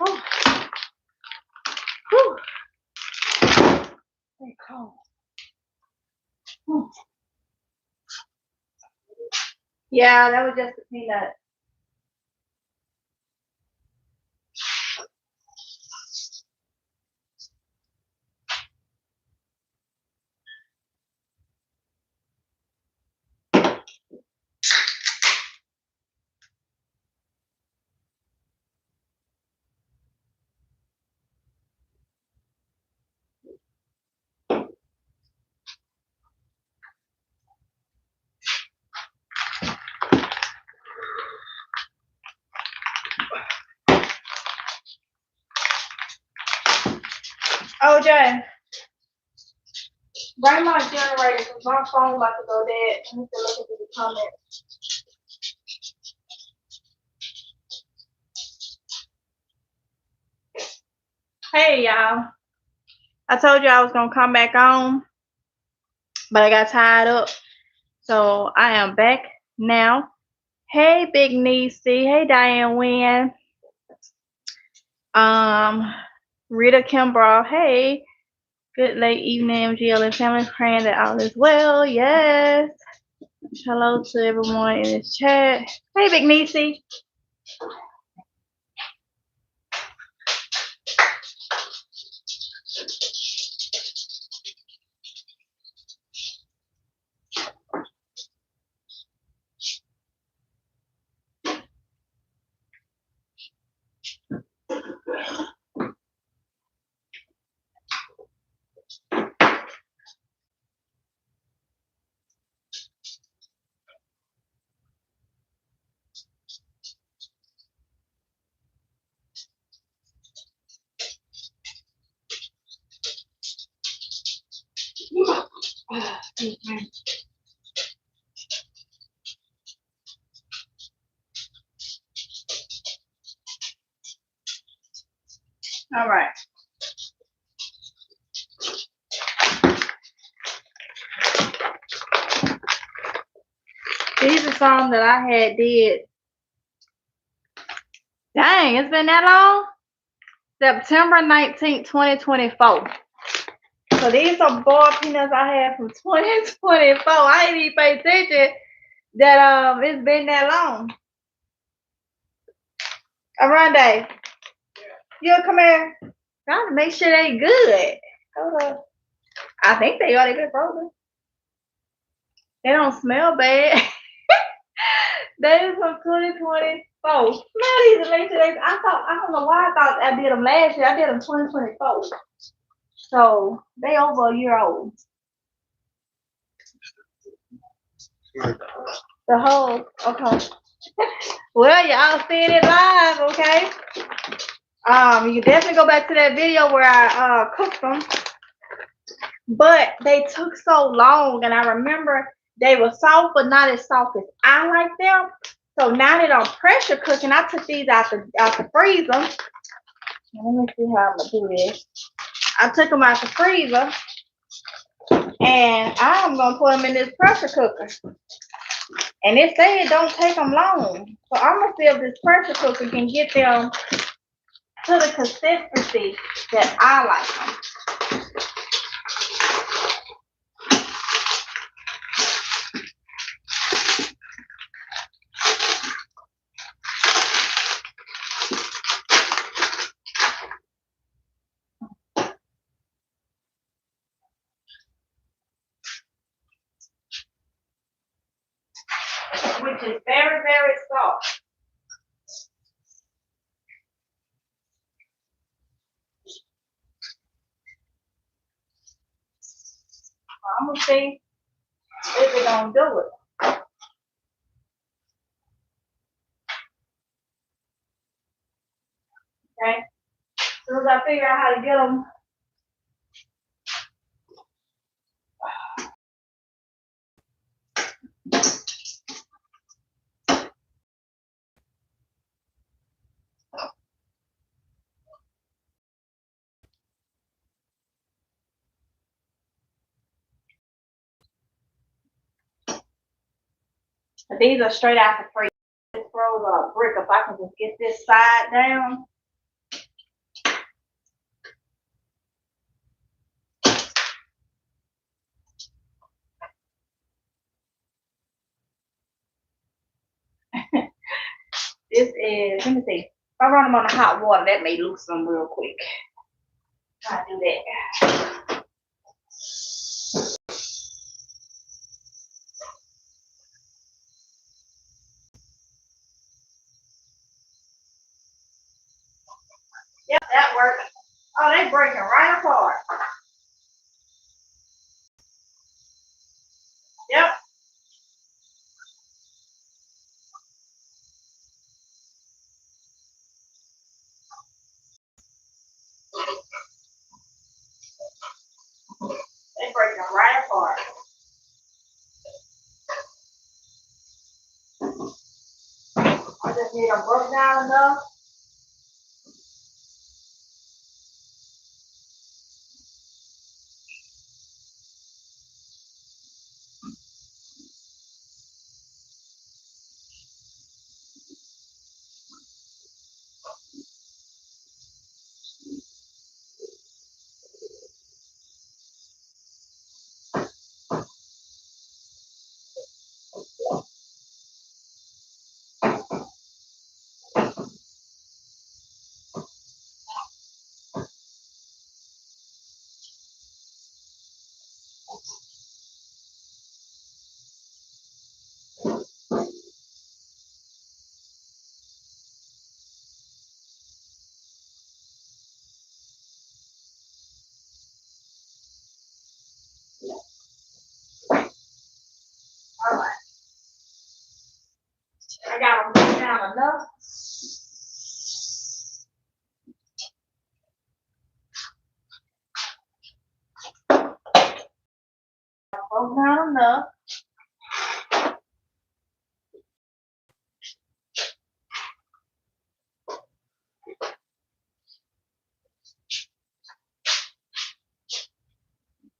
Oh, whew. Very cold. Yeah, that was just a peanut. OJ, bring my generator because my phone about to go dead. I need to look into the comments. Hey y'all. I told you I was gonna come back on, but I got tied up. So I am back now. Hey Big Niecy. Hey Diane Wynn. Rita Kimbrough. Hey. Good late evening, MGL and family, praying that all is well. Yes. Hello to everyone in this chat. Hey, Big Niecy. All right. These are some that I had did. Dang, it's been that long? September 19th, 2024. So these are boiled peanuts I had from 2024. I didn't even pay attention that it's been that long. Oronde, you come here. Trying to make sure they good. Hold up. I think they are. They been frozen. They don't smell bad. That is from 2024. Smell these and make sure they. I don't know why I thought I did them last year. I did them 2024. So they over a year old. The whole, okay. Well, y'all seeing it live, okay? You can definitely go back to that video where I cooked them. But they took so long, and I remember they were soft, but not as soft as I like them. So now that I'm pressure cooking, I took these out the freezer. Let me see how I'm gonna do this. I took them out the freezer, and I'm gonna put them in this pressure cooker. And it said it don't take them long, so I'm gonna see if this pressure cooker can get them to the consistency that I like them. Which is very, very soft. I'm gonna see if it gonna do it. Okay. As soon as I figure out how to get them. These are straight out the freezer. This throws a brick. If I can just get this side down. This is, let me see. If I run them on the hot water, that may lose them real quick. Try to do that. Yep, that works. Oh, they breaking right apart. Yep. They breaking right apart. I just need them broke down enough. All right. I got them broke down enough. Broke down enough.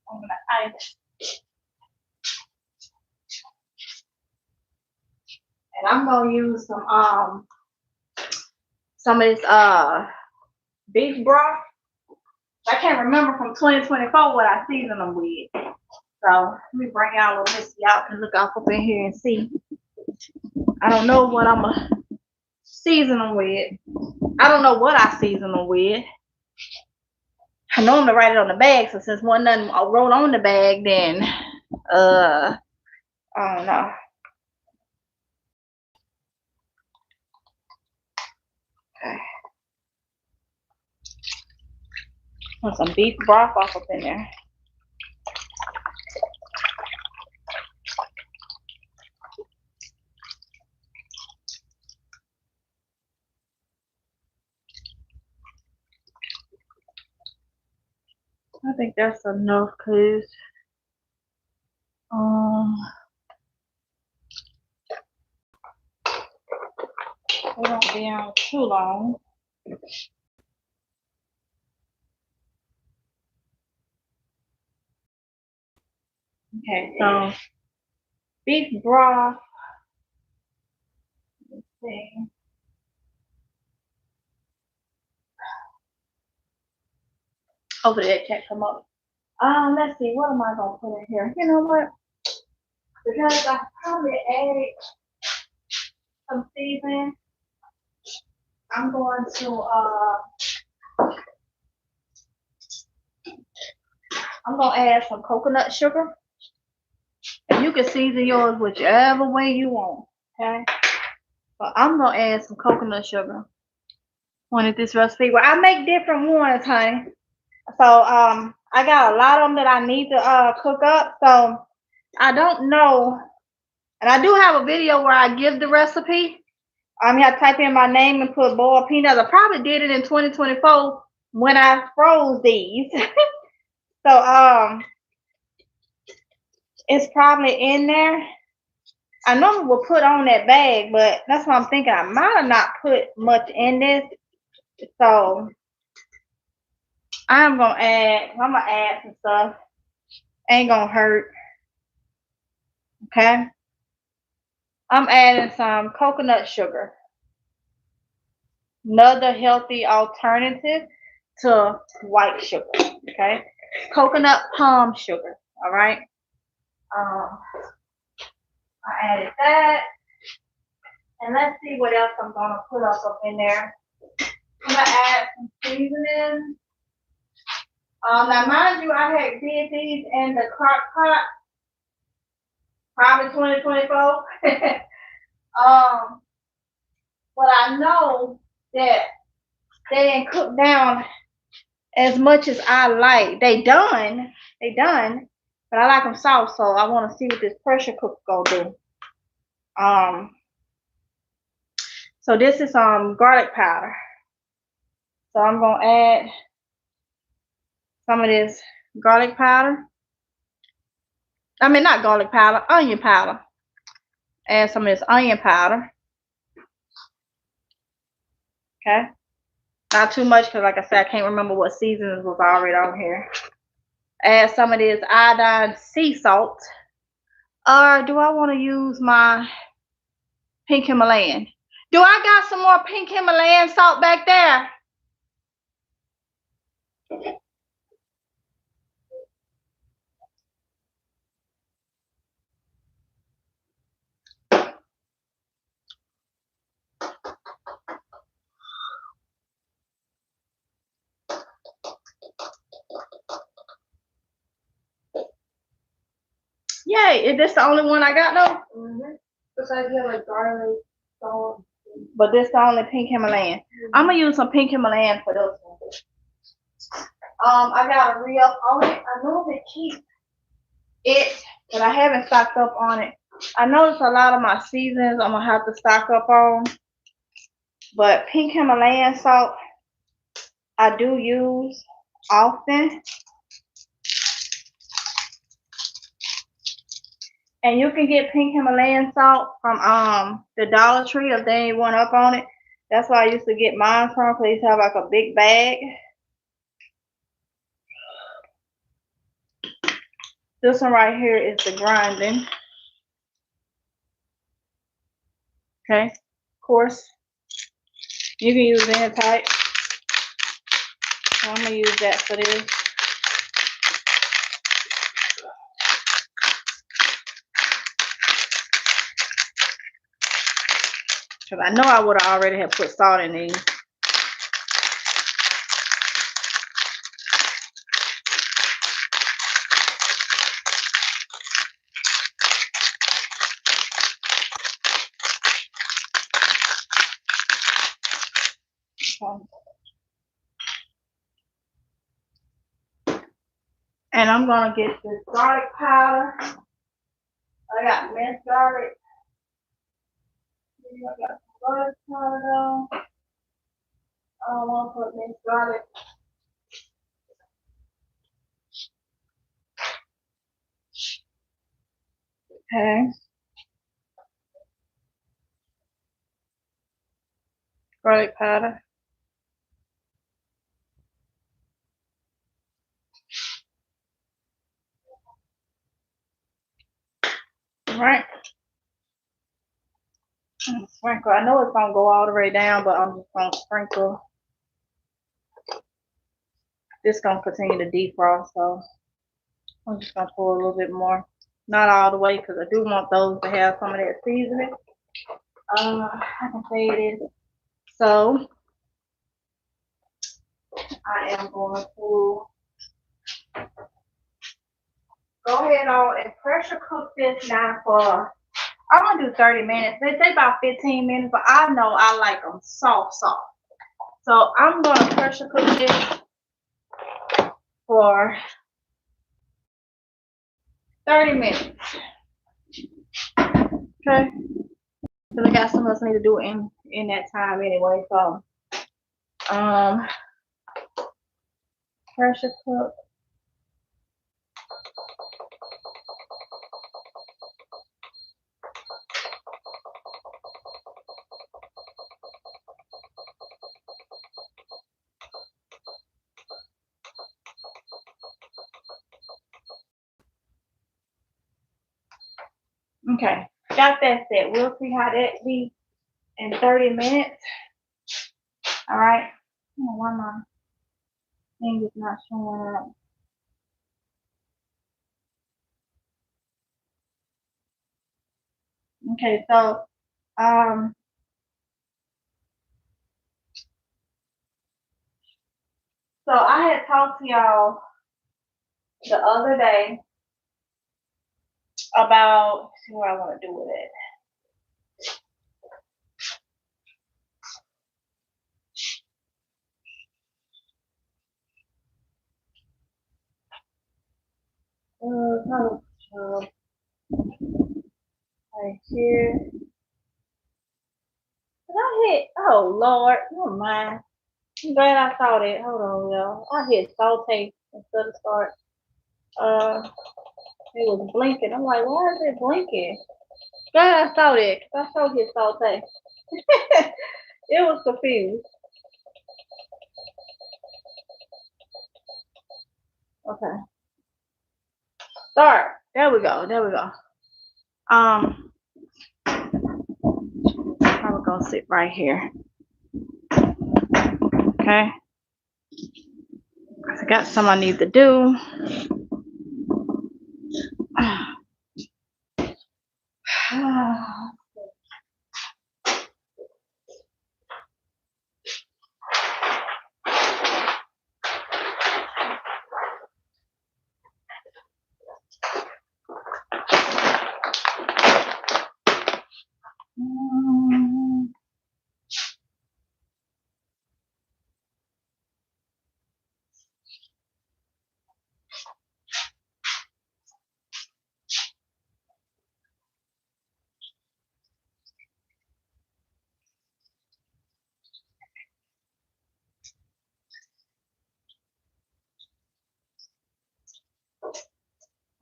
I'm gonna ice. And I'm gonna use some of this beef broth. I can't remember from 2024 what I seasoned them with. So let me bring y'all a little bit so y'all can look up in here and see. I don't know what I'm gonna season them with. I don't know what I season them with. I normally write it on the bag, so since one nothing I wrote on the bag, then I don't know. Okay. Put some beef broth off up in there. I think that's enough, cause it won't be on too long. Okay, so beef broth. Let's see. Hopefully that can't come up. Let's see, what am I gonna put in here? You know what? Because I probably added some seasoning, I'm going to add some coconut sugar. And you can season yours whichever way you want. Okay. But I'm gonna add some coconut sugar. Wanted this recipe. Well, I make different ones, honey. So I got a lot of them that I need to cook up. So I don't know. And I do have a video where I give the recipe. You have to type in my name and put boiled peanuts. I probably did it in 2024 when I froze these. So it's probably in there. I normally will put on that bag, but that's what I'm thinking. I might have not put much in this. So I'm gonna add some stuff. Ain't gonna hurt. Okay. I'm adding some coconut sugar. Another healthy alternative to white sugar. Okay. Coconut palm sugar. All right. I added that. And let's see what else I'm gonna put up in there. I'm gonna add some seasoning. Now mind you, I had did these in the crock pot, probably 2024. But I know that they didn't cook down as much as I like. They done, but I like them soft, so I want to see what this pressure cooker gonna do. So this is garlic powder. So I'm gonna add some of this garlic powder. I mean, not garlic powder, onion powder. Add some of this onion powder. Okay. Not too much because, like I said, I can't remember what seasonings was already on here. Add some of this iodine sea salt. Or do I want to use my pink Himalayan? Do I got some more pink Himalayan salt back there? Yay, is this the only one I got though? Besides you have like garlic, salt. But this the only pink Himalayan. I'm gonna use some pink Himalayan for those ones. I got a re-up on it. I normally keep it, but I haven't stocked up on it. I noticed a lot of my seasons I'm gonna have to stock up on. But pink Himalayan salt I do use often. And you can get pink Himalayan salt from the Dollar Tree if they ain't one up on it. That's why I used to get mine from, because they used to have like a big bag. This one right here is the grinding. Okay, of course. You can use any type. So I'm gonna use that for this. Because I know I would have already have put salt in these. And I'm gonna get this garlic powder. I got minced garlic. I got some garlic powder. I don't want to put minced garlic. Okay. Garlic powder. All right. Sprinkle. I know it's gonna go all the way down, but I'm just gonna sprinkle. This gonna continue to defrost, so I'm just gonna pour a little bit more. Not all the way, because I do want those to have some of that seasoning. I can say it is. So I am going to go ahead on and pressure cook this now for, I'm gonna do 30 minutes. They say about 15 minutes, but I know I like them soft. So I'm gonna pressure cook this for 30 minutes. Okay. Because I got something else I need to do in that time anyway. So pressure cook. Okay, got that set. We'll see how that be in 30 minutes. All right. I don't know why my thing is not showing up. Okay, so I had talked to y'all the other day about, see what I want to do with it. Right here. Did I hit? Oh Lord, never mind. I'm glad I saw that. Hold on, y'all. I hit saute instead of start. It was blinking. I'm like, why is it blinking? Glad I saw that. I saw his saute. It was confused. Okay. Start. There we go. I will go sit right here. Okay. I got something I need to do.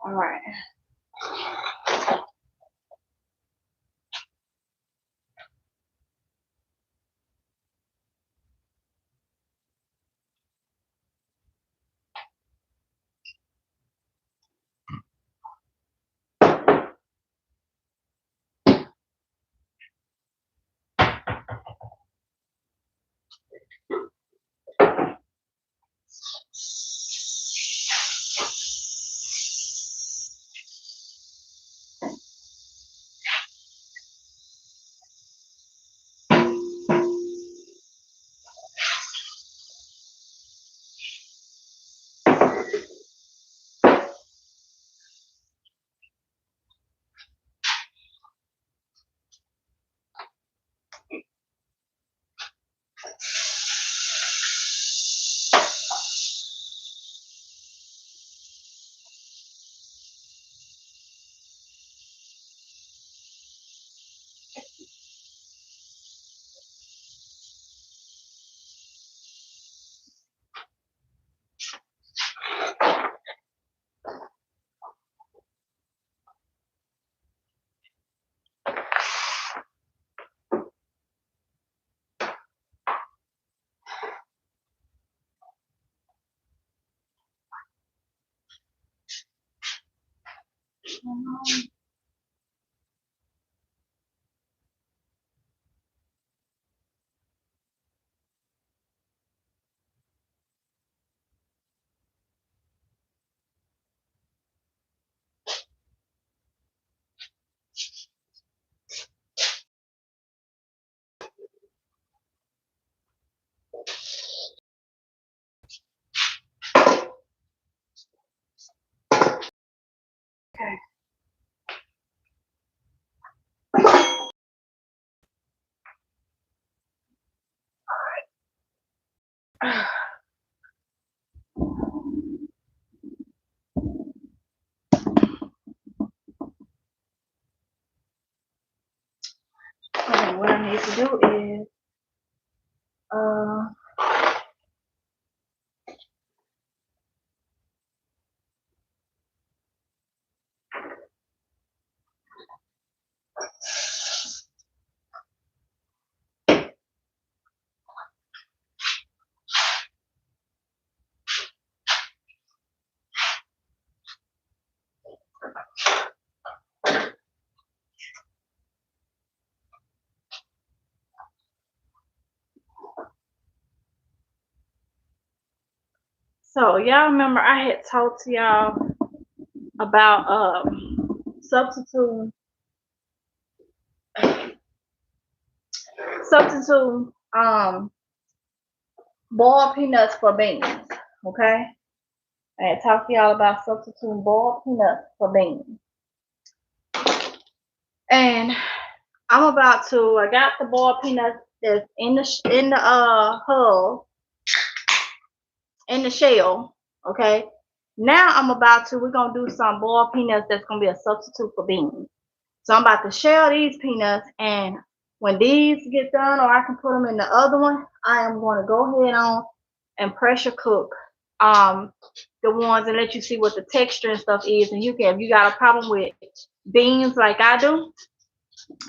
All right. Okay. Okay, what I need to do is so y'all remember I had talked to y'all about substituting boiled peanuts for beans. Okay, I had talked to y'all about substituting boiled peanuts for beans, and I got the boiled peanuts that's in the hull, in the shell. Okay, now we're gonna do some boiled peanuts that's gonna be a substitute for beans. So I'm about to shell these peanuts, and when these get done, or I can put them in the other one, I am going to go ahead on and pressure cook the ones and let you see what the texture and stuff is. And if you got a problem with beans like I do,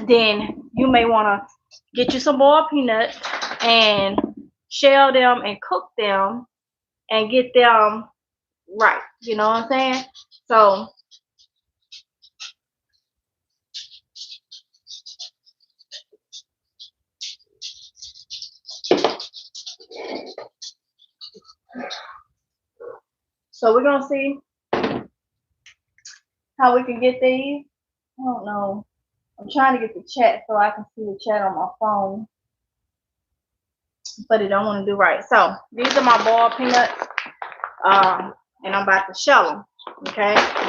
then you may want to get you some boiled peanuts and shell them and cook them and get them right. You know what I'm saying? So we're gonna see how we can get these. I don't know. I'm trying to get the chat so I can see the chat on my phone, but it don't want to do right. So these are my boiled peanuts, and I'm about to shell them. Okay, I'm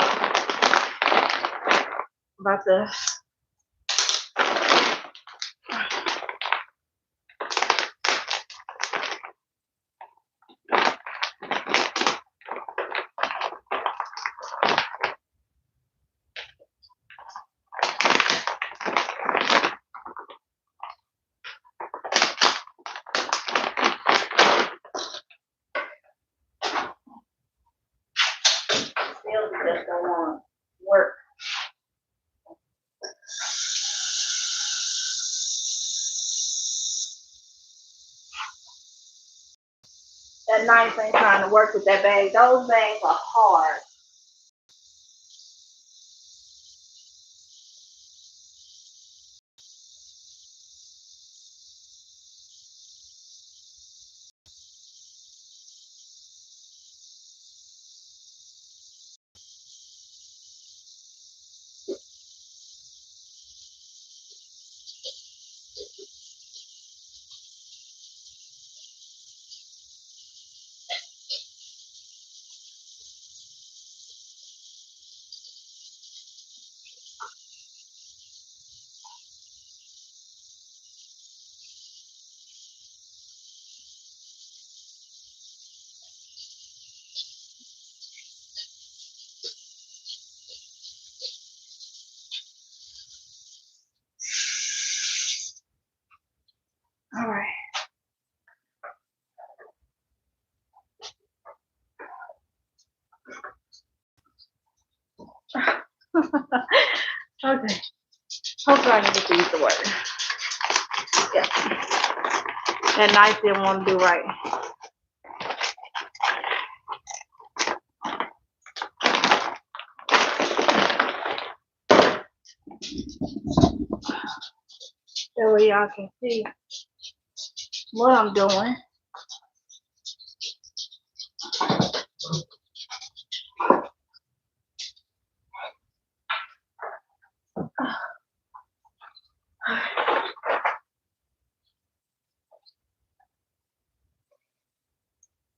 about to. Still just don't want to work. That knife ain't trying to work with that bag. Those bags are hard. All right. Okay. Hopefully I can get these to work. Yeah. That knife didn't want to do right. That way y'all can see what I'm doing.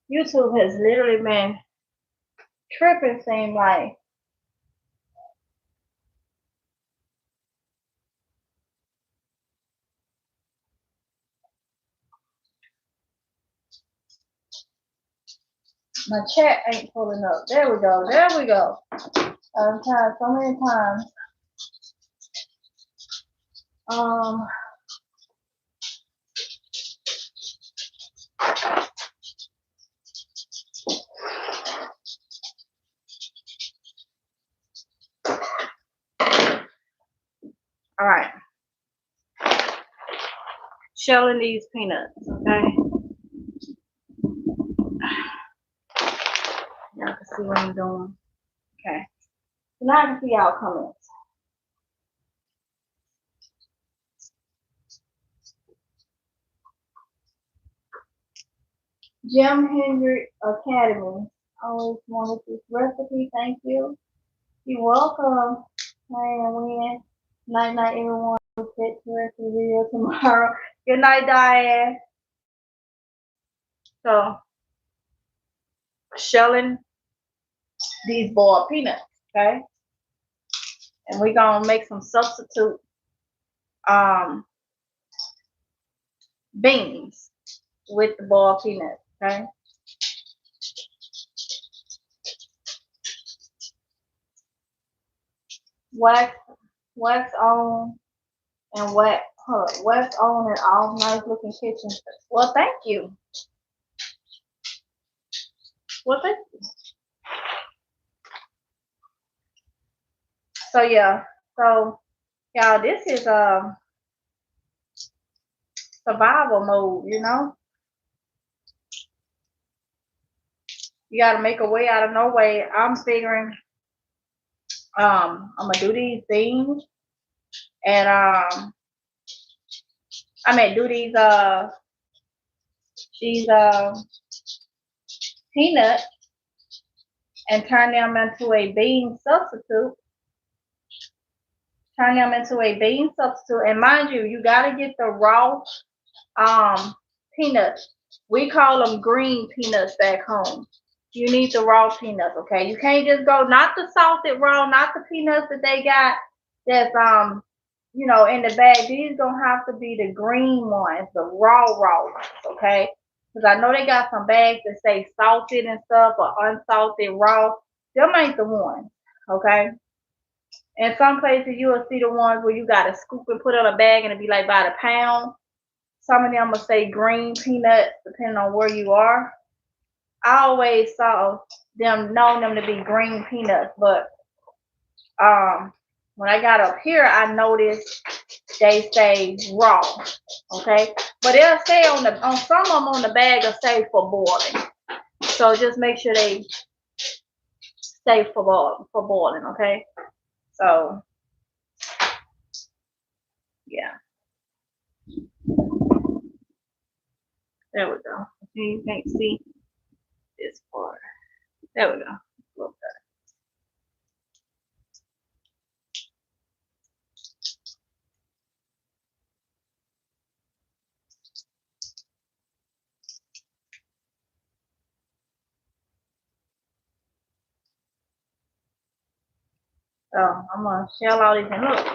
YouTube has literally been tripping, seem like. My chat ain't pulling up. There we go. There we go. I've tried so many times. All right. Shelling these peanuts, okay? Y'all can see what I'm doing. Okay. So now I can see y'all comments. Jim Hendrick Academy. Always wanted this recipe. Thank you. You're welcome. Hey, win. Night, night, everyone. We'll get to the video tomorrow. Good night, Diane. So, shelling these boiled peanuts, okay? And we're gonna make some substitute beans with the boiled peanuts, okay? Wax on and wax on and all nice looking kitchen. Well, thank you. Well, thank you. So yeah, so y'all, this is survival mode, you know. You gotta make a way out of no way. I'm figuring I'm gonna do these things and I may do these peanuts and turn them into a bean substitute. Turn them into a bean substitute. And mind you, you gotta get the raw peanuts. We call them green peanuts back home. You need the raw peanuts, okay? You can't just go, not the salted raw, not the peanuts that they got that's you know, in the bag. These gonna have to be the green ones, the raw ones, okay? Because I know they got some bags that say salted and stuff or unsalted raw. Them ain't the ones, okay? In some places you will see the ones where you gotta scoop and put on a bag and it'll be like by the pound. Some of them will say green peanuts depending on where you are. I always saw known them to be green peanuts, but when I got up here, I noticed they say raw, okay? But they'll say on some of them on the bag will say for boiling. So just make sure they stay for boiling, okay? So yeah, there we go. You can't see this part. There we go. A little better. So I'm gonna shell all these and look.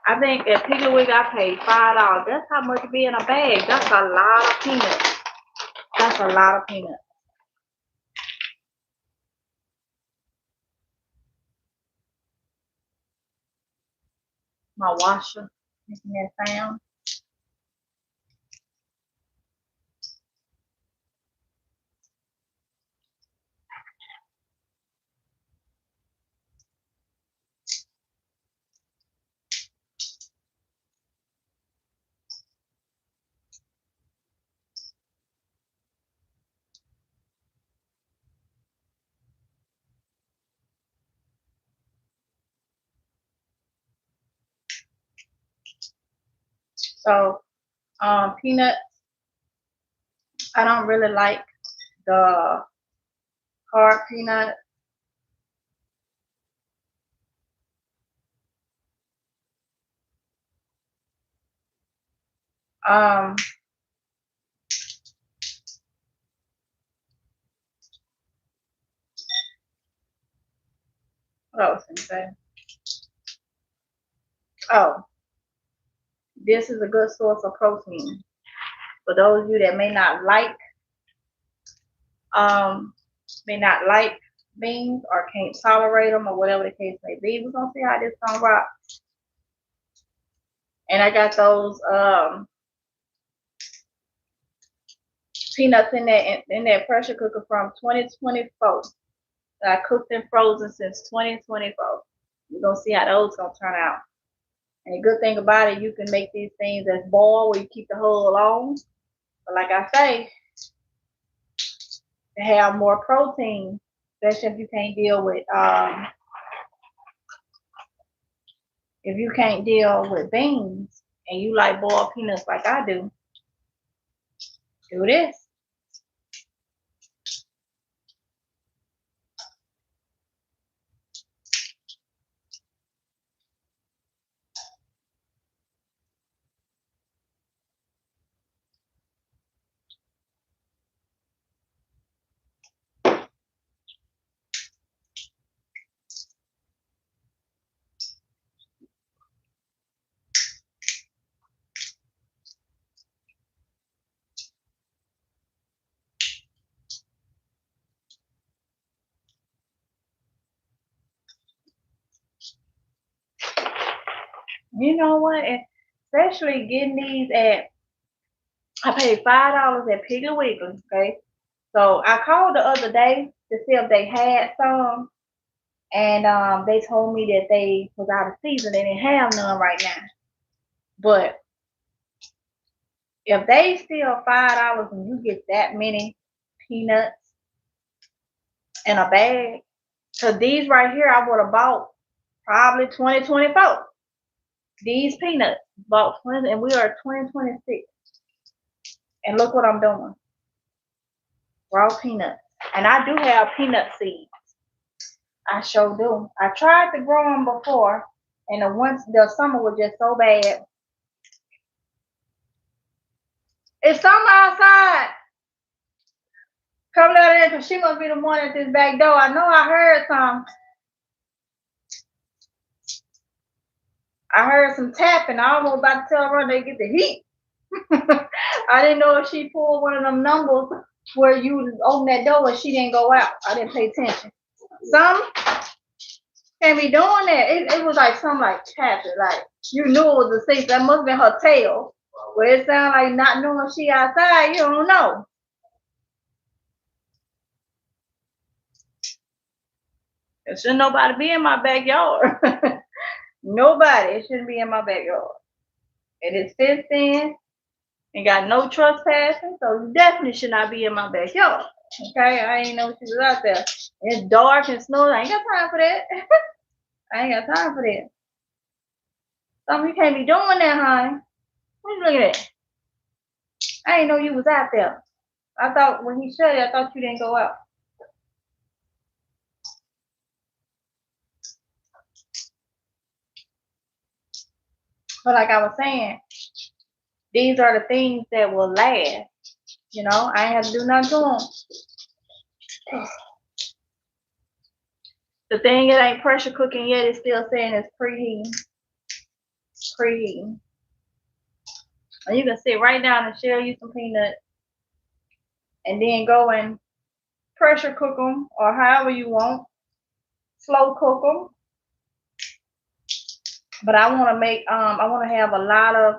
I think at Piggly Wiggly I paid $5. That's how much it be in a bag. That's a lot of peanuts. That's a lot of peanuts. My washer making that sound. So peanuts, I don't really like the hard peanut. Um, what else can I say? Oh, this is a good source of protein. For those of you that um, may not like beans or can't tolerate them or whatever the case may be, we're gonna see how this gonna rock. And I got those peanuts in that pressure cooker from 2024. I cooked and frozen since 2024. We're gonna see how those gonna turn out. And the good thing about it, you can make these things as boiled where you keep the hull on. But like I say, to have more protein, especially if you can't deal with beans and you like boiled peanuts like I do this. You know what? And especially getting these I paid $5 at Piggly Wiggly, okay? So I called the other day to see if they had some, and they told me that they was out of season. They didn't have none right now. But if they steal $5 and you get that many peanuts in a bag, because these right here I would have bought probably 2024. These peanuts bought 20, and we are 2026. And look what I'm doing. Raw peanuts. And I do have peanut seeds. I sure do. I tried to grow them before, and the summer was just so bad. It's summer outside. Come out there, because she must be the one at this back door. I know I heard some. I heard some tapping. I almost about to tell her they get the heat. I didn't know if she pulled one of them numbers where you open that door and she didn't go out. I didn't pay attention. Some can't be doing that. It was like something like tapping. Like you knew it was a safe. That must have been her tail. Where it sounded like not knowing she outside. You don't know. There shouldn't nobody be in my backyard. Nobody. It shouldn't be in my backyard. It is fenced in and got no trespassing, so you definitely should not be in my backyard. Okay, I ain't know she was out there. It's dark and snowy. I ain't got time for that. I ain't got time for that. Something you can't be doing that, honey. What you looking at? I ain't know you was out there. I thought when he shut it, I thought you didn't go out. But like I was saying, these are the things that will last. You know, I ain't have to do nothing to them. The thing it ain't pressure cooking yet, it's still saying it's preheating. Preheating. And you can sit right down and shell you some peanuts and then go and pressure cook them or however you want. Slow cook them. But I want to make, I want to have a lot of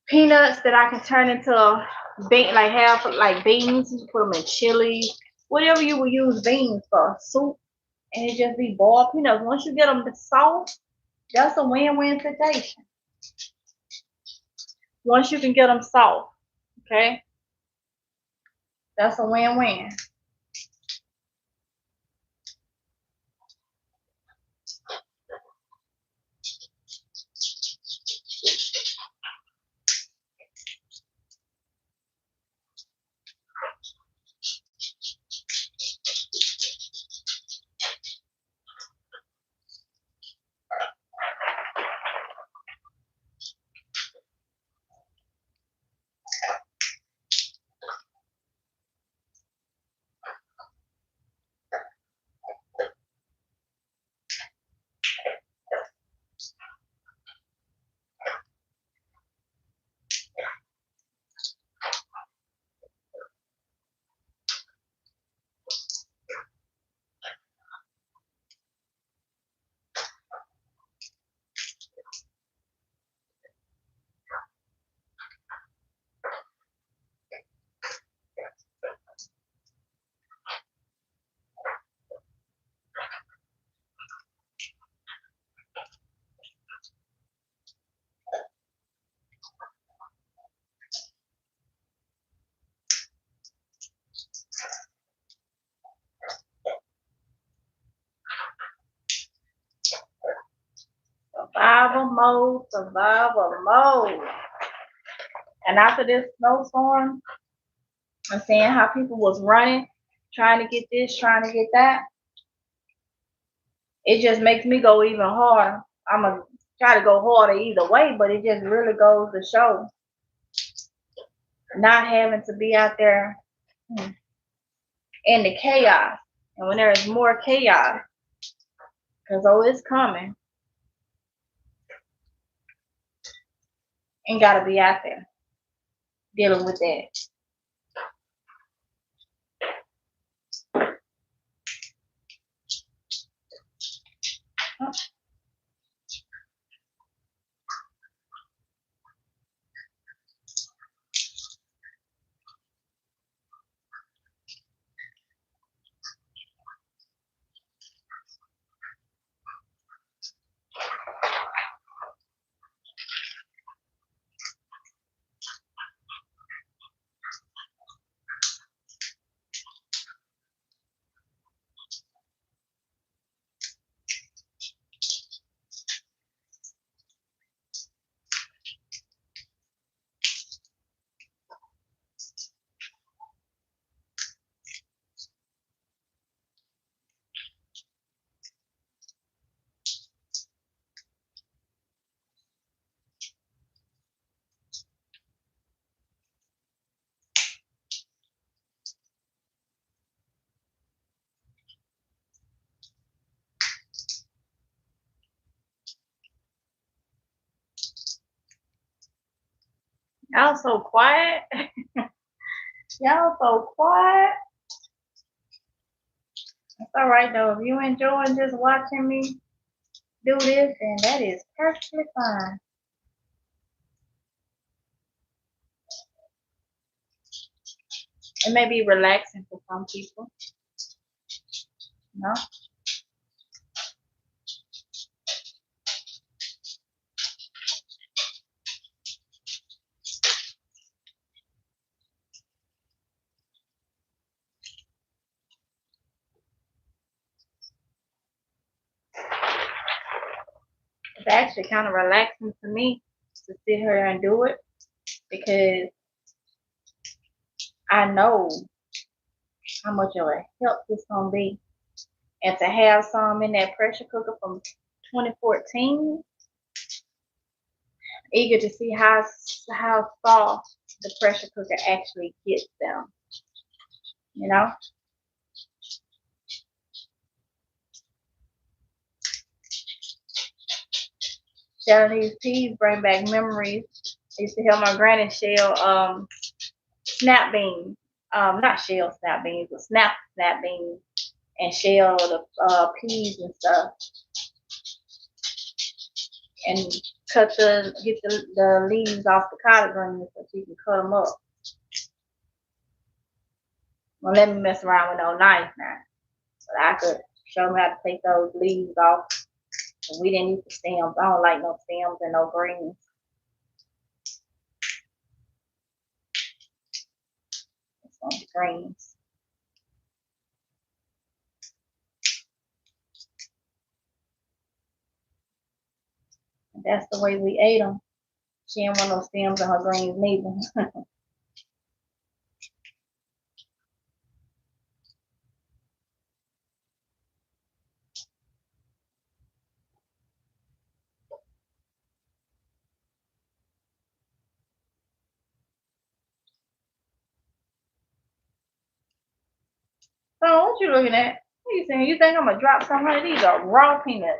peanuts that I can turn into beans. You put them in chili, whatever you would use beans for, soup, and it just be boiled peanuts. Once you get them soft, that's a win-win situation. Once you can get them soft, okay, that's a win-win. survival mode. And after this snowstorm, I'm seeing how people was running, trying to get this, trying to get that. It just makes me go even harder. I'm going to try to go harder either way, but it just really goes to show not having to be out there in the chaos. And when there is more chaos, because it's coming, ain't got to be out there dealing with that. Y'all so quiet. Y'all so quiet. It's all right though. If you enjoying just watching me do this, then that is perfectly fine. It may be relaxing for some people. No? It's actually kind of relaxing to me to sit here and do it because I know how much of a help this gonna be. And to have some in that pressure cooker from 2014, eager to see how soft the pressure cooker actually gets them. You know? Shelling these peas bring back memories. I used to help my granny shell snap beans. Not shell snap beans, but snap beans and shell the peas and stuff. And get the leaves off the collard greens so you can cut them up. Well, let me mess around with no knife now. But I could show me how to take those leaves off. And we didn't use the stems. I don't like no stems and no greens. It's on the greens. And that's the way we ate them. She didn't want no stems in her greens neither. So what you looking at? What you saying? You think I'm gonna drop some of these are raw peanuts?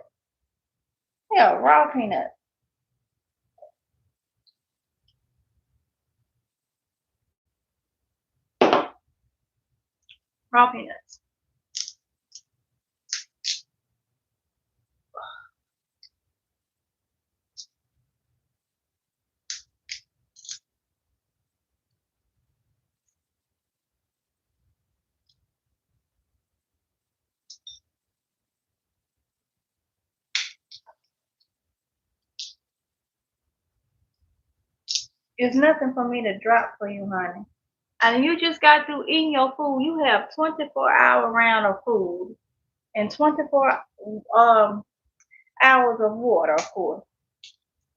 Yeah, raw peanuts. Raw peanuts. It's nothing for me to drop for you, honey. And you just got through eating your food. You have 24-hour round of food and 24 hours of water, of course.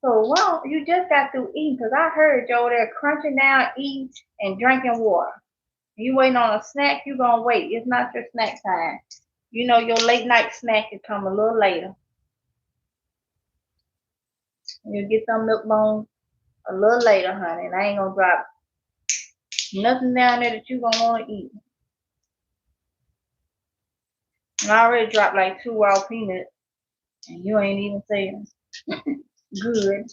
So, well, you just got through eating because I heard you over there crunching down, eating, and drinking water. You waiting on a snack, you gonna wait. It's not your snack time. You know your late night snack will come a little later. You'll get some milk bones a little later, honey, and I ain't gonna drop nothing down there that you gonna want to eat. I already dropped like 2 raw peanuts, and you ain't even saying good.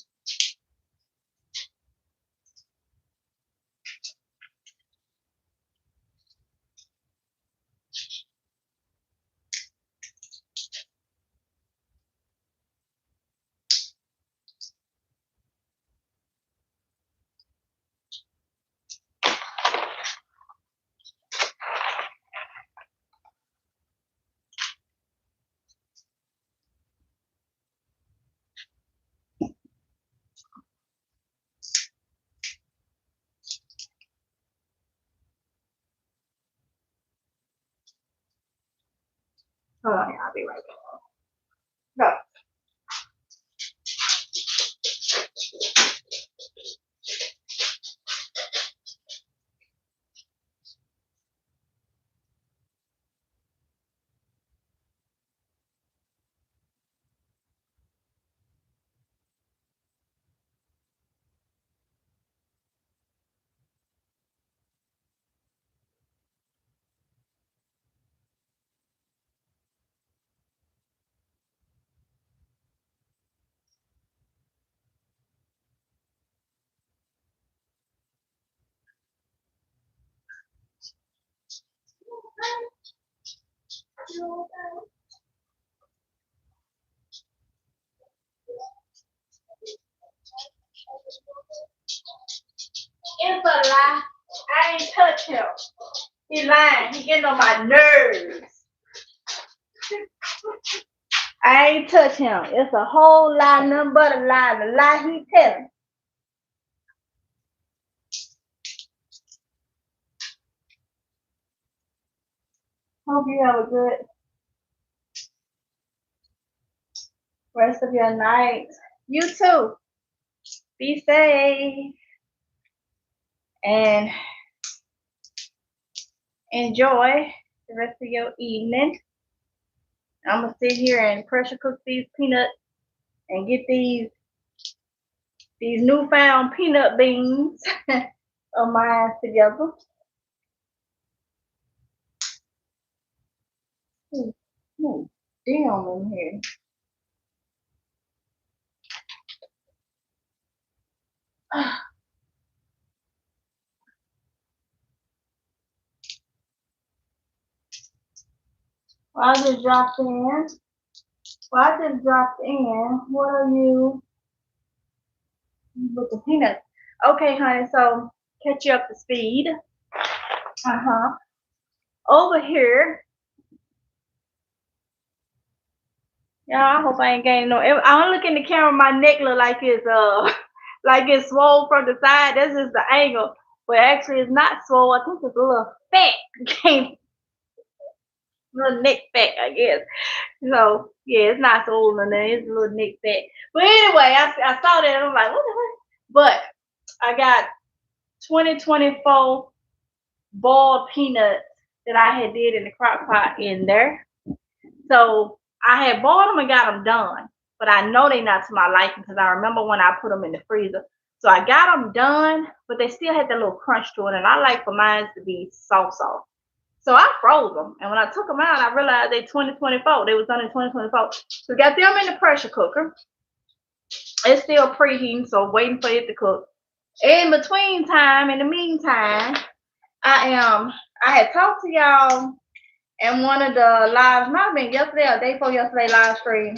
Hold on, I'll be right back. Go. It's a lie. I ain't touch him. He lying. He getting on my nerves. I ain't touch him. It's a whole lie, nothing but a lie. The lie he telling. Hope you have a good rest of your night. You too. Be safe and enjoy the rest of your evening. I'm gonna sit here and pressure cook these peanuts and get these newfound peanut beans of mine together. Damn in here. Well, I just dropped in. Well, I just dropped in. What are you with the peanuts? Okay, honey, so catch you up to speed. Over here. Yeah, I hope I ain't gaining no. I don't look in the camera, my neck look like it's like it's swole from the side. That's just the angle. But actually it's not swole. I think it's a little fat. Little neck fat, I guess. So yeah, it's not swollen or nothing. It's a little neck fat. But anyway, I saw that and I'm like, what the heck? But I got 2024 boiled peanuts that I had did in the crock pot in there. So I had bought them and got them done, but I know they're not to my liking because I remember when I put them in the freezer. So I got them done, but they still had that little crunch to it, and I like for mine to be soft. So I froze them, and when I took them out, I realized they 2024. They was done in 2024. So got them in the pressure cooker. It's still preheating, so waiting for it to cook. In the meantime, I had talked to y'all in one of the lives, might have been yesterday or day before yesterday live stream,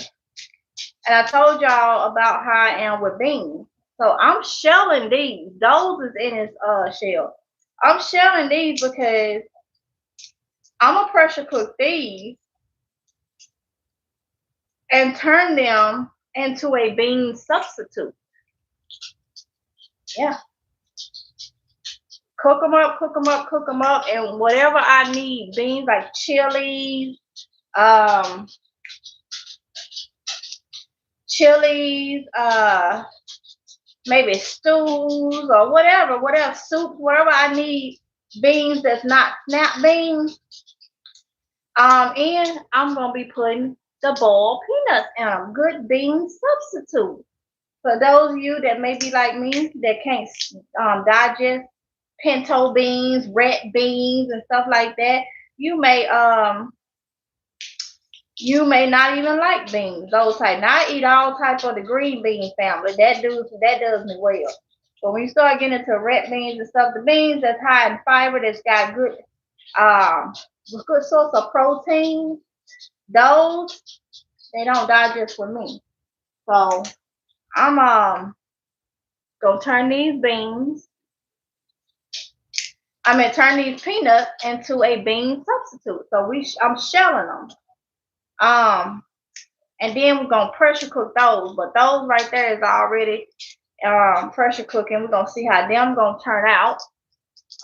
and I told y'all about how I am with beans. So I'm shelling these. Those is in its shell. I'm shelling these because I'm gonna pressure cook these and turn them into a bean substitute. Yeah. Cook them up, and whatever I need, beans like chilies, maybe stews or whatever soups, whatever I need, beans that's not snap beans. And I'm gonna be putting the boiled peanuts in them. Good bean substitute. For those of you that may be like me that can't digest pinto beans, red beans, and stuff like that, you may not even like beans. Those type. Now I eat all types of the green bean family. That does me well. But when you start getting into red beans and stuff, the beans that's high in fiber, that's got good good source of protein, those they don't digest with me. So I'm gonna turn these peanuts into a bean substitute. So I'm shelling them. And then we're gonna pressure cook those. But those right there is already pressure cooking. We're gonna see how them gonna turn out.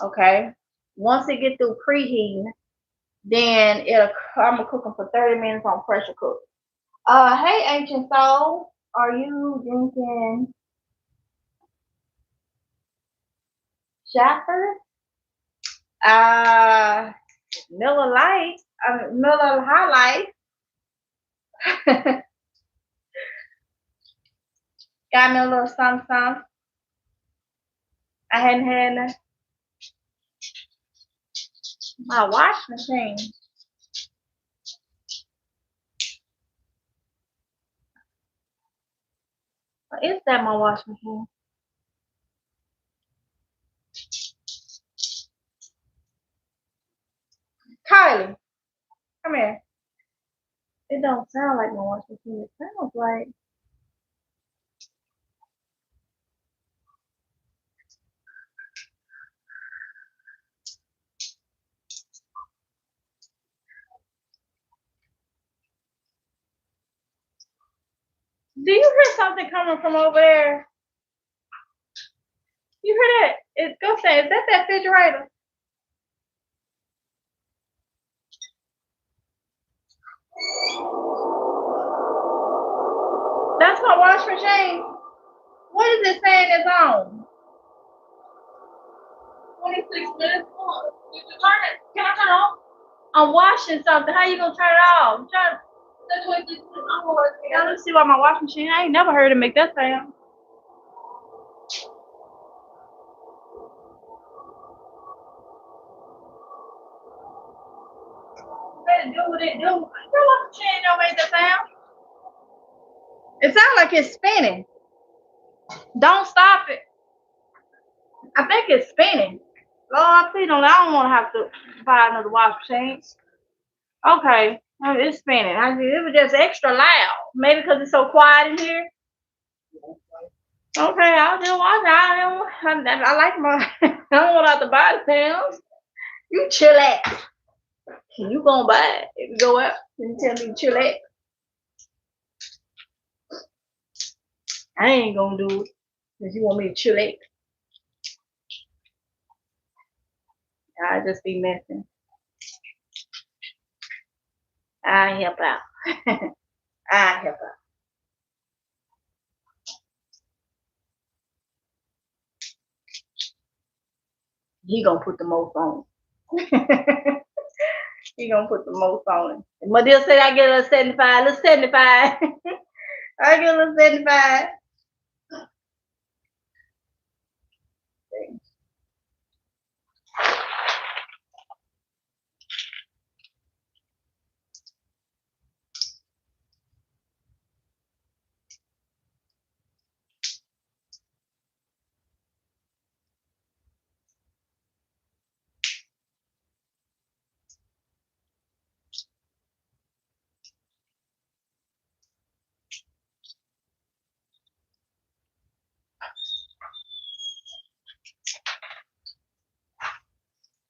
Okay. Once it get through preheating, then I'm gonna cook them for 30 minutes on pressure cook. Hey Ancient Soul, are you drinking Shaffer? Miller Lite, Miller High Life. Got me a little something. I hadn't had my wash machine. Is that my wash machine? Kiy-Lee, come here. It don't sound like my wash machine. It sounds like. Do you hear something coming from over there? You hear that? It's go say, is that refrigerator? That's my wash machine. What is it saying it's on? 26 minutes. You can turn it. Can I turn it off? I'm washing something. How you gonna turn it off? That's what you do. Let's see about my wash machine. I ain't never heard it make that sound. Let it do what it do. Your wash machine don't make that sound. It sounds like it's spinning. Don't stop it. I think it's spinning. Lord, please don't. I don't want to have to buy another wash machine. Okay, it's spinning. It was just extra loud. Maybe because it's so quiet in here. Okay, I'll just watch it. I like my. I don't want to have to buy the sounds. You chillax. You gonna buy it if you go out and tell me chillax. I ain't gonna do it because you want me to chillax. I just be messing. I help out. I help out. He gonna put the most on. He gonna put the most on it. My dear said I get a 75. Let's 75. I get a 75.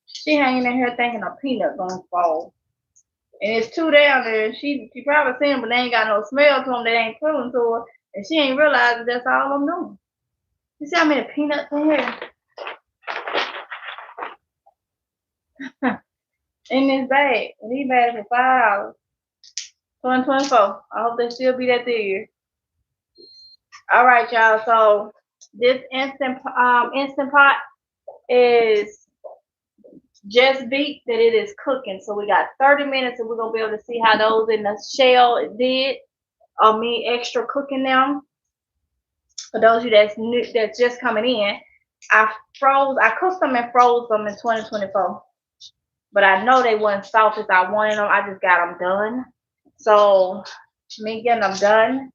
She hanging in here thinking a peanut gonna fall. And it's two down there. She probably seen them, but they ain't got no smell to them. They ain't cooling to her. And she ain't realized that's all I'm doing. You see how many peanuts in here? In this bag. And these bags for $5. 2024. I hope they still be that there. All right, y'all. So This instant pot is just beat that it is cooking. So we got 30 minutes and we're gonna be able to see how those in the shell did. Me extra cooking them. For those of you that's new, that's just coming in, I cooked them and froze them in 2024. But I know they weren't soft as I wanted them. I just got them done. So me getting them done.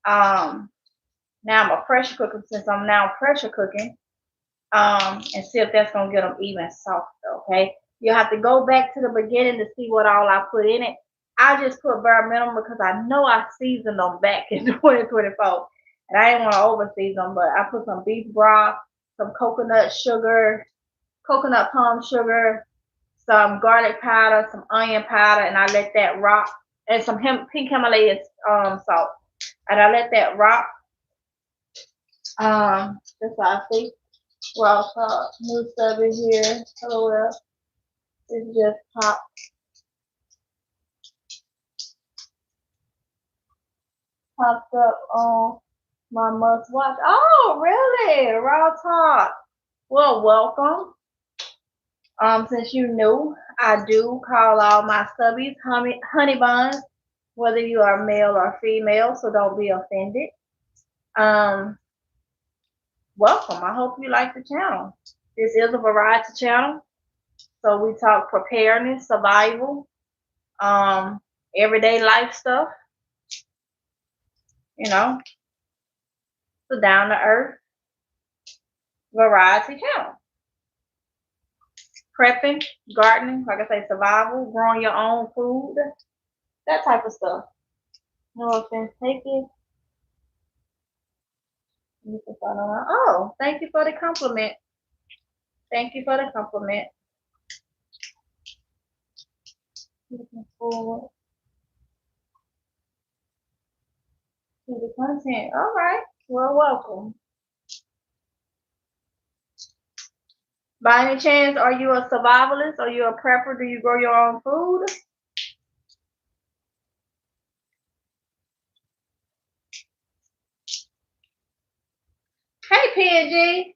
Now I'm a pressure cooker since I'm now pressure cooking. And see if that's gonna get them even softer. Okay. You have to go back to the beginning to see what all I put in it. I just put bare minimum because I know I seasoned them back in 2024. And I didn't want to overseason them, but I put some beef broth, some coconut sugar, coconut palm sugar, some garlic powder, some onion powder, and I let that rock, and some pink Himalayan salt. And I let that rock. That's how I see. Raw top, new stuff in here. Hold up. It's just popped up on my must watch. Oh, really? Raw top. Well, welcome. Since you knew, I do call all my subbies honey buns, whether you are male or female, so don't be offended. Welcome. I hope you like the channel. This is a variety channel. So we talk preparedness, survival, everyday life stuff, you know, so down to earth variety channel. Prepping, gardening, like I say, survival, growing your own food, that type of stuff. No offense, take it. Oh, thank you for the compliment. Thank you for the compliment. Looking forward to the content. All right. Well, welcome. By any chance, are you a survivalist? Are you a prepper? Do you grow your own food? Hey, PNG.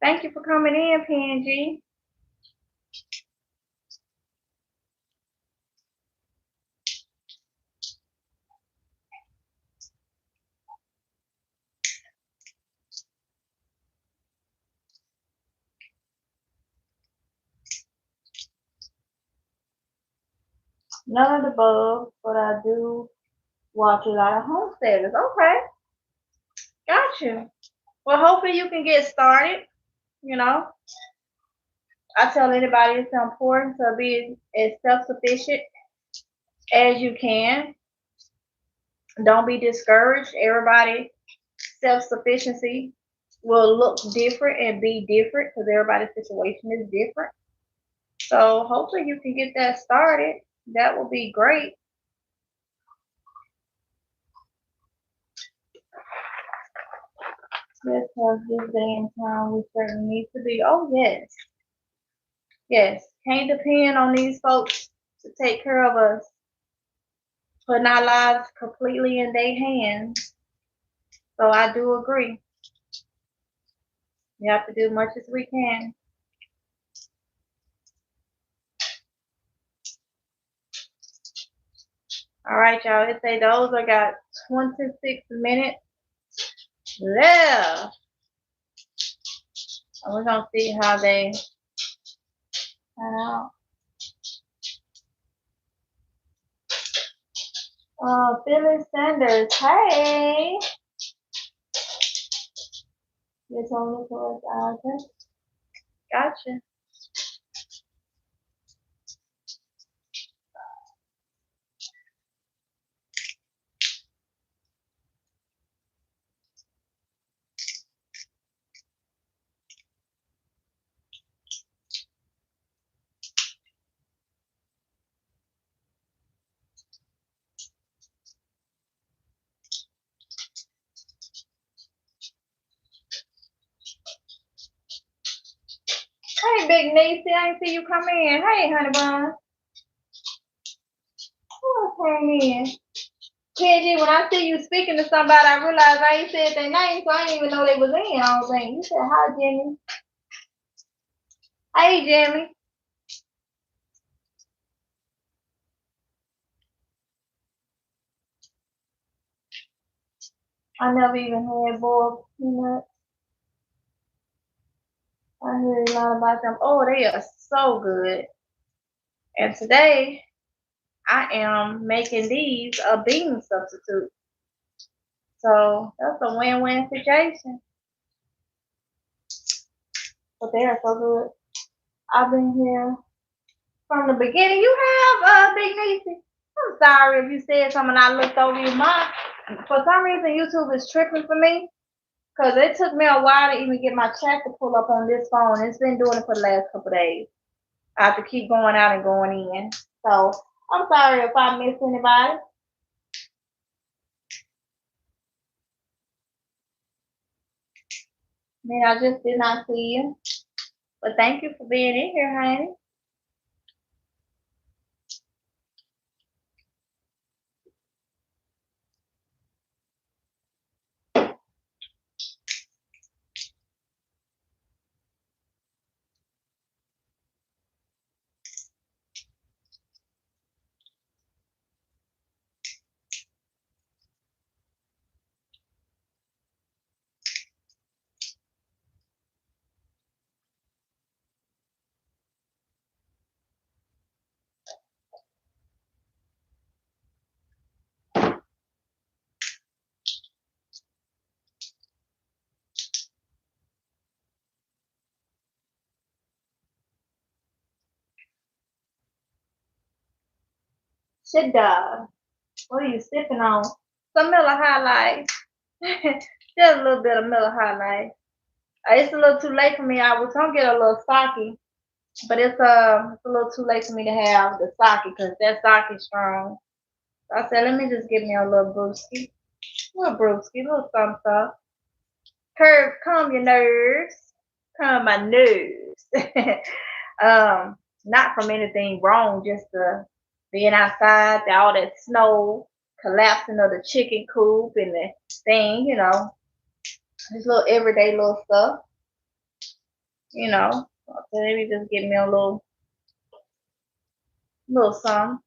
Thank you for coming in, PNG. None of the above, but I do watch a lot of homesteaders. Okay, got you. Well, hopefully you can get started. You know, I tell anybody it's important to be as self-sufficient as you can. Don't be discouraged. Everybody self-sufficiency will look different and be different because everybody's situation is different. So hopefully you can get that started. That will be great. Yes, because this day and time we certainly need to be. Oh yes. Yes. Can't depend on these folks to take care of us. Putting our lives completely in their hands. So I do agree. We have to do as much as we can. All right, y'all. It say those I got 26 minutes left. And we're gonna see how they turn out. Phyllis Sanders, hey. You're told towards August. Gotcha. Hey, big niece, I ain't see you come in. Hey, honey bun. Who came in? Kenji, when I see you speaking to somebody, I realize I ain't said their name, so I didn't even know they was in. I don't think. You said, hi, Jimmy. Hey, Jimmy. I never even had boiled peanuts. I heard a lot about them. Oh, they are so good. And today, I am making these a bean substitute. So that's a win-win situation. But they are so good. I've been here from the beginning. You have Big Niecy. I'm sorry if you said something and I looked over your mind. For some reason, YouTube is tripping for me because it took me a while to even get my chat to pull up on this phone. It's been doing it for the last couple of days. I have to keep going out and going in. So I'm sorry if I missed anybody. I mean, I just did not see you. But thank you for being in here, honey. Shida. What are you sipping on? Some Miller High Life. Just a little bit of Miller High Life. It's a little too late for me. I was gonna get a little sake, but it's a little too late for me to have the sake because that sake is strong. So I said, let me just get me a little brewski, a little something. Curve, calm your nerves, calm my nerves. Not from anything wrong, just being outside, all that snow, collapsing of the chicken coop and the thing, just little everyday little stuff, So maybe just give me a little something.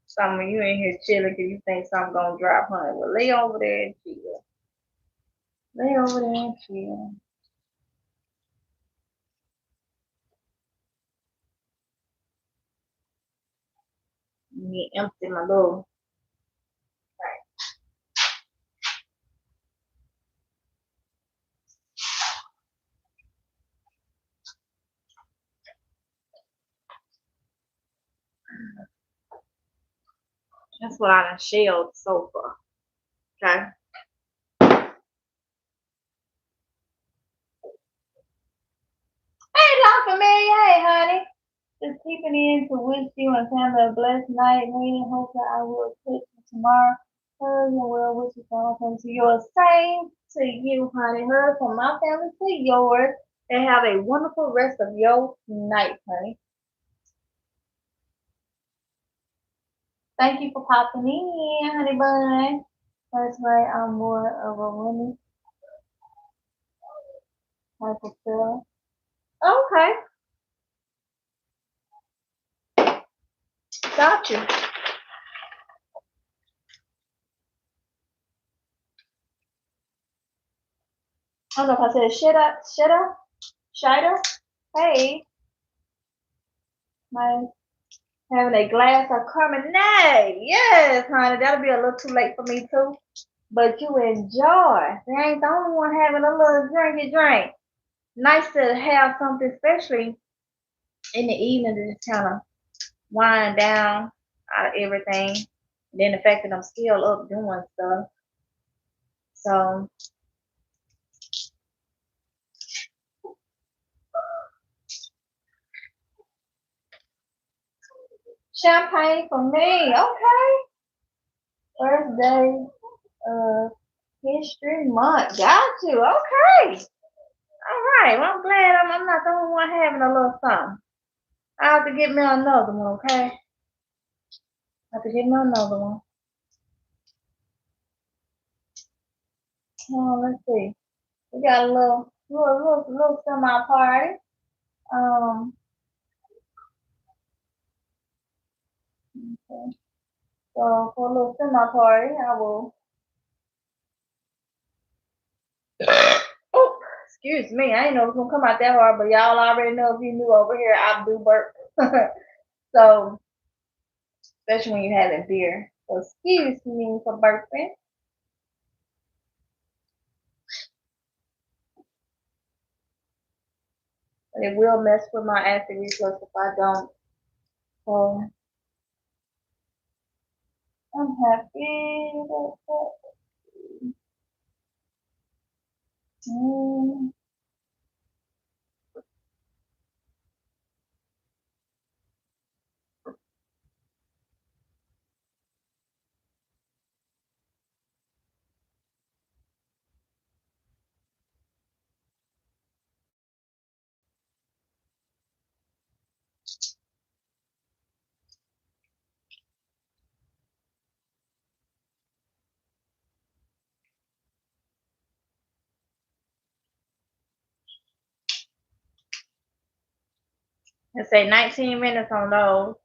Some of you in here chilling because you think something gonna drop, honey. Well, lay over there and chill. Lay over there and chill. Let me empty my little. That's what I done shelled so far. Okay. Hey, La Familia. Hey, honey. Just keeping in to wish you and family a blessed night, lady. Hope that I will catch you tomorrow. Hers and well wishes all come to yours. Same to you, honey. Hers from my family to yours. And have a wonderful rest of your night, honey. Thank you for popping in, honey bun. That's right, I'm more of a woman type of girl. Okay, got you. I don't know if I said shitter. Hey, my having a glass of Cabernet. Yes, honey, that'll be a little too late for me too. But you enjoy. They ain't the only one having a little drink. Nice to have something, especially in the evening, to just kind of wind down out of everything. And then the fact that I'm still up doing stuff. So champagne for me, okay. First day of History Month. Got you. Okay. All right. Well, I'm glad I'm not the only one having a little something. I have to get me another one, okay? I have to get me another one. Oh, let's see. We got a little semi party. Okay. So for a little semi party, I will. Oh, excuse me. I didn't know it was gonna come out that hard, but y'all already know if you knew over here, I do burp. So especially when you're having beer. So excuse me for burping. But it will mess with my acid reflux if I don't. So I'm happy. Let's say 19 minutes on those.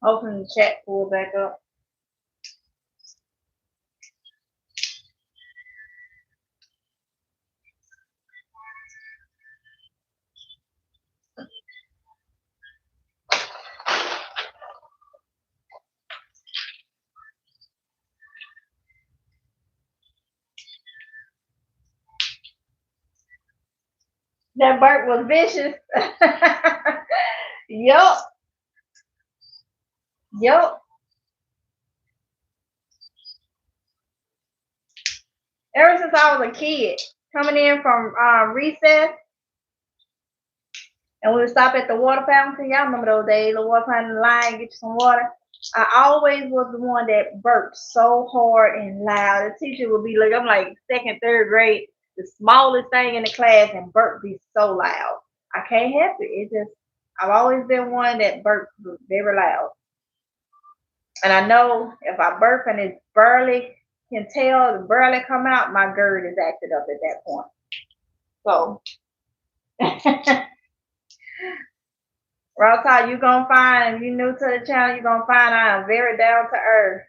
Hoping the chat pull back up. That burp was vicious. Yup. Yup. Ever since I was a kid, coming in from recess, and we would stop at the water fountain. Y'all remember those days, the water fountain line, get you some water. I always was the one that burped so hard and loud. The teacher would be like, I'm like second, third grade, the smallest thing in the class, and burp be so loud. I can't help it. It just, I've always been one that burps very loud. And I know if I burp and it barely can tell, it barely come out, my GERD is acted up at that point. So, Raw you gonna find, if you're new to the channel, you're gonna find I am very down to earth.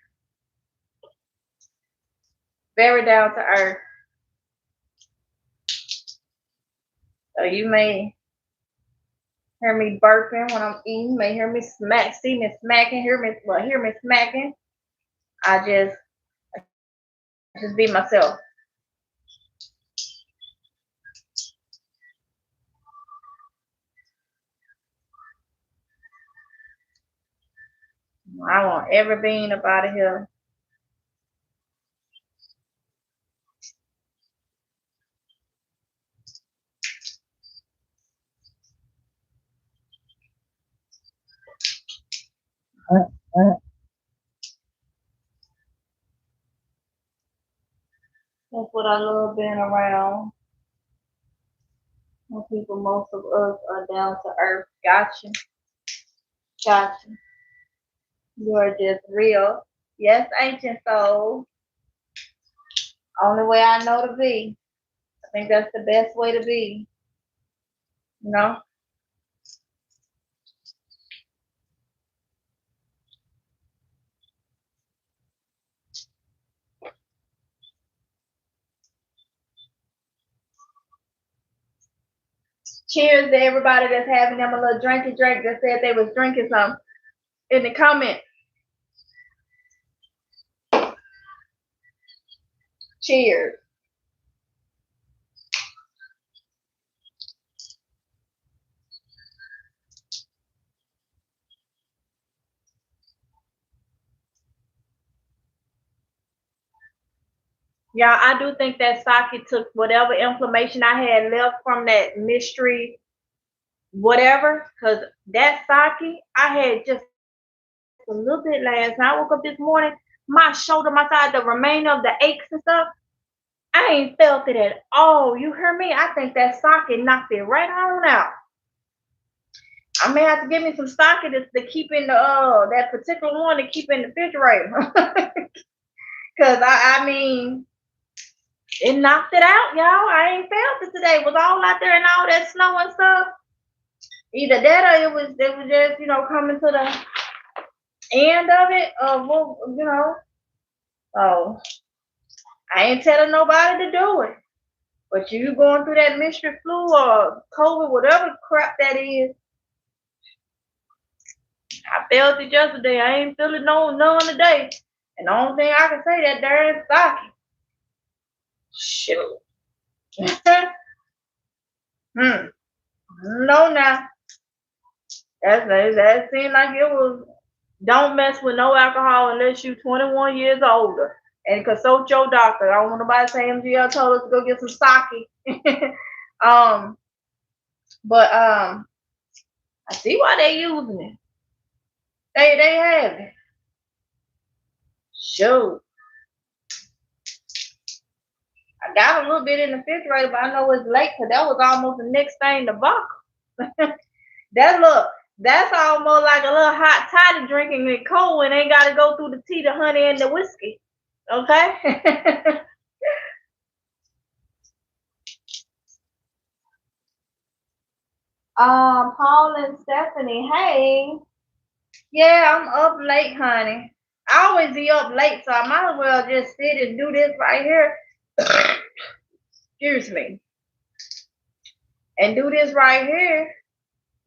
Very down to earth. So you may hear me burping when I'm eating, may hear me see me smacking, hear me smacking. I just be myself. I want every bean up out of here. That's what I love being around. When people, most of us are down to earth. Gotcha. Gotcha. You are just real. Yes, ancient soul. Only way I know to be. I think that's the best way to be. You know? Cheers to everybody that's having them a little drinky drink that said they was drinking something in the comments. Cheers. Yeah, I do think that sake took whatever inflammation I had left from that mystery, whatever, because that sake, I had just a little bit last night. I woke up this morning, my shoulder, my side, the remainder of the aches and stuff, I ain't felt it at all. You hear me? I think that sake knocked it right on out. I may have to give me some sake to keep in the that particular one to keep in the refrigerator. Cause I mean it knocked it out, y'all. I ain't felt it today. It was all out there and all that snow and stuff. Either that or it was just, coming to the end of it of oh, I ain't telling nobody to do it. But you going through that mystery flu or COVID, whatever crap that is, I felt it yesterday. I ain't feeling none today. And the only thing I can say that there is sake. Shoot. No, now. That seemed like it was. Don't mess with no alcohol unless you 21 years older. And consult your doctor. I don't want nobody to say MGL told us to go get some sake. But I see why they using it. They have it. Shoot. I got a little bit in the refrigerator, but I know it's late because that was almost the next thing to buckle. That's almost like a little hot toddy drinking it cold and ain't got to go through the tea, the honey, and the whiskey. Okay. Paul and Stephanie, hey. Yeah, I'm up late, honey. I always be up late, so I might as well just sit and do this right here. Excuse me. And do this right here.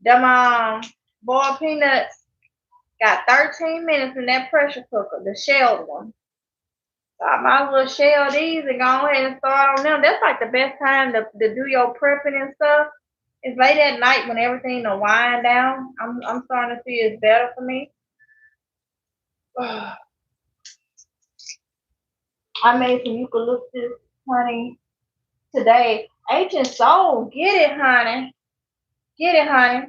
Them boiled peanuts got 13 minutes in that pressure cooker, the shelled one. So I might as well shell these and go ahead and start on them. That's like the best time to do your prepping and stuff. It's late at night when everything to wind down. I'm starting to see it's better for me. I made some eucalyptus honey today. Ancient Soul, get it, honey. Get it, honey.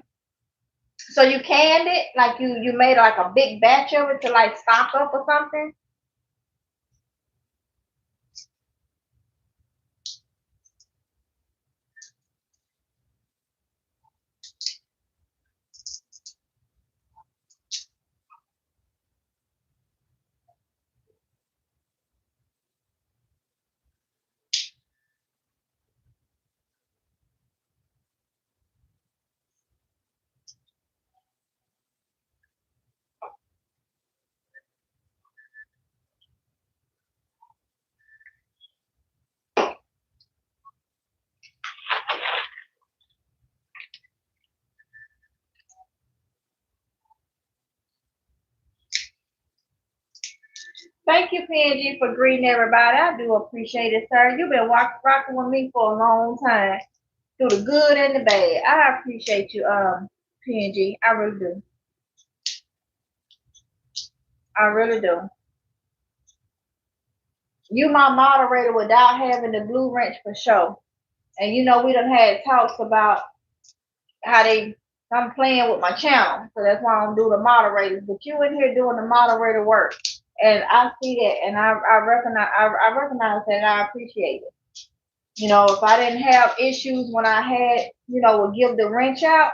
So you canned it, like you made like a big batch of it to like stock up or something? Thank you, PNG, for greeting everybody. I do appreciate it, sir. You've been rocking with me for a long time, through the good and the bad. I appreciate you, PNG. I really do. I really do. You my moderator without having the blue wrench for sure. And we done had talks about how I'm playing with my channel. So that's why I'm doing the moderators. But you in here doing the moderator work. And I see that and I recognize that and I appreciate it. If I didn't have issues when I had, would give the wrench out,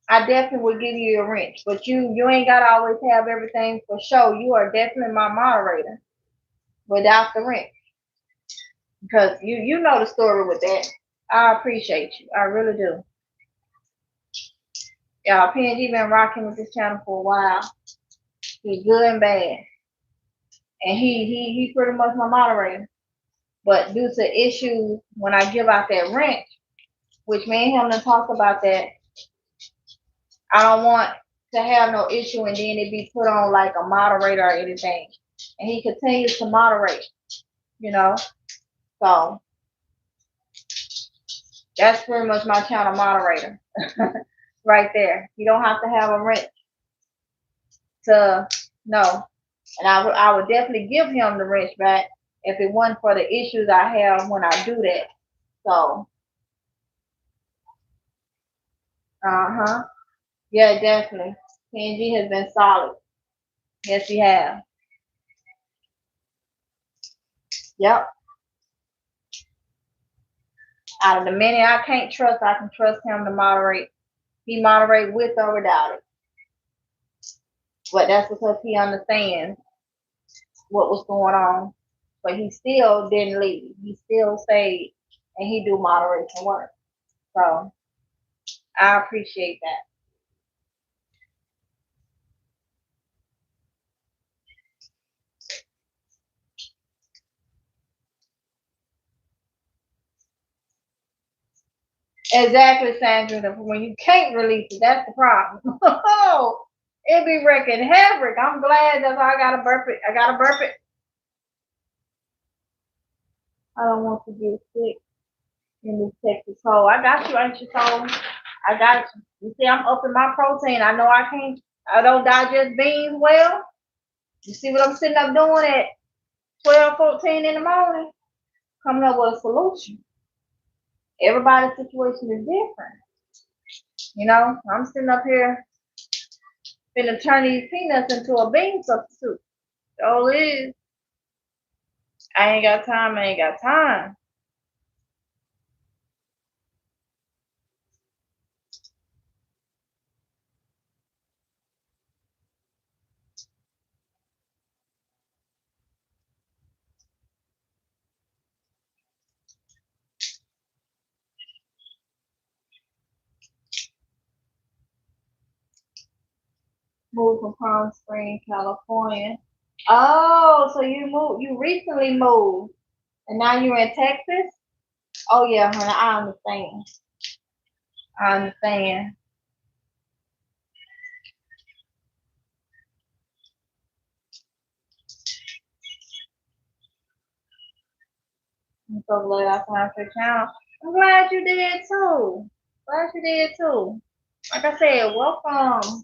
I definitely would give you a wrench. But you ain't gotta always have everything for show. You are definitely my moderator without the wrench. Because you know the story with that. I appreciate you. I really do. Y'all, PNG been rocking with this channel for a while. He's good and bad. And he pretty much my moderator. But due to issues when I give out that wrench, which me and him done talk about that, I don't want to have no issue and then it be put on like a moderator or anything. And he continues to moderate, So that's pretty much my channel moderator right there. You don't have to have a wrench to know. And I would definitely give him the wrench back if it wasn't for the issues I have when I do that. So, yeah, definitely. PNG has been solid. Yes, he has. Yep. Out of the many I can't trust, I can trust him to moderate. He moderate with or without it. But that's because he understands what was going on. But he still didn't leave. He still stayed and he do moderation work. So I appreciate that. Exactly, Sandra. When you can't release it, that's the problem. It be wrecking havoc. I'm glad that I got to burp it. I got to burp it. I don't want to get sick in this Texas cold. I got you, ain't you, cold? I got you. You see, I'm upping my protein. I know I don't digest beans well. You see what I'm sitting up doing at 12, 14 in the morning? Coming up with a solution. Everybody's situation is different. You know, I'm sitting up here finna turn these peanuts into a bean substitute. So it is. I ain't got time. I ain't got time. Moved from Palm Springs, California. Oh, so you recently moved and now you're in Texas? Oh yeah, honey, I understand. I understand. I'm so glad I found your channel. I'm glad you did too. Glad you did too. Like I said, welcome.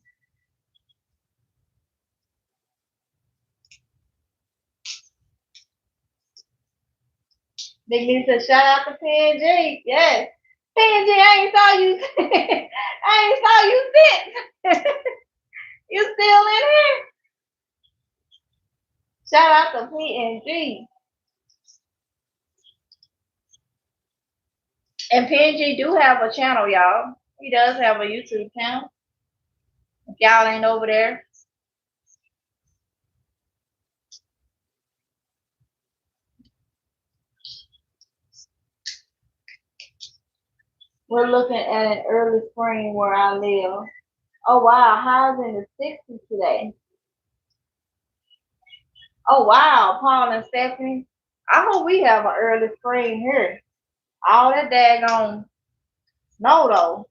Big news to shout out to PNG. Yes. PNG, I ain't saw you. I ain't saw you sit. You still in here? Shout out to PNG. And PNG do have a channel, y'all. He does have a YouTube channel. If y'all ain't over there. We're looking at an early spring where I live. Oh wow, highs in the 60s today. Oh wow, Paul and Stephanie. I hope we have an early spring here. All that daggone snow though.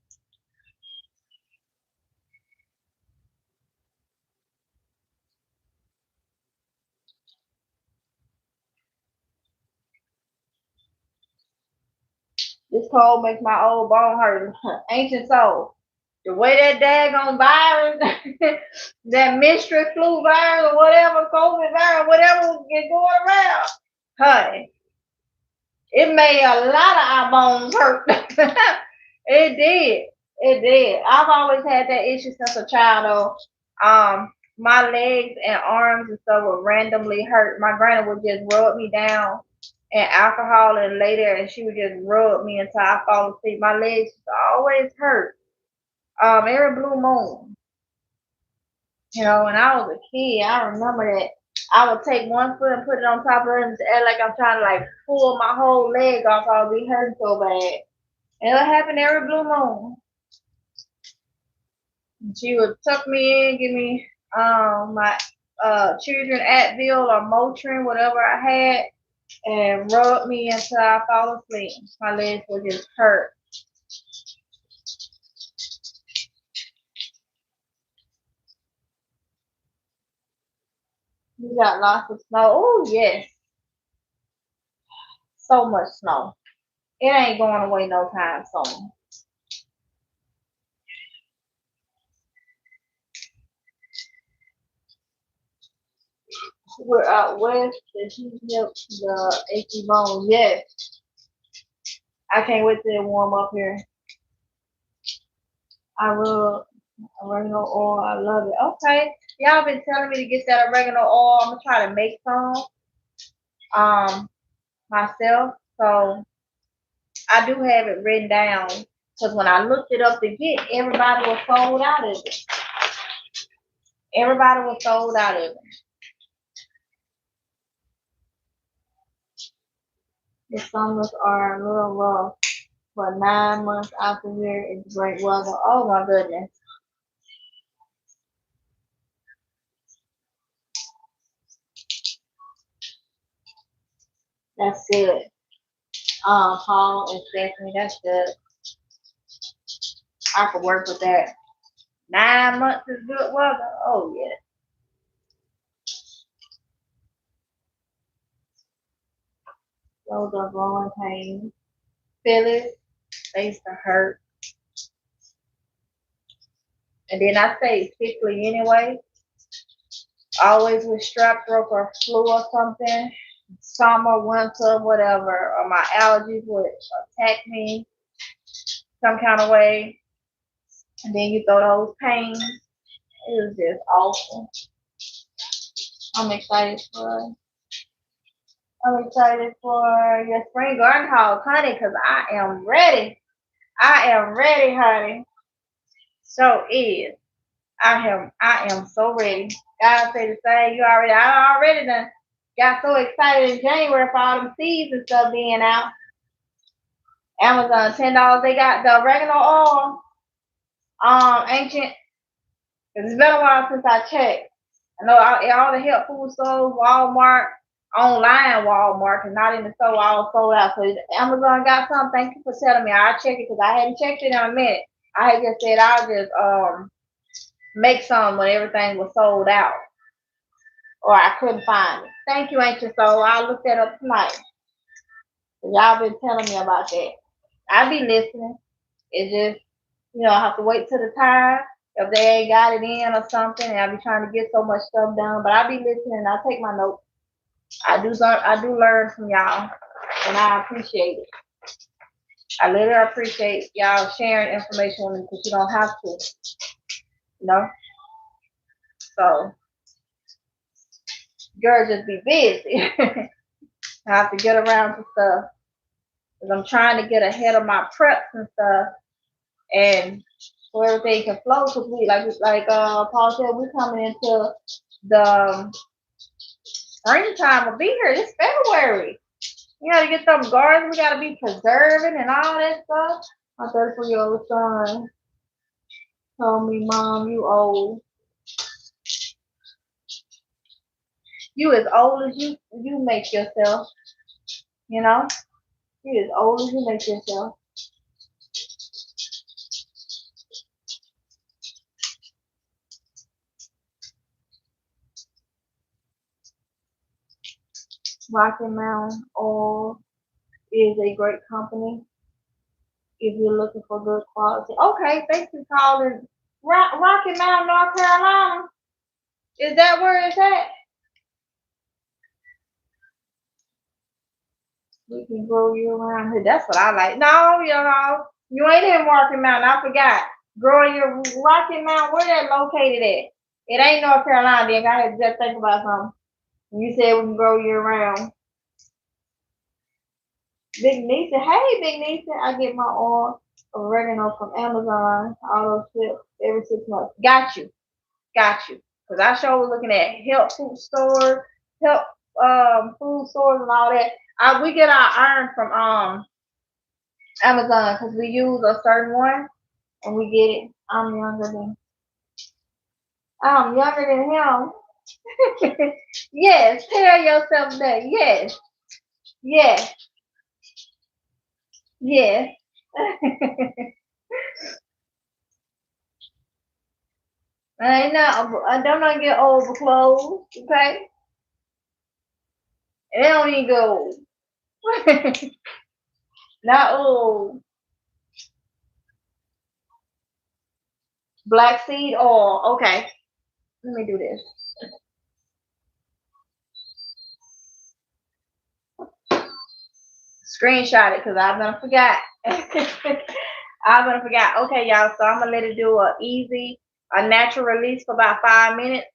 This cold makes my old bone hurt. Ancient soul. The way that daggone virus, that menstrual flu virus or whatever, COVID virus, whatever is going around, honey, it made a lot of our bones hurt. It did. It did. I've always had that issue since a child though. My legs and arms and stuff would randomly hurt. My granny would just rub me down in alcohol and lay there and she would just rub me until I fall asleep. My legs always hurt. Every blue moon. You know, when I was a kid, I remember that I would take one foot and put it on top of it and act like I'm trying to like pull my whole leg off. I would be hurting so bad. And it would happen every blue moon. And she would tuck me in, give me my children Advil or Motrin, whatever I had, and rub me until I fall asleep. My legs would just hurt. We got lots of snow. Oh yes. So much snow. It ain't going away no time soon. We're out west. The heat helps the achy bone. Yes. I can't wait till it warm up here. I rub oregano oil. I love it. Okay. Y'all been telling me to get that oregano oil. I'm gonna try to make some myself. So I do have it written down because when I looked it up to get, everybody was sold out of it. Everybody was sold out of it. The summers are a little rough, but 9 months out the year is great weather. Oh my goodness. That's good. Paul and Stephanie, that's good. I could work with that. 9 months is good weather. Oh yeah. Those are growing pains. Feel it, face to hurt. And then I say sickly anyway. Always with strep throat or flu or something. Summer, winter, whatever. Or my allergies would attack me some kind of way. And then you throw those pains. It was just awful. I'm excited for your spring garden haul, honey, because I am ready. I am ready, honey. So is. I am so ready. God say the same. I already done got so excited in January for all them seeds and stuff being out. Amazon, $10. They got the oregano oil. Ancient. It's been a while since I checked. I know all the health food stores, Walmart, online Walmart, and not in the store, all sold out. So Amazon got some. Thank you for telling me. I'll check it because I hadn't checked it in a minute. I had just said I'll just make some when everything was sold out. Or I couldn't find it. Thank you, Ancient Soul. I'll look that up tonight. Y'all been telling me about that. I be listening. It's just, I have to wait till the time if they ain't got it in or something, and I be trying to get so much stuff done. But I be listening. And I take my notes. I do learn from y'all, and I appreciate it. I literally appreciate y'all sharing information with me because you don't have to, you know. So, girl, just be busy. I have to get around to stuff because I'm trying to get ahead of my preps and stuff, and so everything can flow. Because we like Paul said, we coming into the springtime will be here. It's February. You gotta get them gardens. We gotta be preserving and all that stuff. My 34-year-old son told me, "Mom, you old. You as old as you make yourself. You know, you as old as you make yourself." Rocky Mountain Oil is a great company if you're looking for good quality. Okay, thanks for calling Rocky Mountain, North Carolina. Is that where it's at? We can grow you around here. That's what I like. No, you ain't in Rocky Mountain. I forgot. Growing your Rocky Mountain, where that located at? It ain't North Carolina, then. I had to just think about something. You said we can grow you around. Big Nisa, hey Big Nisa, I get my oil oregano from Amazon. All those ships every 6 months. Got you. Because I sure was looking at health food stores, health food stores and all that. We get our iron from Amazon because we use a certain one and we get it. I'm younger than him. Yes, tell yourself that. Yes. Yes. Yes. I don't not get old for clothes, okay? And they don't even go old. Now, ooh, black seed oil. Okay, let me do this. Screenshot it because I'm gonna forget. I'm gonna forget. Okay, y'all. So I'm gonna let it do a natural release for about 5 minutes,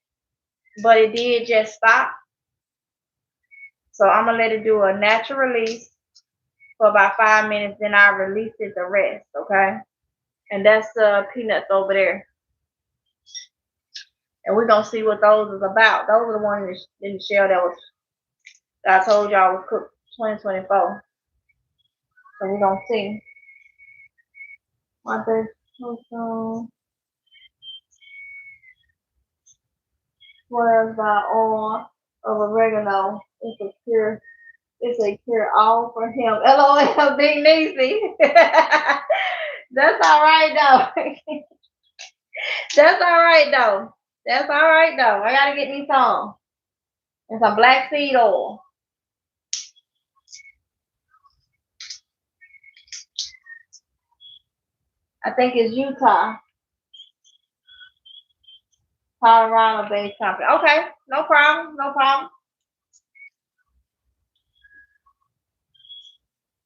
but it did just stop. So I'm gonna let it do a natural release for about 5 minutes, then I release it the rest. Okay, and that's the peanuts over there, and we're gonna see what those is about. Those are the ones in the shell that I told y'all was cooked 2024. So we're gonna see. Whereas by oil of oregano, it's a cure all for him. LOL, Big Niecy. That's all right though. That's all right though. That's all right though. I gotta get me some. And some black seed oil. I think it's Utah. Colorado based company. Okay, no problem, no problem.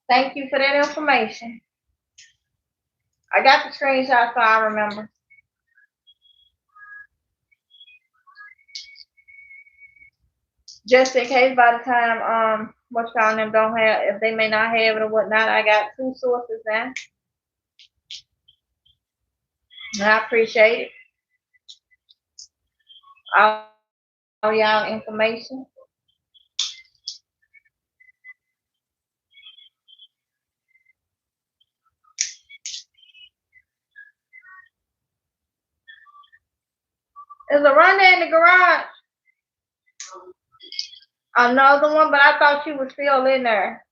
Thank you for that information. I got the screenshot so I remember. Just in case by the time what y'all them don't have, if they may not have it or whatnot, I got 2 sources now. And I appreciate it. All y'all information. There's a Oronde in the garage. Another one, but I thought you were still in there.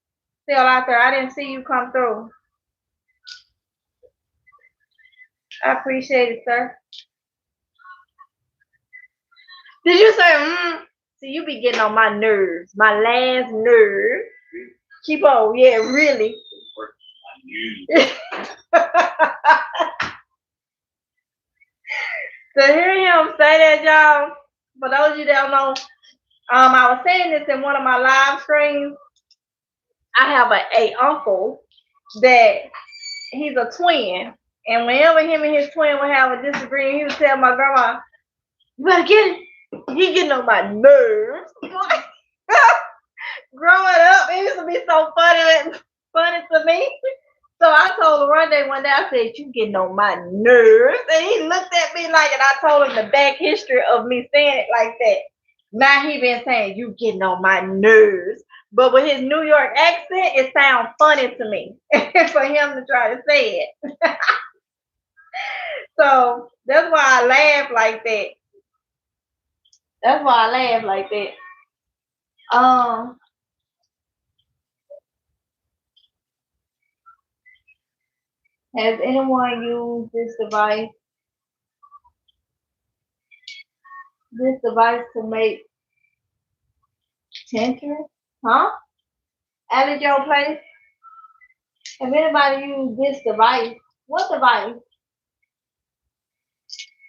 Still out there. I didn't see you come through. I appreciate it, sir. Did you say, See, you be getting on my nerves. My last nerve. Keep on. Yeah, really. To hear him say that, y'all, for those of you that don't know, I was saying this in one of my live streams. I have a uncle that he's a twin. And whenever him and his twin would have a disagreement, he would tell my grandma, "You better get it. He getting on my nerves." Growing up, it used to be so funny to me. So I told Oronde one day, I said, "You getting on my nerves." And he looked at me like, and I told him the back history of me saying it like that. Now he been saying, "You getting on my nerves." But with his New York accent, it sounds funny to me for him to try to say it. So that's why I laugh like that. That's why I laugh like that. Has anyone used this device to make tincture? Huh? At your place? Have anybody used this device? What device?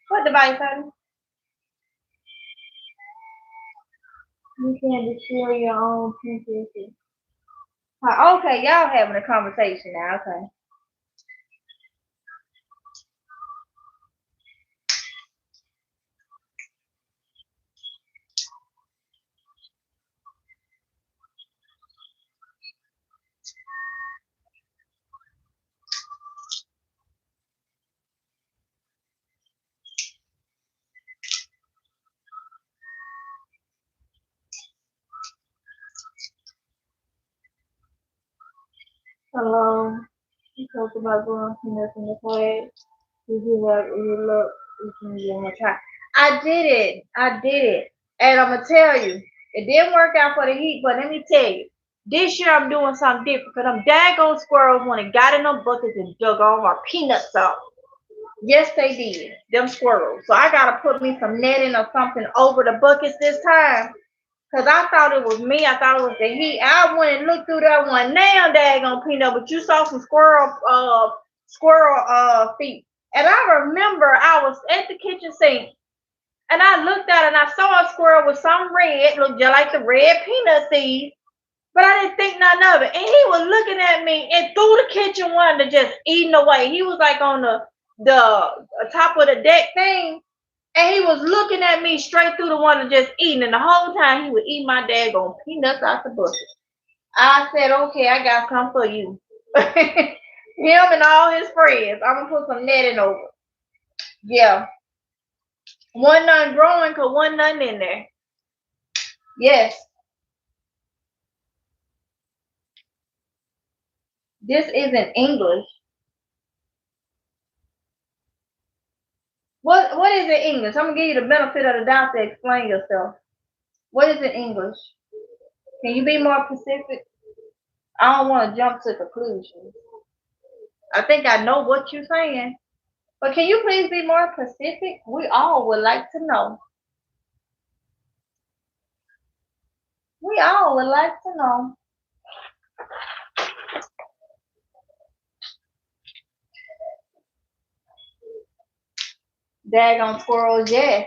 What device, honey? You can destroy your own tincture. Okay, y'all having a conversation now. Okay. Hello. You talked about going peanuts in the class. Did you have any luck? I did it. And I'm gonna tell you, it didn't work out for the heat, but let me tell you, this year I'm doing something different because them daggone squirrels when it got in them buckets and dug all my peanuts out. Yes, they did. Them squirrels. So I gotta put me some netting or something over the buckets this time. Cause I thought it was me. I thought it was the heat. I went and looked through that one. Now daggone peanut, but you saw some squirrel feet. And I remember I was at the kitchen sink and I looked out and I saw a squirrel with some red, looked just like the red peanut seeds. But I didn't think none of it. And he was looking at me and through the kitchen window just eating away. He was like on the top of the deck thing. And he was looking at me straight through the window just eating. And the whole time he would eat my daggone peanuts out the bucket. I said, okay, I got some for you. Him and all his friends. I'm going to put some netting over. Yeah. One none growing because one none in there. Yes. This isn't English. What is it English? I'm gonna give you the benefit of the doubt to explain yourself. What is it English? Can you be more specific? I don't want to jump to conclusions. I think I know what you're saying. But can you please be more specific? We all would like to know. We all would like to know. Daggone squirrels, yeah.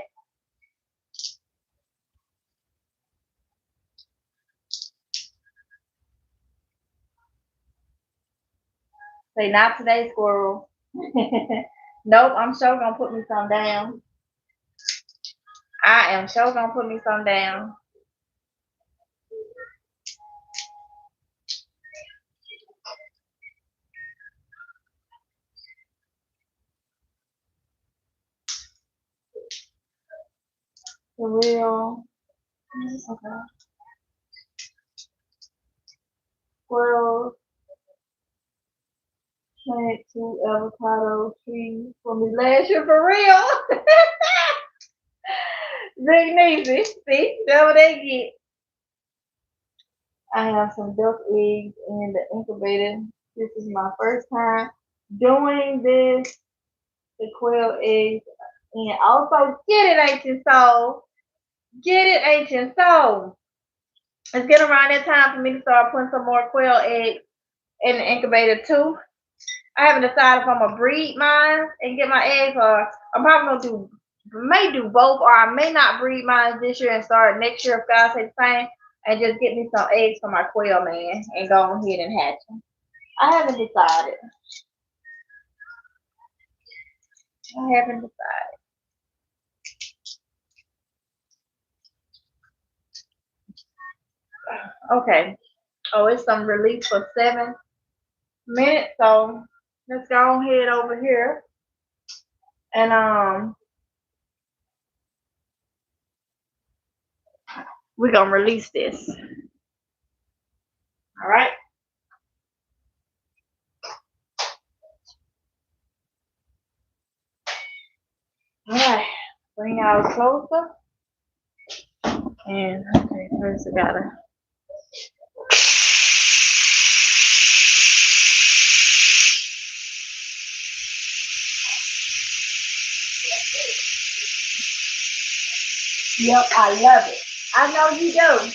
Say not today, squirrel. Nope, I'm sure gonna put me some down. I am sure gonna put me some down. For real. Okay. Squirrels. Plant 2 avocado trees for me last year for real. Big Neasy. See, that's what they get. I have some duck eggs in the incubator. This is my first time doing this. The quail eggs. And also get it, ancient soul. Get it, ancient soul. It's getting around that time for me to start putting some more quail eggs in the incubator too. I haven't decided if I'm gonna breed mine and get my eggs, or I'm probably gonna may do both, or I may not breed mine this year and start next year if God says the same, and just get me some eggs for my quail man and go ahead and hatch them. I haven't decided. I haven't decided. Okay. Oh, it's some release for 7 minutes, so let's go ahead over here and we're gonna release this. All right. All right. Bring y'all closer. And okay, first I gotta. Yep, I love it. I know you do.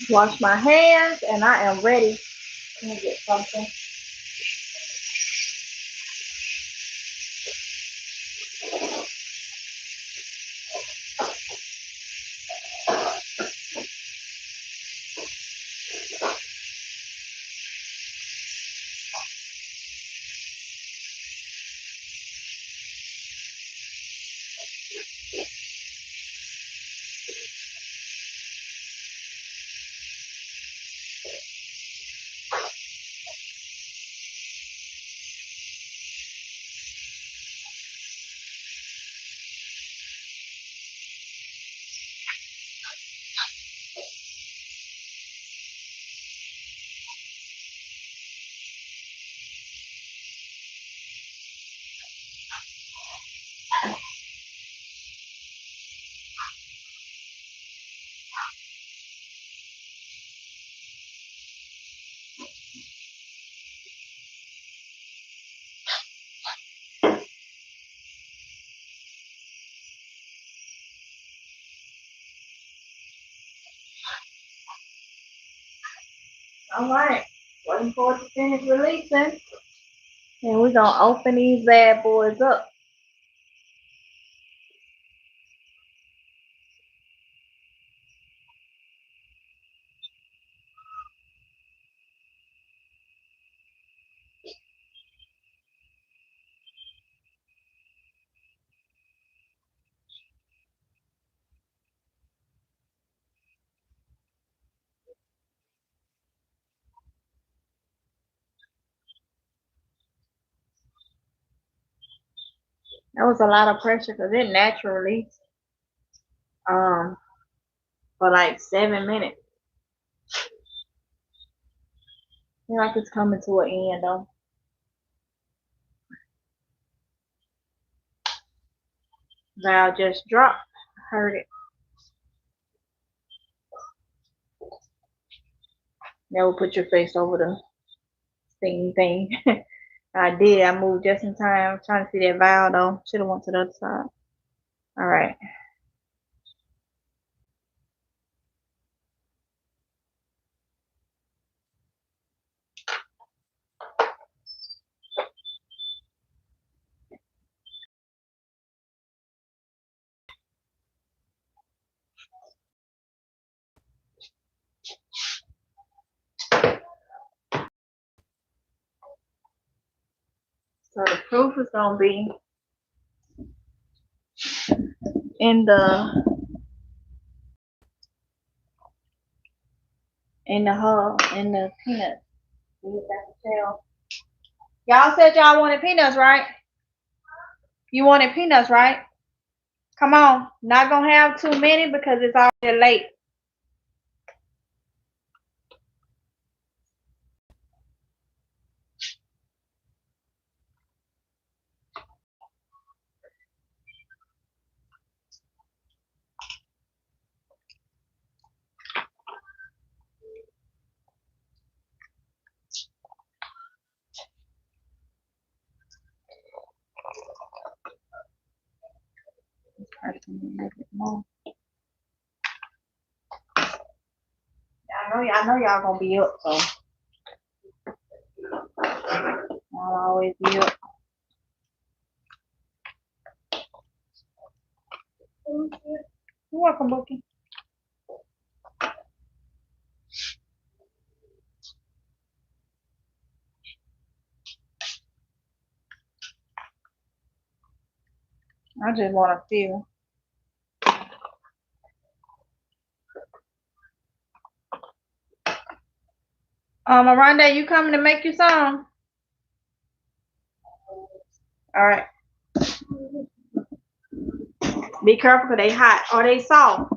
Wash my hands and I am ready. Let me get something. All right. Waiting for it to finish releasing. And we're gonna open these bad boys up. That was a lot of pressure because it naturally for like 7 minutes. I feel like it's coming to an end though. Valve just dropped. Heard it. Never put your face over the same thing. I did. I moved just in time. I'm trying to see that valve though. Should have went to the other side. All right. So the proof is gonna be in the hub in the peanuts. Y'all said y'all wanted peanuts, right? You wanted peanuts, right? Come on. Not gonna have too many because it's already late. I know y'all gonna be up, so I'll always be up. You're welcome, Bookie. I just want to feel. Oronde, you coming to make you some? All right. Be careful because they hot or they soft.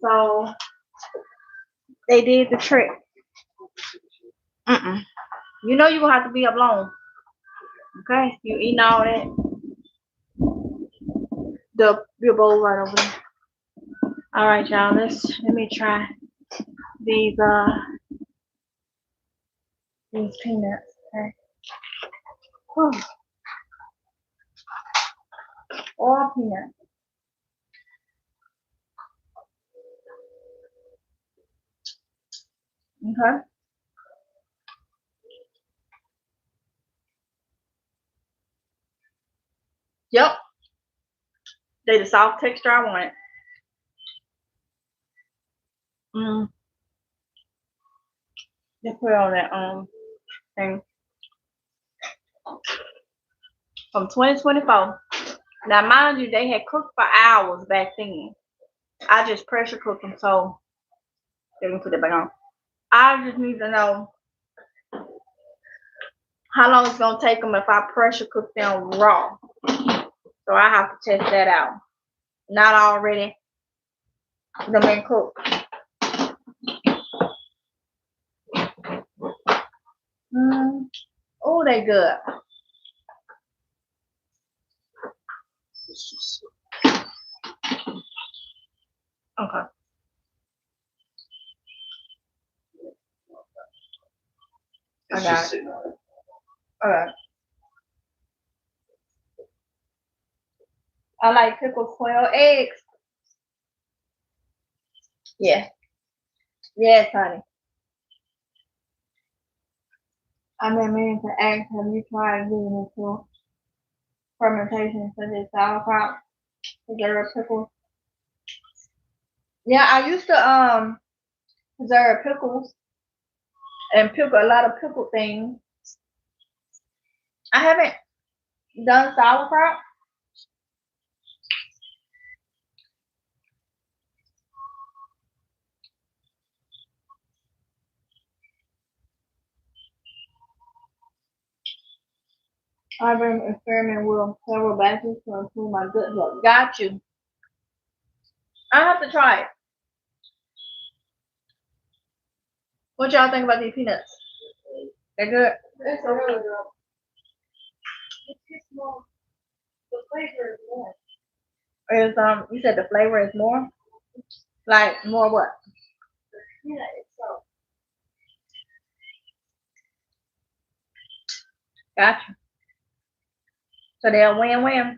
So they did the trick. You know you're gonna have to be up long. Okay? You eating all that. Your bowl right over there. All right, y'all. Let me try these peanuts. Okay. Whew. All peanuts. Okay. Yep. They the soft texture I want. Just put it on that thing from 2024. Now, mind you, they had cooked for hours back then. I just pressure cooked them, so let me put it back on. I just need to know how long it's gonna take them if I pressure cook them raw. So I have to test that out. Not already them been cooked. Oh, they good. Okay. I got it. Alright. I like pickled quail eggs. Yeah. Yes, honey. I've been meaning to ask, have you tried getting into fermentation such as sauerkraut, preserve pickles? Yeah, I used to preserve pickles and pickle a lot of pickled things. I haven't done sauerkraut. I've been experimenting with several batches to improve my good health. Got you. I have to try it. What y'all think about these peanuts? They're good. That's a really good. It's more. The flavor is more. Is you said the flavor is more? Like more what? Yeah, it's so. Gotcha. So they're win-win.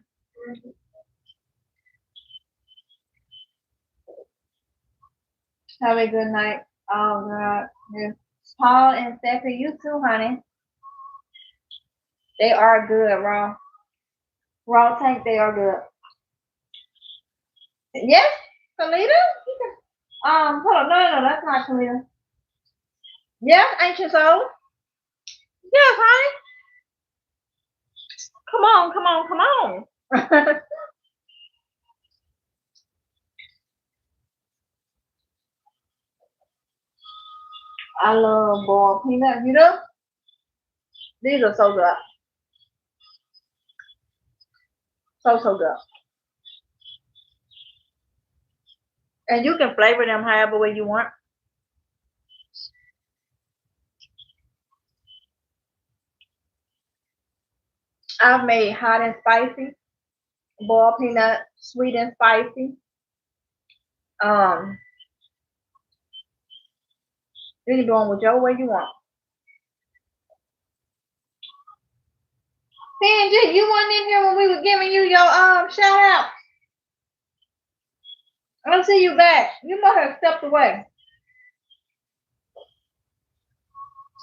Have a good night. Oh God. Yes. Paul and Stephanie, you too, honey. They are good, raw. Raw tank, they are good. Yes, Kalita? Hold on, no, that's not Kalita. Yes, Ancient Soul. Yes, honey. Come on, come on, come on. I love boiled peanuts, you know? These are so good. So good. And you can flavor them however way you want. I've made hot and spicy, boiled peanut, sweet and spicy. You can do them whichever way you want. Sanjay, you weren't in here when we were giving you your shout out. I don't see you back. You must have stepped away.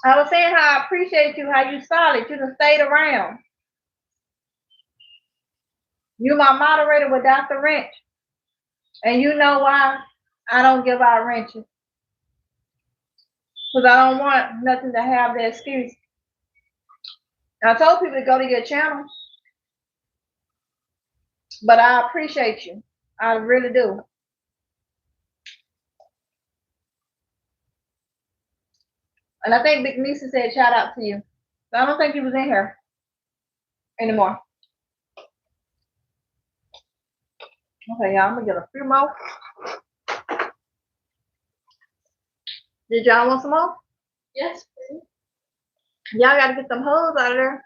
I was saying how I appreciate you, how you solid. You done stayed around. You my moderator with Dr. Wrench. And you know why I don't give out wrenches. Because I don't want nothing to have the excuse. I told people to go to your channel. But I appreciate you. I really do. And I think Big Nisa said shout out to you. So I don't think he was in here anymore. Okay, y'all, I'm gonna get a few more. Did y'all want some more? Yes, please. Y'all gotta get some hoes out of there.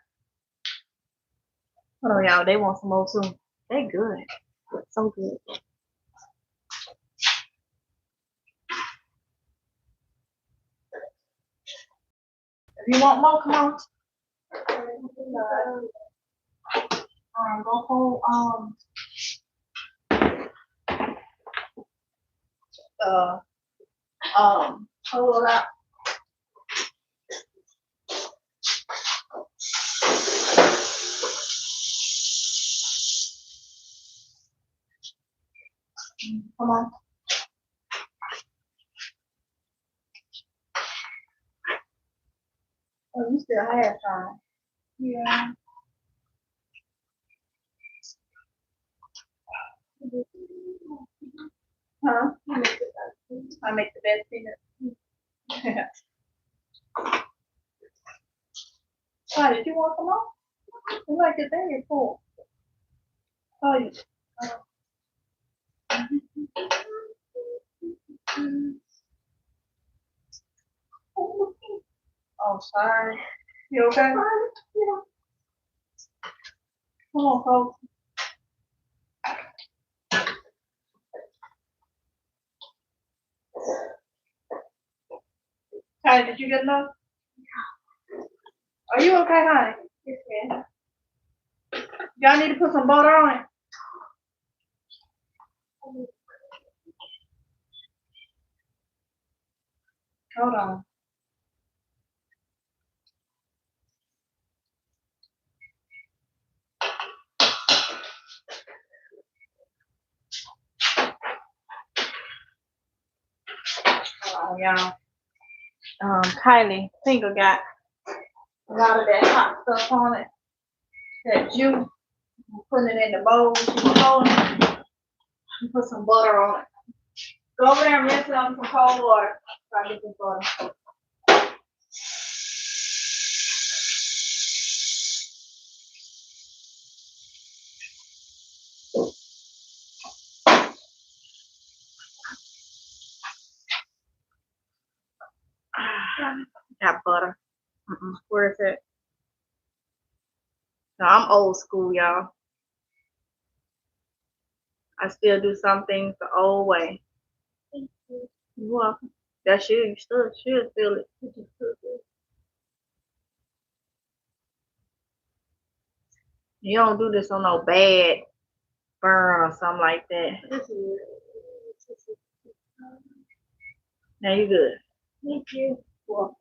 Hold on, y'all. They want some more too. They good. So good. If you want more, come on. Go hold hold it up. Come on. Oh, you still have time. Yeah. Huh? I make the best peanuts. Why, did you want some more? You like your thing is full. Oh, you. Oh, sorry. You okay? Yeah. Come on, folks. Hey, did you get enough? Are you okay, honey? Yes, ma'am. Y'all need to put some butter on it. Hold on. on, y'all. Kiy-Lee finger got a lot of that hot stuff on it. That juice. I'm putting it in the bowl. She's holding it. Put some butter on it. Go over there and rinse it on some cold water. So I get this butter. Got butter. Where is it? No, I'm old school, y'all. I still do some things the old way. Thank you. You're welcome. That's you. You still should feel it. You don't do this on no bad burn or something like that. Now you good. Thank you. Well,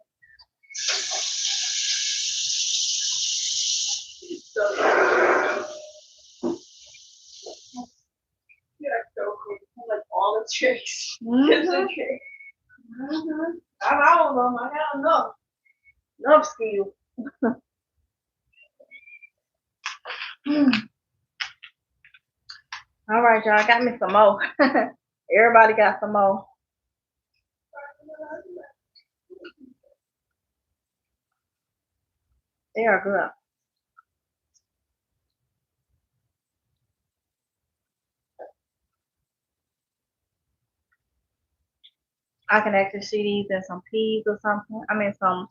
You're so cool. Like all the tricks. I don't know. I got enough skill. All right, y'all. Got me some more. Everybody got some more. They are good. I can actually see these in some peas or something. I mean, some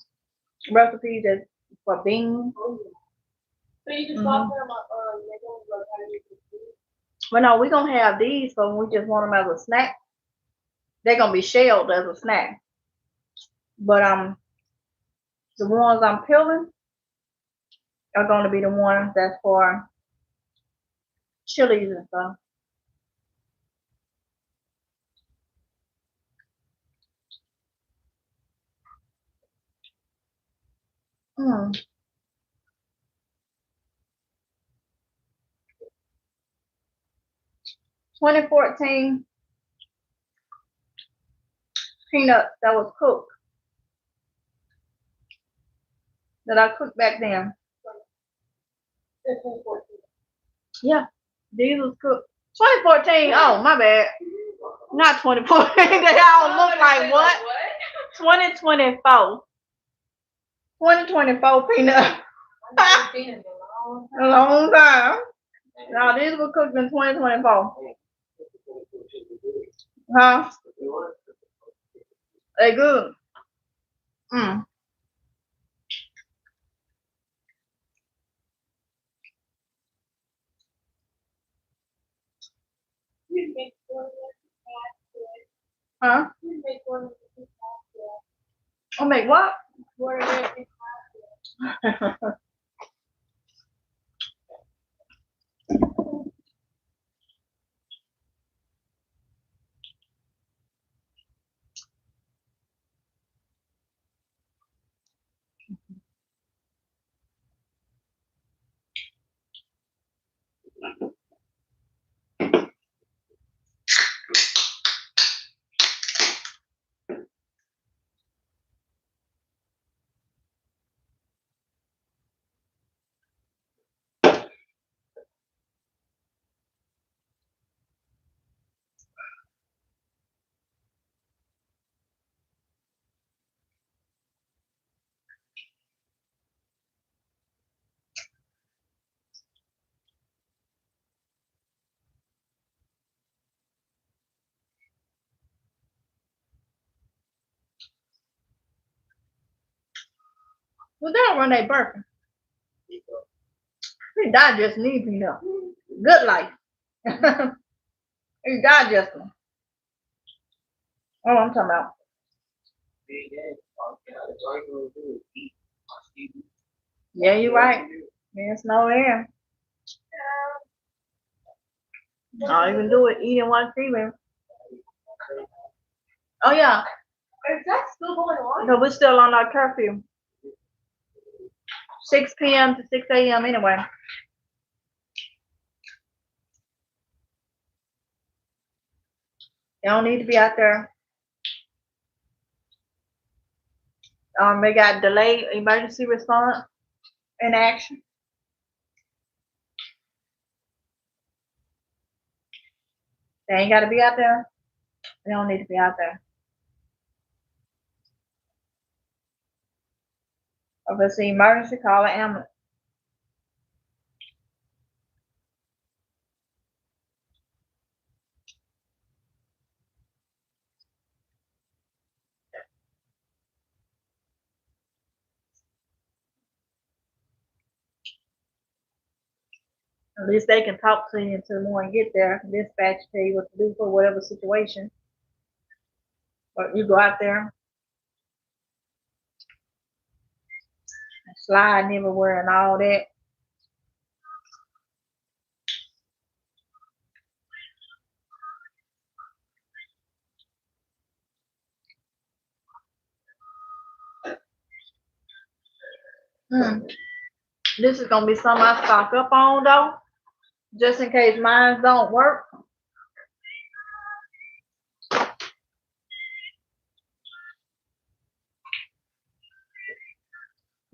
recipes that's for beans. So you just bought them Well, no, we're going to have these for when we just want them as a snack. They're going to be shelled as a snack. But the ones I'm peeling are going to be the ones that's for chilies and stuff. Mm. 2014 peanuts that was cooked. That I cooked back then. Yeah, these was cooked. 2014. Oh, my bad. Not 2014. They all look like what? 2024. 2024 peanut. A long time. No, these were cooked in 2024. Huh? They good. Mm. Huh? I'll make what? Well, they don't run their birth. We digest need peanut. Good life. You digest them. Oh, I'm talking about. Yeah, you're right. There's no air. I'll even do it eating one creamer. Oh yeah. Is that still going on? No, we're still on our curfew. 6 p.m. to 6 a.m. anyway. You don't need to be out there They got delayed emergency response in action. They ain't got to be out there. They don't need to be out there. If it's an emergency, call an ambulance. At least they can talk to you until one get there. Dispatch tell you what to do for whatever situation. But you go out there, sliding everywhere and all that. This is gonna be something I stock up on though, just in case mine don't work.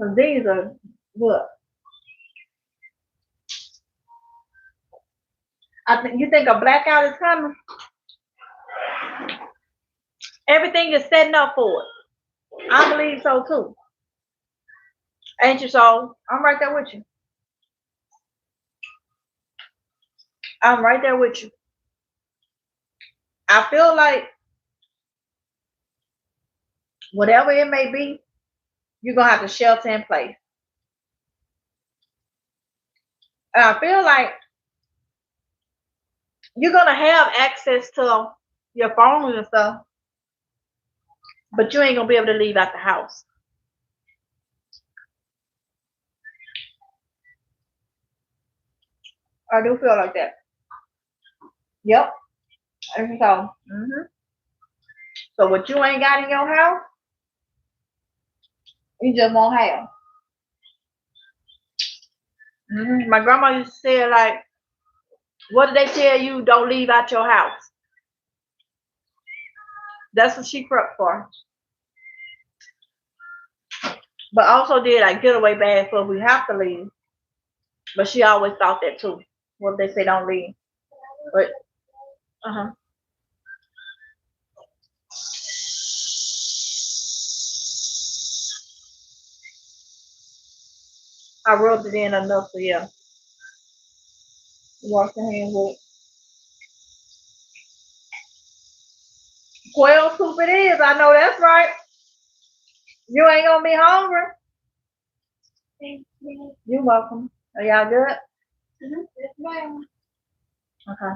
Cause these are what? You think a blackout is coming? Everything is setting up for it. I believe so too. Ain't you so? I'm right there with you. I'm right there with you. I feel like whatever it may be, you're gonna have to shelter in place. And I feel like you're gonna have access to your phone and stuff, but you ain't gonna be able to leave out the house. I do feel like that. Yep. And so, so what you ain't got in your house, you just won't have. My grandma used to say like, what did they tell you? Don't leave out your house. That's what she prepped for. But also did like getaway bag for if we have to leave. But she always thought that too. What they say don't leave. But I rubbed it in enough for you. Wash your hands with it. Quail soup it is. I know that's right. You ain't gonna be hungry. Thank you. You're welcome. Are y'all good? Yes, ma'am. Okay.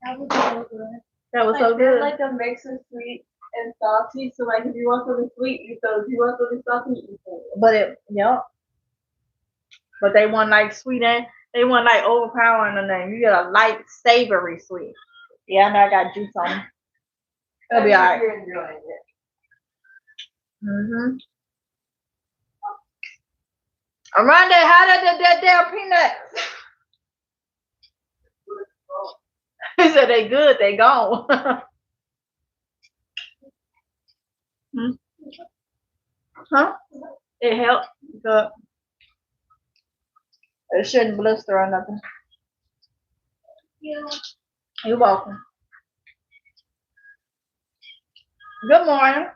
That was so good. That was Like, so they're good. like a mix of sweet and salty. So like, if you want something sweet, you so if you want something salty, you can. But they want like sweet and they want like overpowering the name. You get a light savory sweet. Yeah, I know I got juice on it. It'll be alright. You're enjoying it. Oronde, how did that damn peanuts? He said they good, they gone. Huh? It helped. Good. It shouldn't blister or nothing. Yeah. You're welcome. Good morning.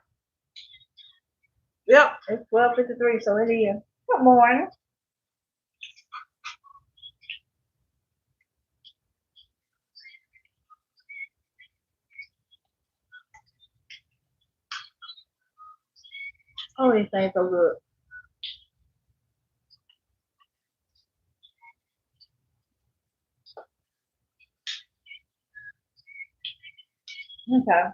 Yep, it's 12:53, so it is. Good morning. Oh, these things so good. Okay.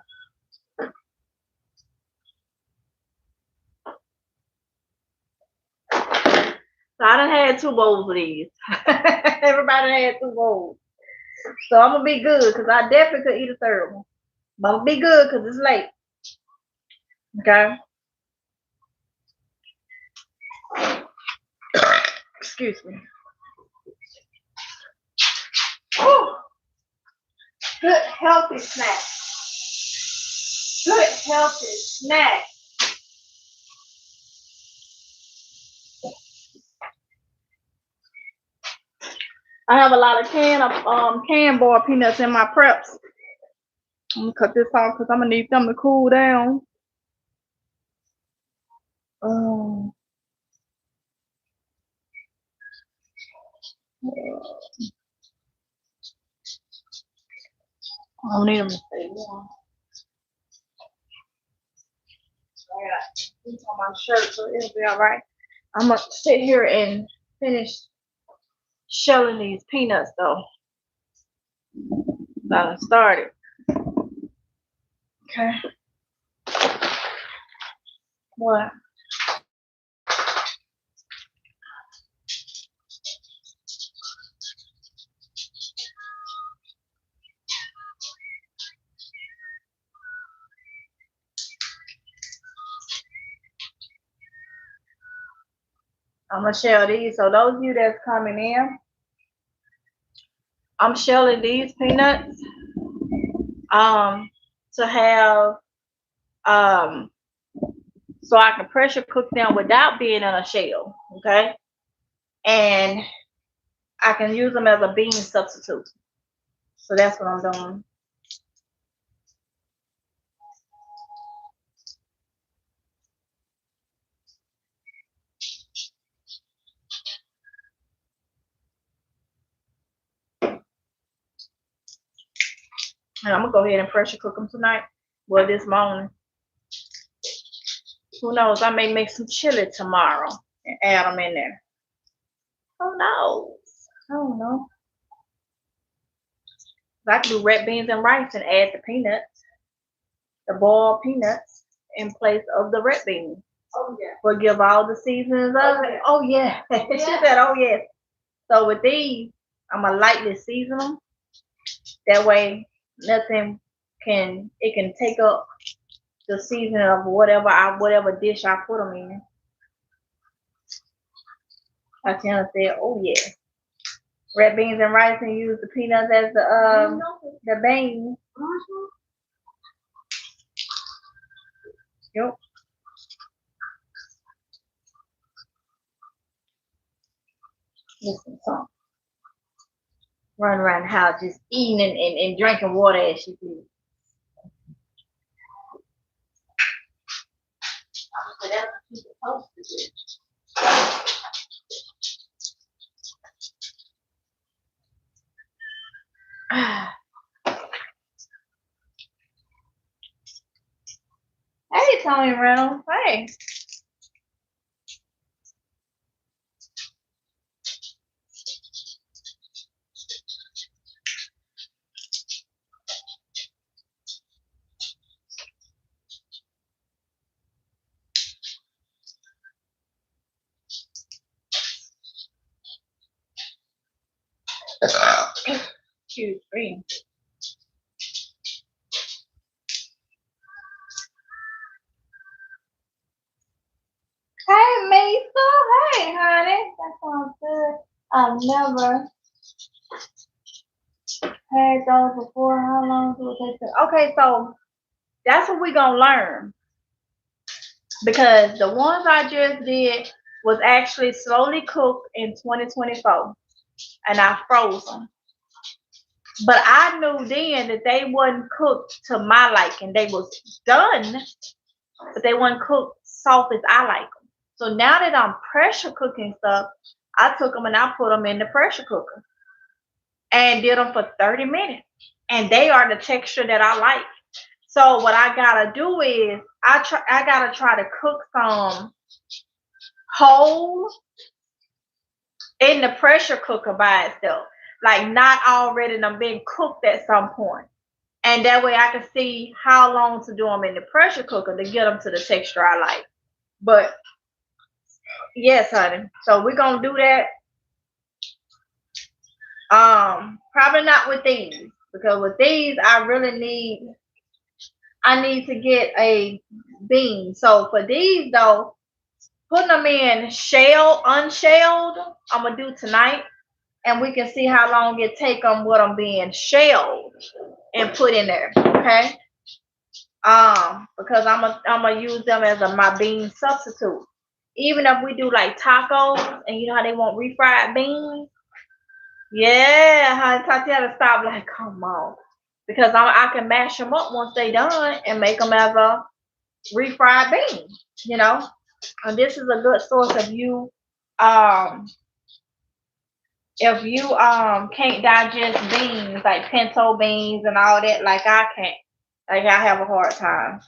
So I done had 2 bowls of these. Everybody had 2 bowls. So I'm gonna be good because I definitely could eat a third one. But I'm gonna be good because it's late. Okay. Excuse me. Whew. Good healthy snack. Good healthy snack. I have a lot of canned boiled peanuts in my preps. I'm gonna cut this off because I'm gonna need them to cool down. I don't need them to stay warm. I got these on my shirt, so it'll be all right. I'm gonna sit here and finish shelling these peanuts though. Got them started. Okay. What? I'm gonna shell these. So those of you that's coming in, I'm shelling these peanuts to have so I can pressure cook them without being in a shell. Okay. And I can use them as a bean substitute. So that's what I'm doing. And I'm gonna go ahead and pressure cook them tonight. Well, this morning. Who knows? I may make some chili tomorrow and add them in there. Who knows? I don't know. I can do red beans and rice and add the peanuts, the boiled peanuts, in place of the red beans. Oh yeah. We'll give all the seasonings of it. Oh yeah. She said, oh yes. So with these, I'm gonna lightly season them. That way, nothing can take up the seasoning of whatever dish I put them in. I can say, oh yeah. Red beans and rice, and use the peanuts as the beans. Yep. Listen, so run around the house just eating and drinking water as she do. So that's what you're supposed to do. Hey, Tony Reynolds. Hey. Q3. Hey, Mesa. Hey, honey. That sounds good. I've never had those before. How long do it take to... Okay, so that's what we're going to learn. Because the ones I just did was actually slowly cooked in 2024. And I froze them. But I knew then that they wasn't cooked to my liking. They was done, but they weren't cooked soft as I like them. So now that I'm pressure cooking stuff, I took them and I put them in the pressure cooker and did them for 30 minutes. And they are the texture that I like. So what I gotta do is I gotta try to cook some whole in the pressure cooker by itself. Like not already them being cooked at some point. And that way I can see how long to do them in the pressure cooker to get them to the texture I like. But yes, honey. So we're gonna do that. Probably not with these, because with these I need to get a bean. So for these though, putting them in unshelled, I'm gonna do tonight, and we can see how long it take them with them being shelled and put in there. Okay. Because I'm gonna use them as my bean substitute. Even if we do like tacos, and you know how they want refried beans, Yeah, honey, Tatiana, stop. Like, come on. Because I can mash them up once they done and make them as a refried bean, you know. And this is a good source of you um if you can't digest beans like pinto beans and all that, like I can't. Like I have a hard time.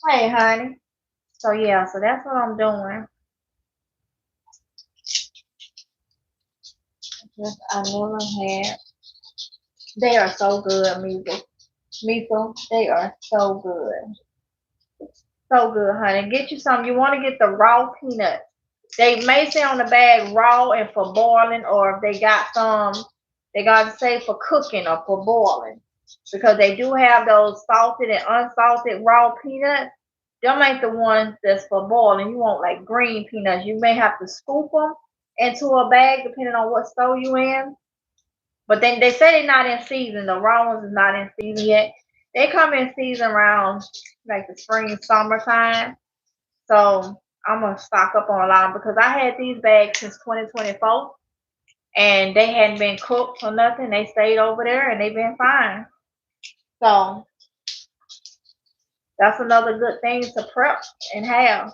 Hey honey. So yeah, so that's what I'm doing. Just I never had. They are so good, Measles. Measles, they are so good. So good, honey. Get you some. You want to get the raw peanuts. They may say on the bag raw and for boiling, or if they got some, they got to say for cooking or for boiling. Because they do have those salted and unsalted raw peanuts. Them ain't the ones that's for boiling. You want like green peanuts. You may have to scoop them into a bag depending on what store you in. But then they say they're not in season. The raw ones is not in season yet. They come in season around like the spring, summertime. So I'm gonna stock up on a lot because I had these bags since 2024 and they hadn't been cooked or nothing. They stayed over there and they've been fine. So that's another good thing to prep and have.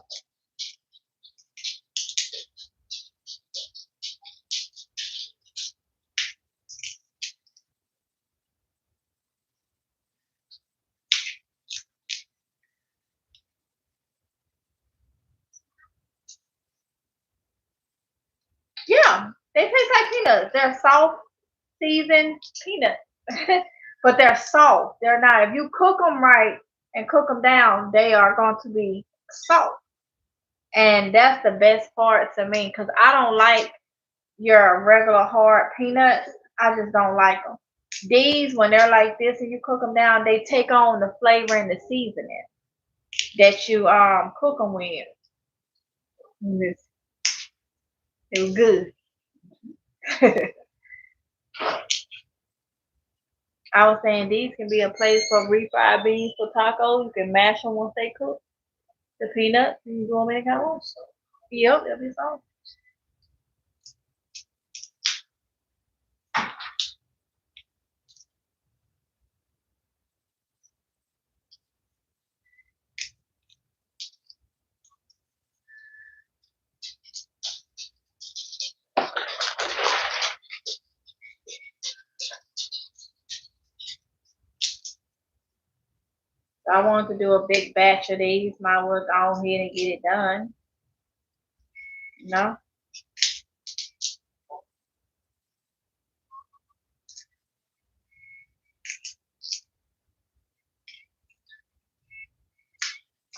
Yeah, they taste like peanuts. They're soft, seasoned peanuts, but they're soft. They're not. If you cook them right and cook them down, they are going to be soft. And that's the best part to me because I don't like your regular hard peanuts. I just don't like them. These, when they're like this and you cook them down, they take on the flavor and the seasoning that you cook them with. It was good. I was saying these can be a place for refried beans for tacos. You can mash them once they cook. The peanuts, you can do them any kind of way. Yep, that'll be so. So I wanted to do a big batch of these. Might well go ahead and get it done. You know?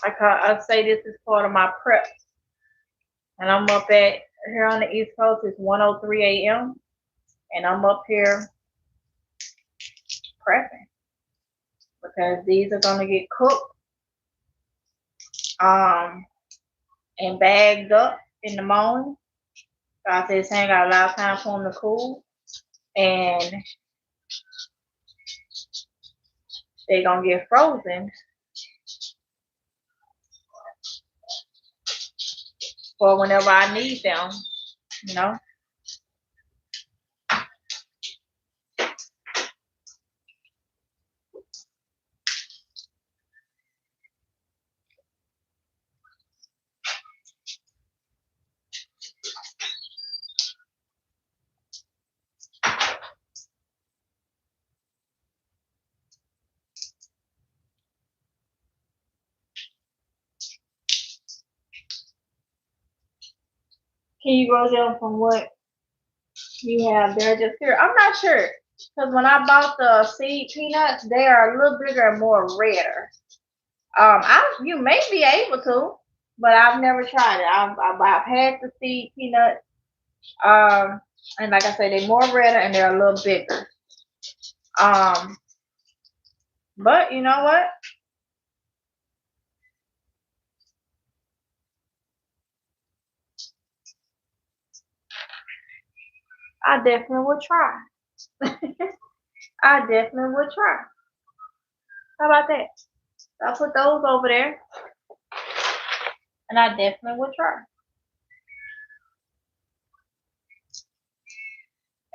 I say this is part of my prep. And I'm up at here on the East Coast, it's 1:03 a.m. And I'm up here prepping because these are gonna get cooked um and bagged up in the morning. So I said, ain't got a lot of time for them to cool. And they're gonna get frozen for whenever I need them, you know. Can you go down from what you have there just here? I'm not sure. Because when I bought the seed peanuts, they are a little bigger and more redder. You may be able to, but I've never tried it. I've had the seed peanuts, and like I say, they're more redder and they're a little bigger. Um, but you know what? I definitely would try. I definitely would try. How about that? I'll put those over there. And I definitely would try.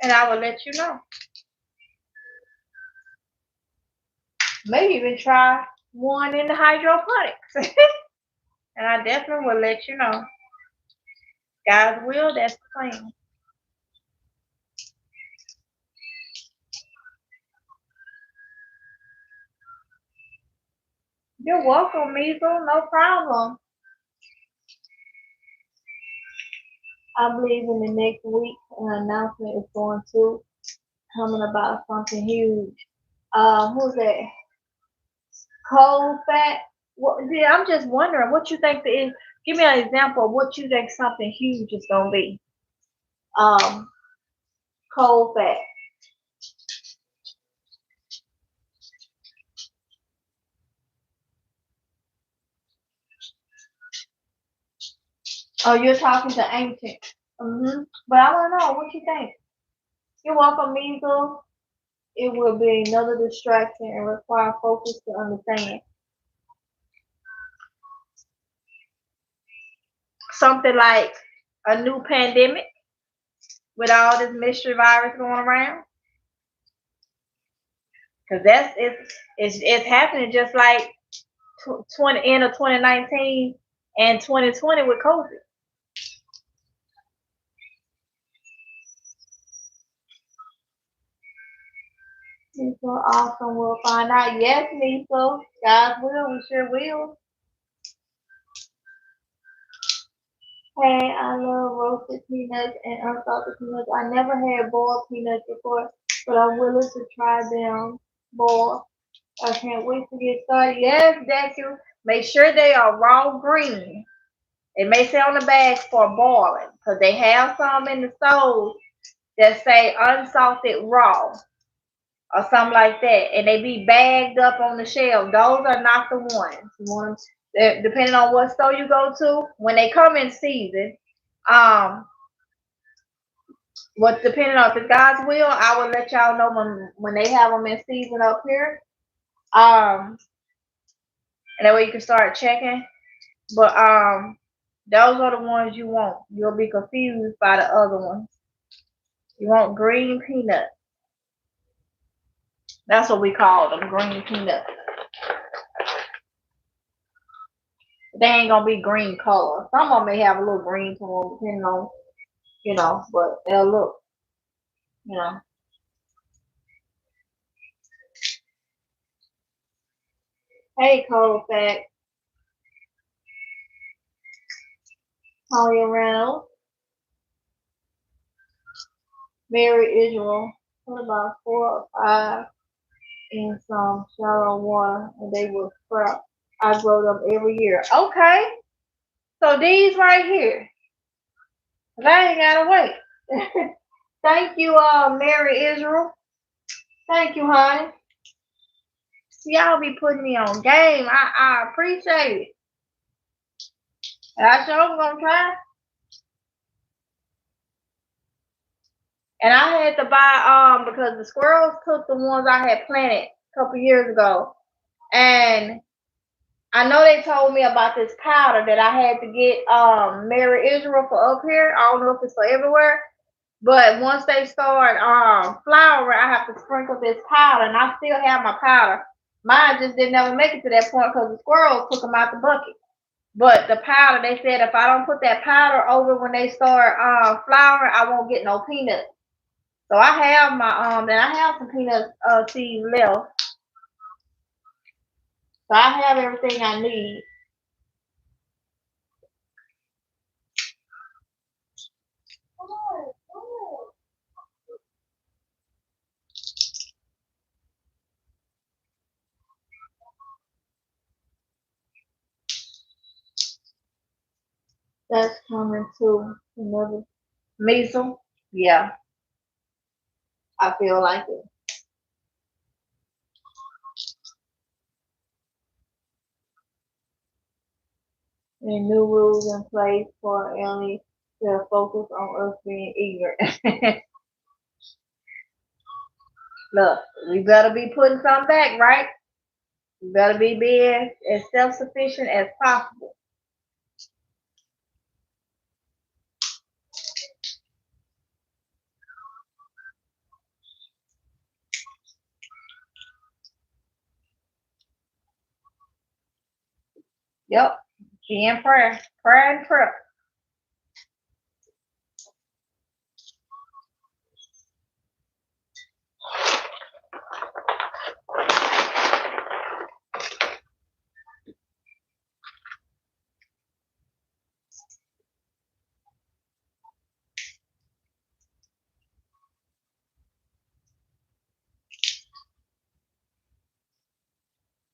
And I will let you know. Maybe even try one in the hydroponics. And I definitely will let you know. God's will, that's the plan. You're welcome, Measle. No problem. I believe in the next week an announcement is going to coming about something huge. Who's that? Cold fat. What? Yeah, I'm just wondering what you think that is. Give me an example of what you think something huge is gonna be. Um, cold fat. Oh, you're talking to Ancient. But I don't know. What you think? You're welcome, Measle. It will be another distraction and require focus to understand. Something like a new pandemic with all this mystery virus going around. Because it's happening just like 20 end of 2019 and 2020 with COVID. So awesome. We'll find out. Yes, Measle. God's will. We sure will. Hey, I love roasted peanuts and unsalted peanuts. I never had boiled peanuts before, but I'm willing to try them boiled. I can't wait to get started. Yes, Deku. Make sure they are raw green. It may say on the bags for boiling, because they have some in the stores that say unsalted raw or something like that, and they be bagged up on the shelf. Those are not the ones. Depending on what store you go to, when they come in season, um, what depending on if it's God's will, I will let y'all know when they have them in season up here. And that way you can start checking. But those are the ones you want. You'll be confused by the other ones. You want green peanuts. That's what we call them, green peanuts. They ain't gonna be green color. Some of them may have a little green to them, depending on, but they'll look. Hey, Cold Fact. Holly Reynolds. Mary Israel. What about 4 or 5 in some shallow water, and they will sprout. I grow them every year. Okay. So these right here. I ain't gotta wait. Thank you, Mary Israel. Thank you, honey. Y'all be putting me on game. I appreciate it. And I sure gonna try. And I had to buy because the squirrels took the ones I had planted a couple years ago. And I know they told me about this powder that I had to get Mary Israel for up here. I don't know if it's for everywhere. But once they start flowering, I have to sprinkle this powder, and I still have my powder. Mine just didn't ever make it to that point because the squirrels took them out the bucket. But the powder, they said if I don't put that powder over when they start flowering, I won't get no peanuts. So I have my then I have some peanut seeds left. So I have everything I need. That's coming too. Another measles. Yeah, I feel like it. And new rules in place for only to focus on us being ignorant. Look, we better be putting something back, right? We better be being as self-sufficient as possible. Yep. Be in prayer. Prayer and prayer.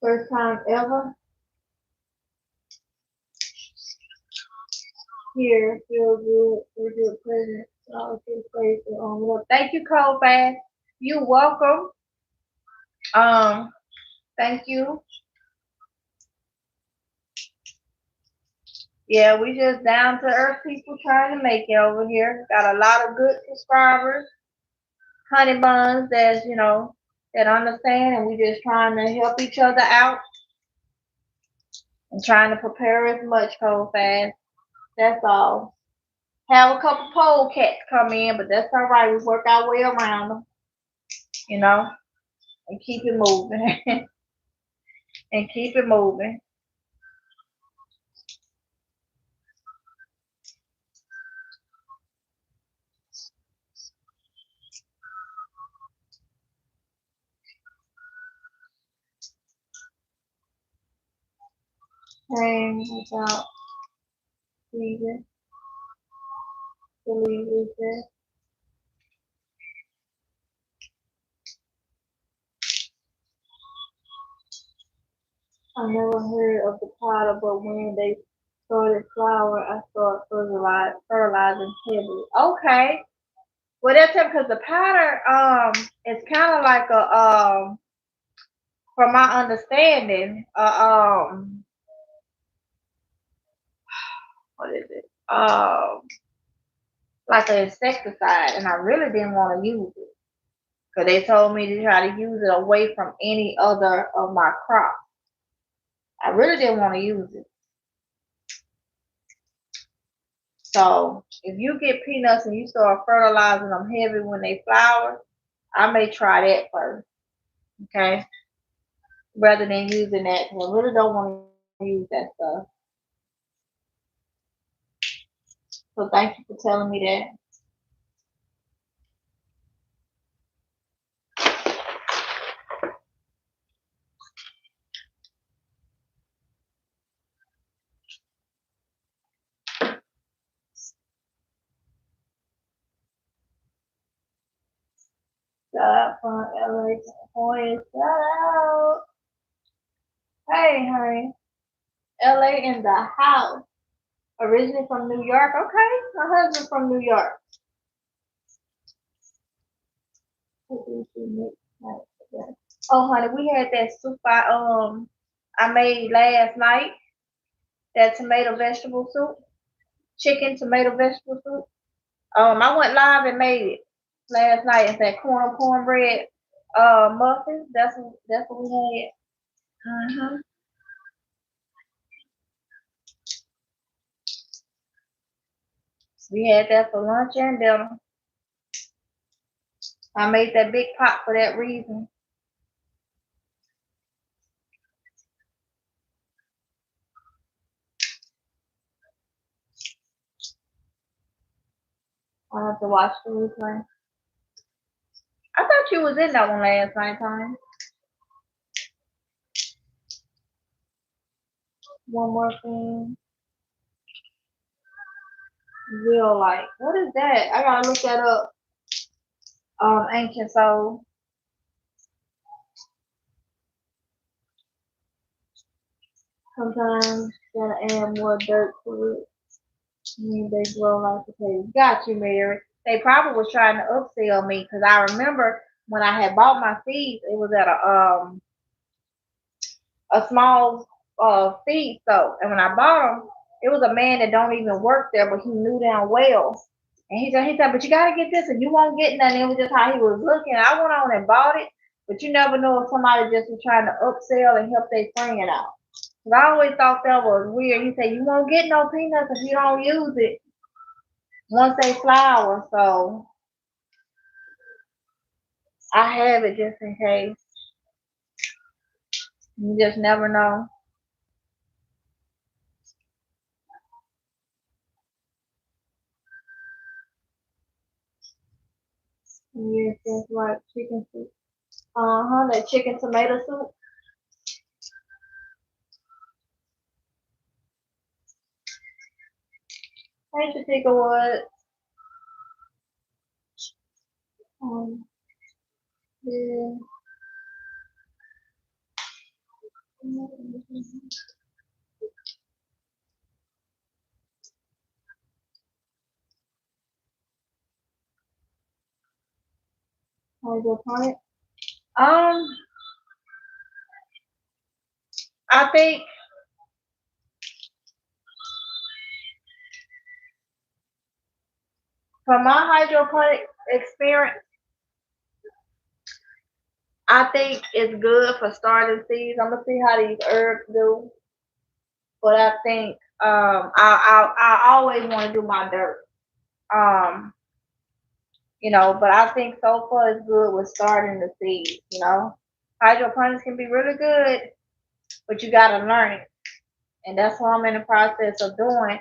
First time ever here. Feel good. Feel good present. All feel praise and Lord. Thank you, Cold Fast. You're welcome. Thank you. Yeah, we just down to earth people trying to make it over here. Got a lot of good subscribers, honey buns that's, that understand, and we just trying to help each other out and trying to prepare as much Cold Fast. That's all. Have a couple pole cats come in, but that's all right. We work our way around them, you know, and keep it moving. And keep it moving. Hang without leaving. Believe it. I never heard of the powder, but when they started flower, I started fertilizing heavily. Okay. Well, that's because the powder, is kind of like from my understanding, what is it? Like an insecticide, and I really didn't want to use it because they told me to try to use it away from any other of my crops. I really didn't want to use it. So if you get peanuts and you start fertilizing them heavy when they flower, I may try that first, okay? Rather than using that, 'cause I really don't want to use that stuff. So thank you for telling me that. Shout out from LA, California. Shout out. Hey, honey. LA in the house. Originally from New York. Okay. My husband's from New York. Oh, honey, we had that soup I made last night. That tomato vegetable soup, chicken tomato vegetable soup. I went live and made it last night. It's that cornbread muffins. That's what we had. We had that for lunch and dinner. I made that big pot for that reason. I have to watch the replay. I thought you was in that one last night, time. One more thing. Real light. What is that? I gotta look that up. Ancient soul. Sometimes gotta add more dirt to it. They grow like potatoes. Got you, Mary. They probably was trying to upsell me because I remember when I had bought my seeds, it was at a small seed store, and when I bought them, it was a man that don't even work there, but he knew damn well. And he said, but you gotta get this, and you won't get nothing. It was just how he was looking. I went on and bought it, but you never know if somebody just was trying to upsell and help their friend out. Cause I always thought that was weird. He said, you won't get no peanuts if you don't use it once they flower. So I have it just in case. You just never know. Yes, that's right. Chicken soup. That chicken tomato soup. Hey, Shatika Wood. Yeah. Hydroponic. Um, I think from my hydroponic experience, I think it's good for starting seeds. I'm gonna see how these herbs do, but I think I always want to do my dirt. Um, but I think so far it's good with starting the seeds. Hydroponics can be really good, but you gotta learn it, and that's what I'm in the process of doing.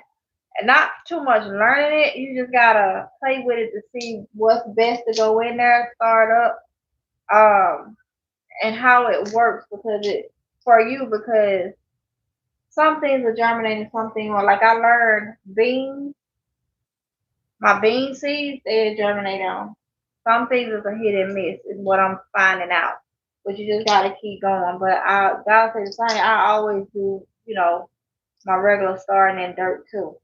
And not too much learning it. You just gotta play with it to see what's best to go in there, start up, and how it works because some things are germinating, some things are like I learned beans, my bean seeds, they germinate on. Some things is a hit and miss is what I'm finding out. But you just gotta keep going. But I gotta say the same, I always do, my regular starting in dirt too.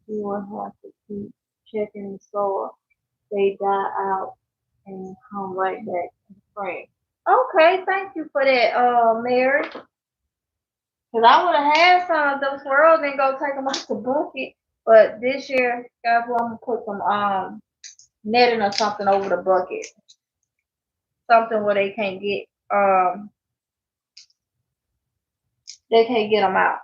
You will have to keep checking the soil. They die out and come right back in spring. Okay, thank you for that, Mary. Cause I would have had some of them swirls and go take them out the bucket. But this year, guys, well, I'm gonna put some netting or something over the bucket, something where they can't get them out.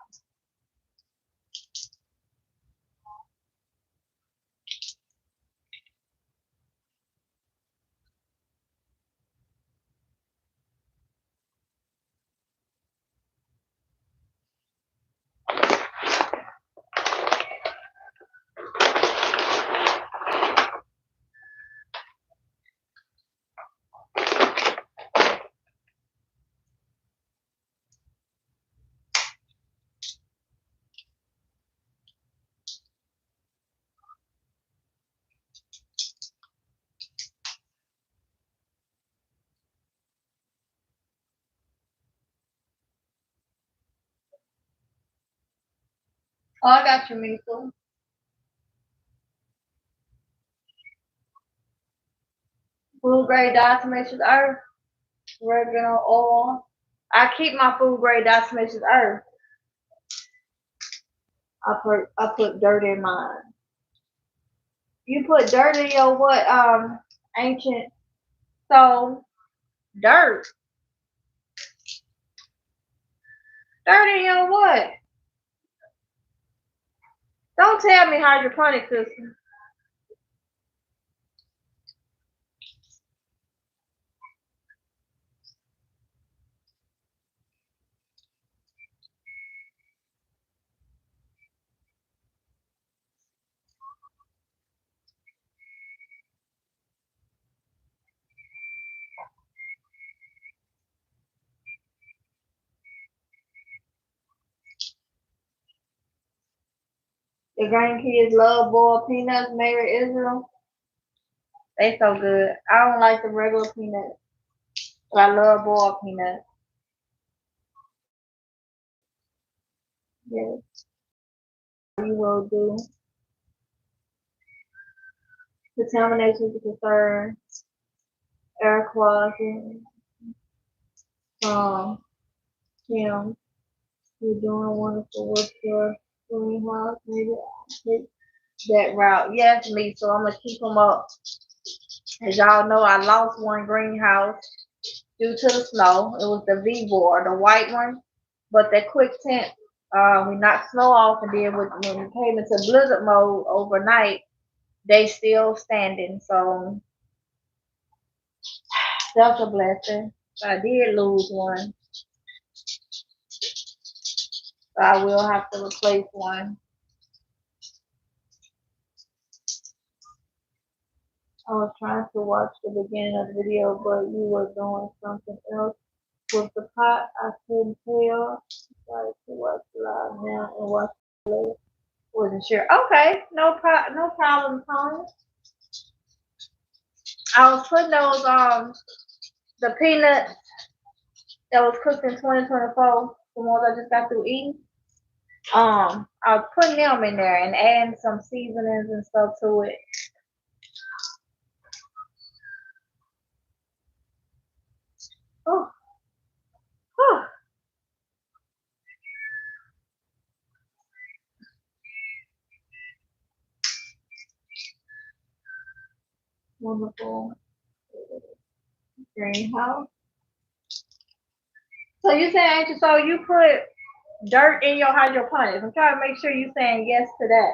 Oh, I got you, Misa. Food grade diatomaceous earth, oregano oil. I keep my food grade diatomaceous earth. I put dirt in mine. You put dirt in your what? Ancient. So dirt. Dirt in your what? Don't tell me hydroponic system. The grandkids love boiled peanuts, Mary Israel. They so good. I don't like the regular peanuts, but I love boiled peanuts. Yes, you will do. Contamination is a concern. Air quality. Um, Kim, you're doing wonderful with your greenhouse. Maybe I'll take that route. Yes, me. So I'm gonna keep them up. As y'all know, I lost one greenhouse due to the snow. It was the V-board, the white one, but that quick tent, we knocked snow off, and then when we came into blizzard mode overnight, they still standing. So that's a blessing. I did lose one, so I will have to replace one. I was trying to watch the beginning of the video, but you were doing something else with the pot. I couldn't tell. Tried to watch live now and watch later. Wasn't sure. Okay, no problem, Tony. I was putting those the peanuts that was cooked in 2024, the ones I just got through eating. I was putting them in there and adding some seasonings and stuff to it. Oh, oh. Wonderful greenhouse. So you saying, so you put dirt in your hydroponics? I'm trying to make sure you saying yes to that.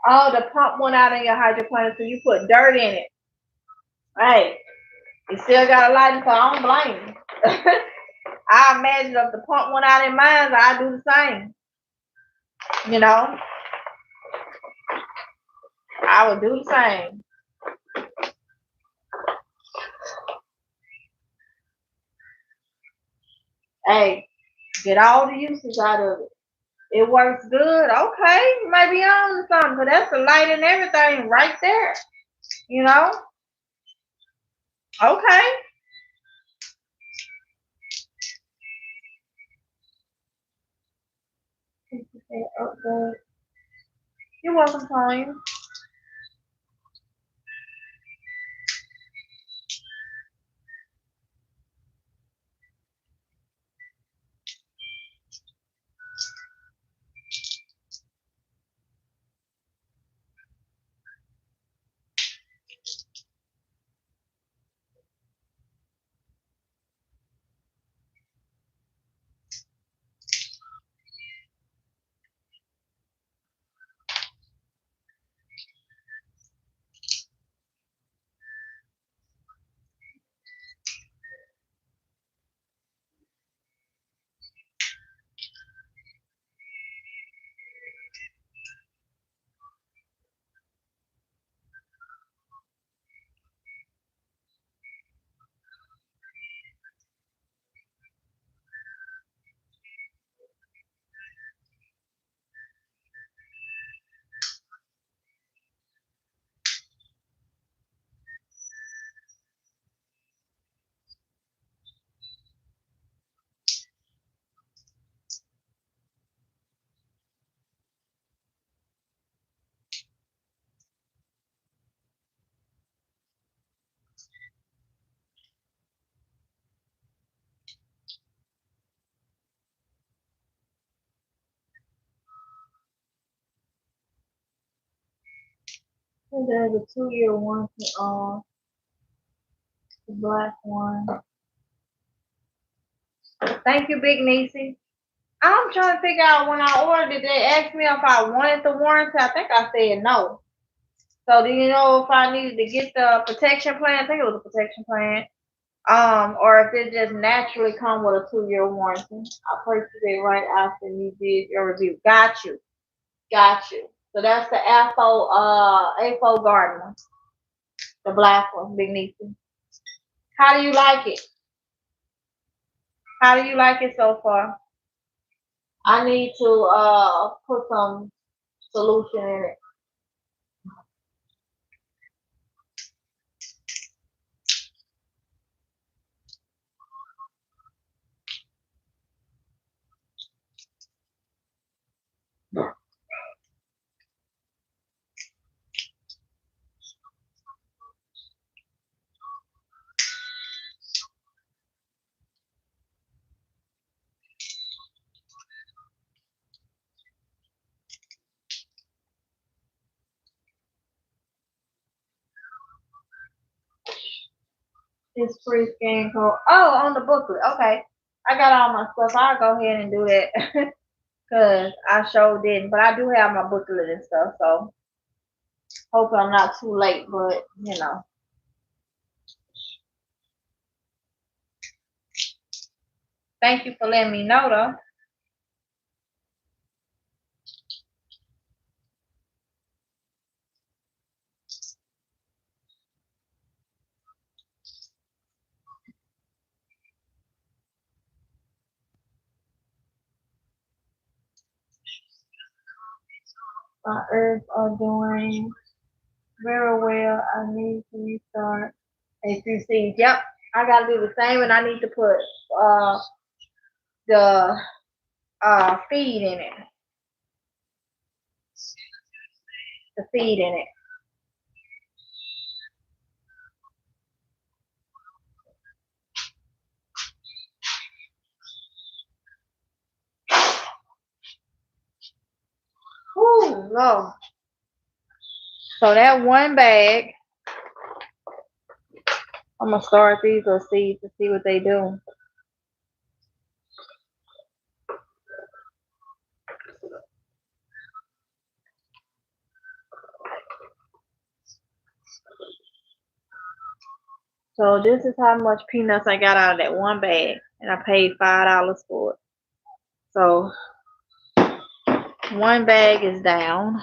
Oh, the pump went out in your hydroponics, so you put dirt in it. Right. You still got a light, so I don't blame you. I imagine if the pump went out in mine, I'd do the same. You know, I would do the same. Hey, get all the uses out of it. It works good. Okay, you might be on to something, because that's the light and everything right there. You know? Okay. You're welcome, Tanya. There's a 2-year one, the black one. Thank you, Big Niecy. I'm trying to figure out when I ordered it, they asked me if I wanted the warranty. I think I said no. So do you know if I needed to get the protection plan? I think it was a protection plan. Or if it just naturally come with a 2-year warranty. I purchased it right after you did your review. Got you. Got you. So that's the AFO Gardener. The black one, Big Niecy. How do you like it? How do you like it so far? I need to put some solution in it. It's free scan code. Oh, on the booklet. Okay. I got all my stuff. I'll go ahead and do that. Because I sure didn't. But I do have my booklet and stuff. So hopefully I'm not too late. But, you know. Thank you for letting me know, though. My herbs are doing very well. I need to restart a few seeds. Yep, I gotta do the same, and I need to put the feed in it. The feed in it. Ooh, Lord. So that one bag, I'm gonna start these little seeds to see what they do. So this is how much peanuts I got out of that one bag, and I paid $5 for it. So one bag is down.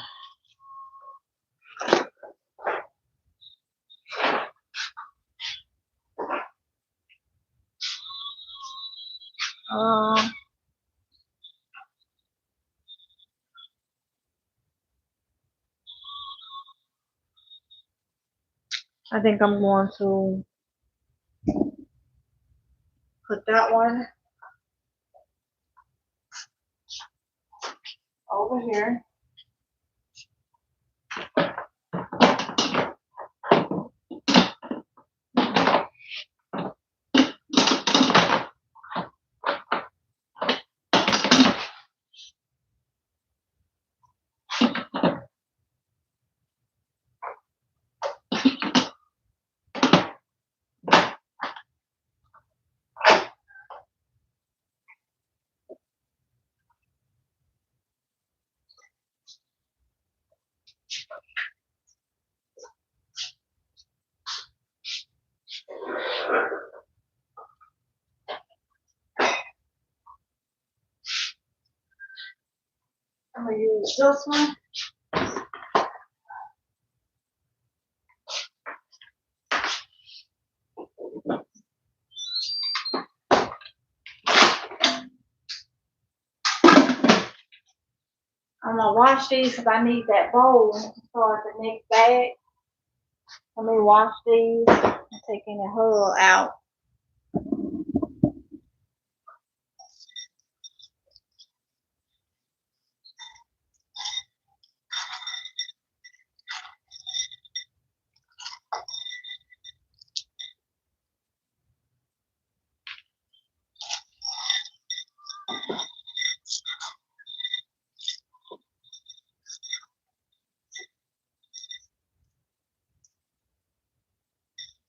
I think I'm going to put that one over here. I'm gonna use this one. I'm gonna wash these because I need that bowl to start the next bag. Let me wash these and take any hull out.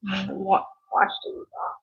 Wash these off.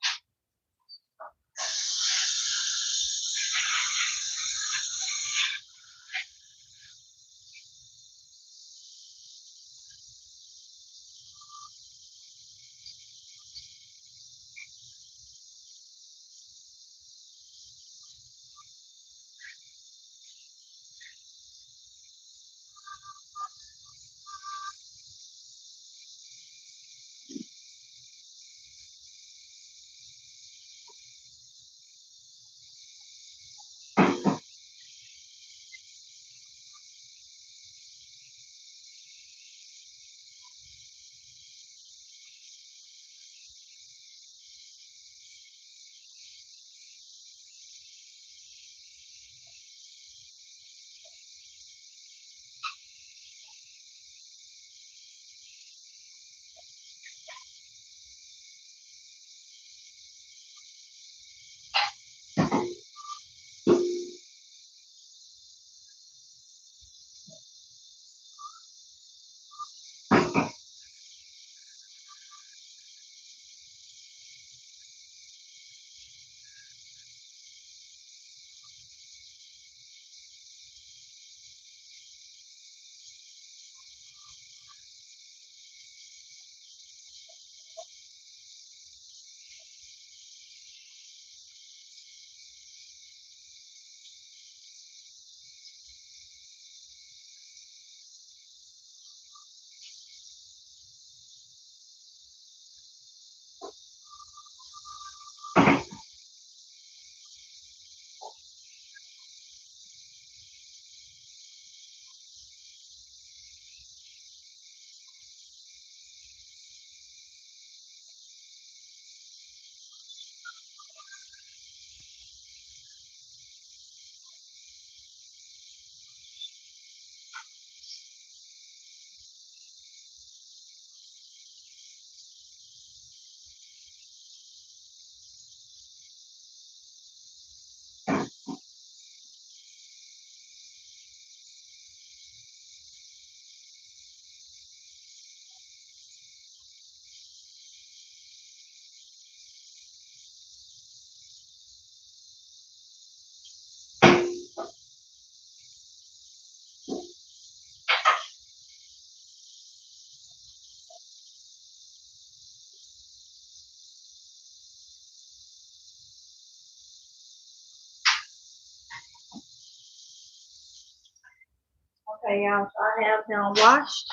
Okay, y'all, so I have them washed.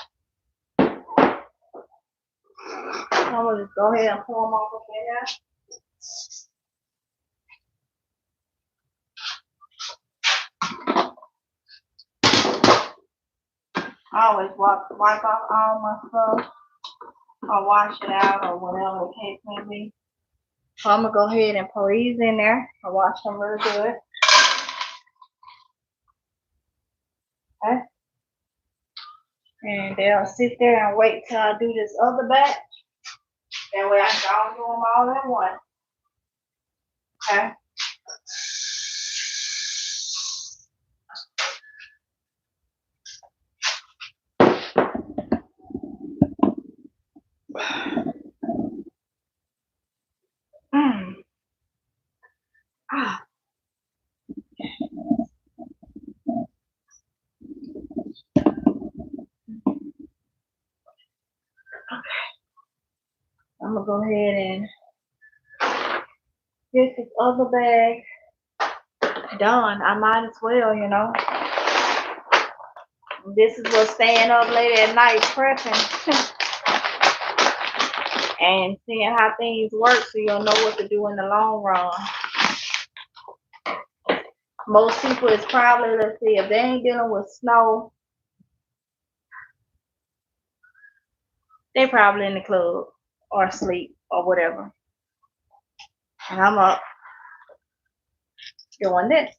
I'm gonna just go ahead and pull them off of there. I always wipe off all my stuff or wash it out or whatever the case may be. So I'm gonna go ahead and pour these in there. I wash them really good. Okay. And they'll sit there and wait till I do this other batch. That way I can do them all at once. Okay. Ah. I'm gonna go ahead and get this other bag done. I might as well, you know. This is what staying up late at night prepping and seeing how things work so you'll know what to do in the long run. Most people is probably, let's see, if they ain't dealing with snow, they probably in the club or asleep or whatever. And I'm up doing this.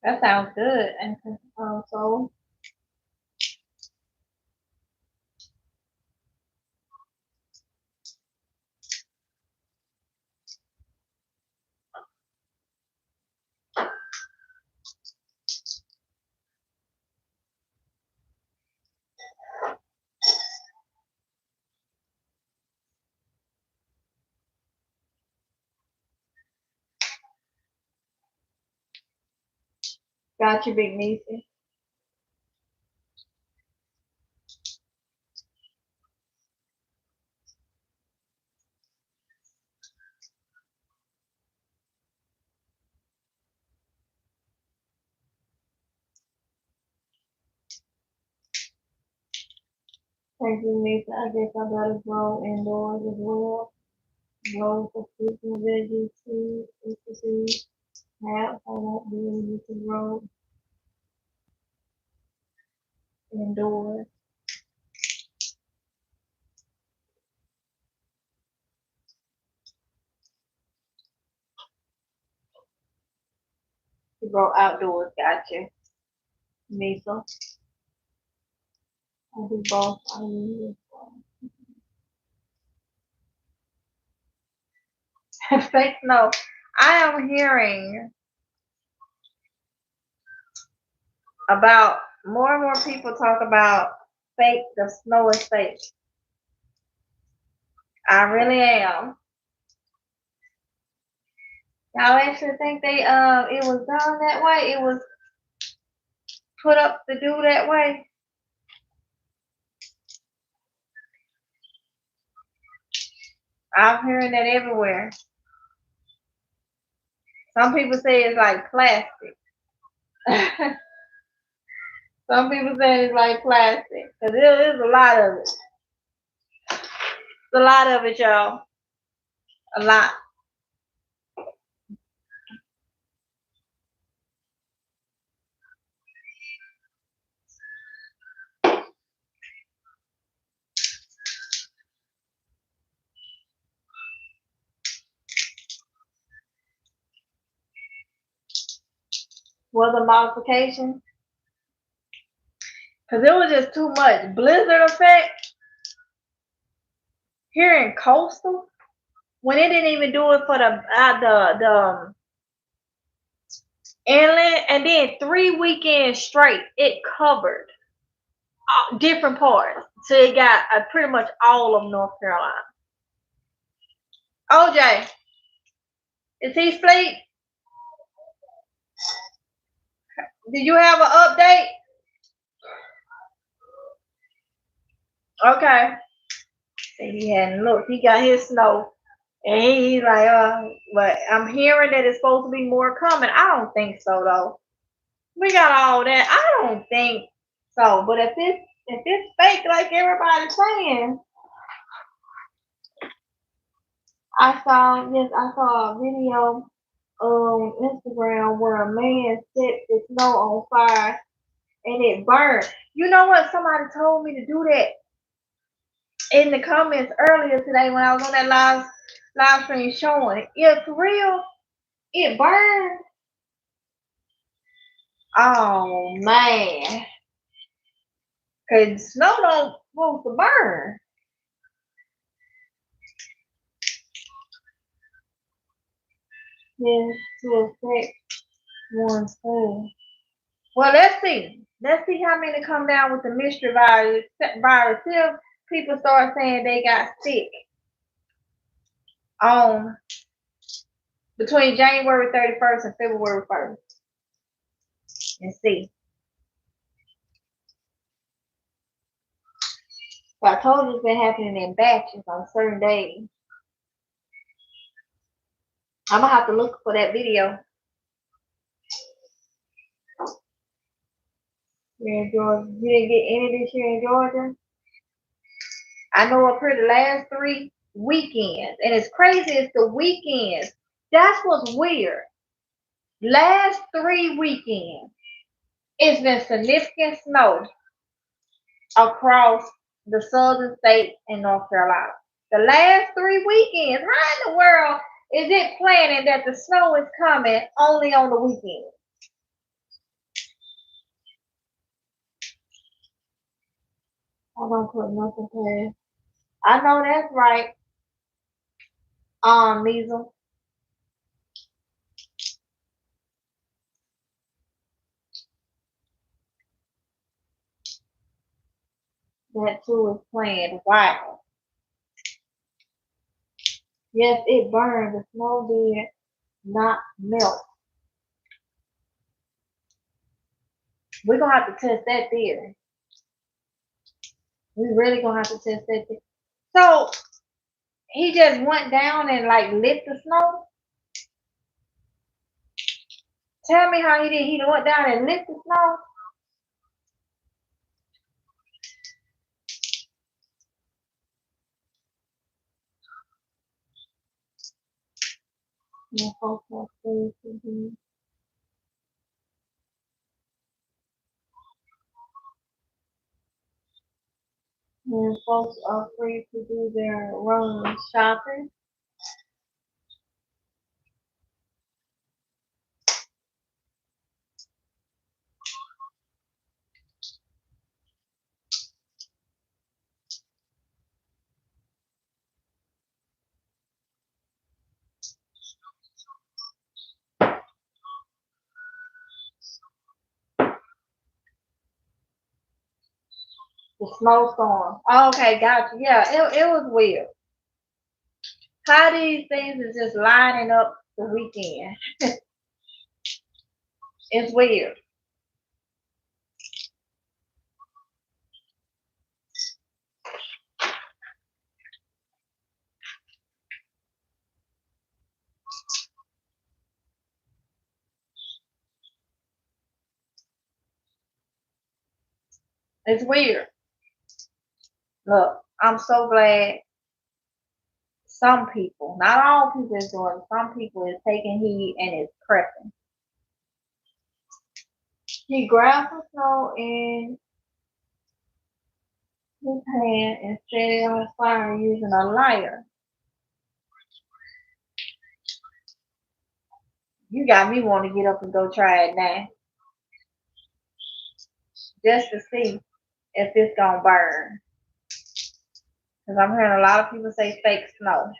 That sounds good. And so got you, big niecey. Thank you, niece. I guess I gotta grow indoors as well. Grow for fruits and veggies, seeds, perhaps I won't be able to grow indoors. To grow outdoors, gotcha. Mesa. I do both. I use fake snow. I am hearing about more and more people talk about fake, the snow is fake. I really am. Y'all actually think they it was done that way? It was put up to do that way? I'm hearing that everywhere. Some people say it's like plastic. Some people say it's like plastic. Cause there is a lot of it. It's a lot of it, y'all. A lot. weather modification. Because it was just too much. Blizzard effect here in coastal, when it didn't even do it for the inland, and then 3 weekends straight, it covered different parts. So it got pretty much all of North Carolina. OJ, is he asleep? Do you have an update? Okay. He hadn't looked. He got his snow. And he's like, but I'm hearing that it's supposed to be more coming. I don't think so though. We got all that. I don't think so. But if it's fake like everybody's saying, I saw a video on Instagram where a man set the snow on fire and it burned. You know what? Somebody told me to do that in the comments earlier today when I was on that live stream showing it. It's real. It burned. Oh man. Cause snow don't want to burn. Yes, to affect one's food. Well, let's see. Let's see how many come down with the mystery virus till people start saying they got sick on between January 31st and February 1st. And see. So I told you it's been happening in batches on certain days. I'm gonna have to look for that video. Here in Georgia. You didn't get any this year in Georgia? I know up here the last 3 weekends, and it's crazy, it's the weekends. That's what's weird. Last 3 weekends, it's been significant snow across the southern states in North Carolina. The last 3 weekends, how in the world is it planning that the snow is coming only on the weekend? I don't put nothing past. I know that's right. Measles. That too is planned. Wow. Yes, it burned. The snow did not melt. We're gonna have to test that theory. We really gonna have to test that theory. So he just went down and like lit the snow. Tell me how he did. He went down and lit the snow. Yeah, folks are free to do. Yeah, folks are free to do their run shopping. The snowstorm. Oh, okay, gotcha. Yeah, it was weird. How these things is just lining up the weekend. It's weird. It's weird. Look, I'm so glad some people, not all people is doing it, some people is taking heed and is prepping. He grabbed the snow in his hand and set it on fire using a lighter. You got me want to get up and go try it now. just to see if it's gonna burn. Because I'm hearing a lot of people say fake snow.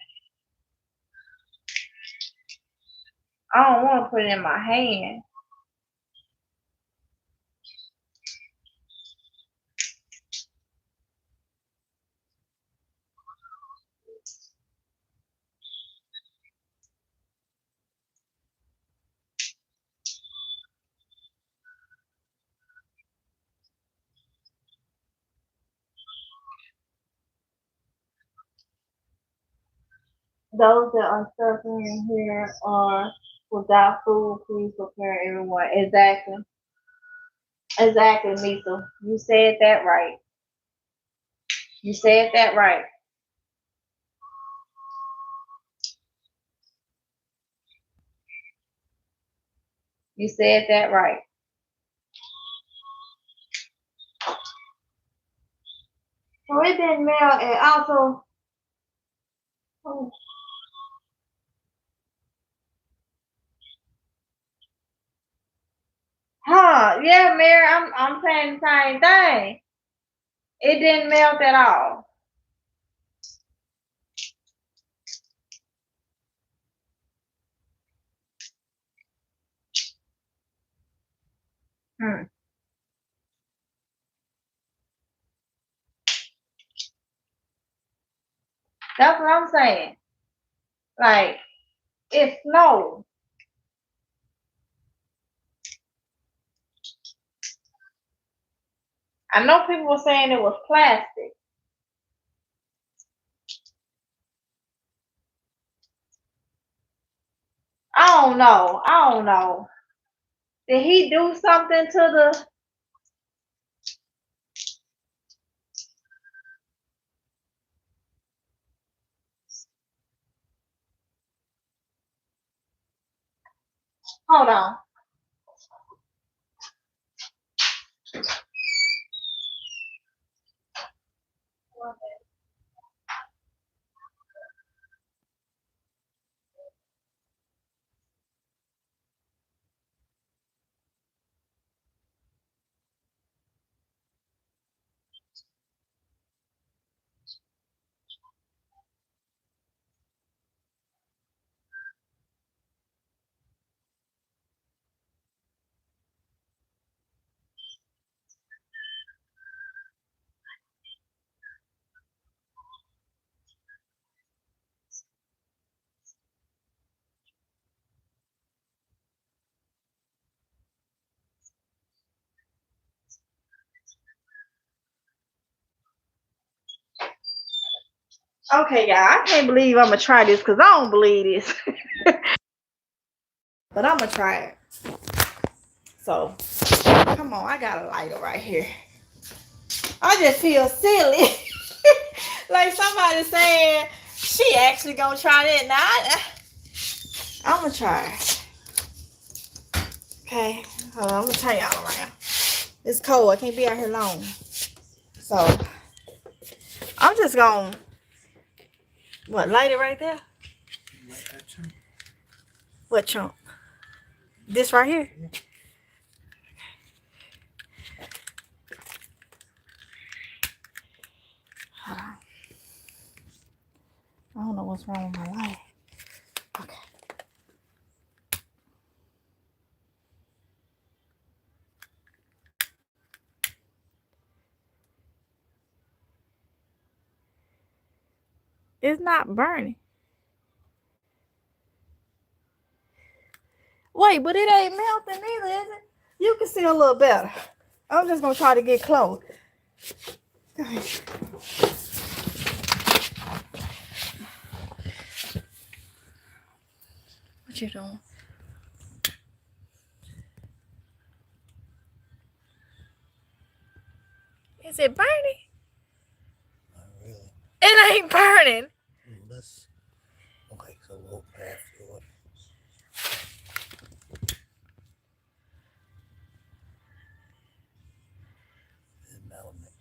I don't want to put it in my hand. Those that are suffering here are without food, please prepare everyone. Exactly. Exactly, Misa. You said that right. You said that right. You said that right. So it didn't melt and also yeah, Mary, I'm saying the same thing. It didn't melt at all. That's what I'm saying. Like, it snowed. I know people were saying it was plastic. I don't know. I don't know. Did he do something to the? Hold on. Okay, y'all. I can't believe I'm gonna try this because I don't believe this. But I'm gonna try it. So, come on. I got a lighter right here. I just feel silly. Like somebody saying she actually gonna try that. Now I'm gonna try it. Okay. Hold on. I'm gonna turn y'all around. It's cold. I can't be out here long. So, I'm just gonna light it right there? What chunk? This right here? Hold on. I don't know what's wrong with my light. Okay. It's not burning. Wait, but it ain't melting either, is it? You can see a little better. I'm just gonna try to get close. Go ahead. What you doing? Is it burning? Not really. It ain't burning. Let's. Okay, so we'll pass through it. It's melting it.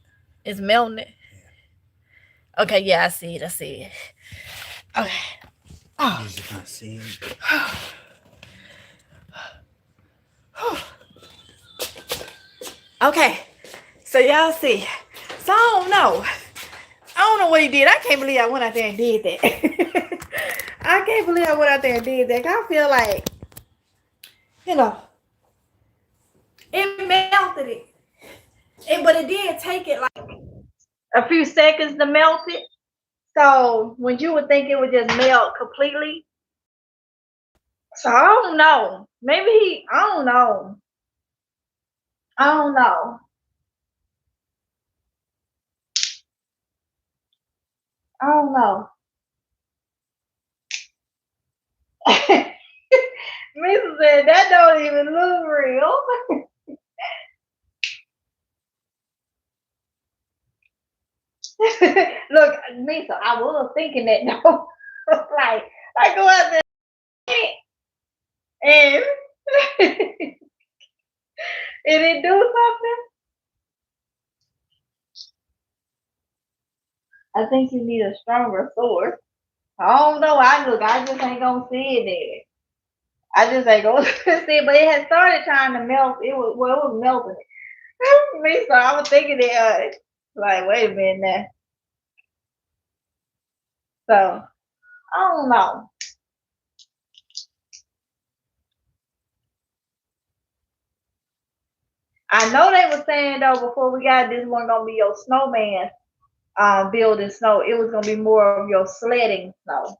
It's melting it. Yeah. Okay, yeah, I see it. I see it. Okay. Oh. As you can see. Okay. So y'all see. So I don't know. I don't know what he did. I can't believe I went out there and did that. I can't believe I went out there and did that. I feel like, you know, it melted it. But it did take it like a few seconds to melt it. So when you would think it would just melt completely. So I don't know. Maybe I don't know. I don't know. I don't know. Misa said that don't even look real. Look, Misa, I was thinking that though. like I go out there and and it do something. I think you need a stronger source. I don't know. I just ain't gonna see it there. I just ain't gonna see it, but it had started trying to melt. It was melting. Me, so I was thinking that, like, wait a minute now. So I don't know. I know they were saying though before we got this one gonna be your snowman building snow. It was gonna be more of your sledding snow.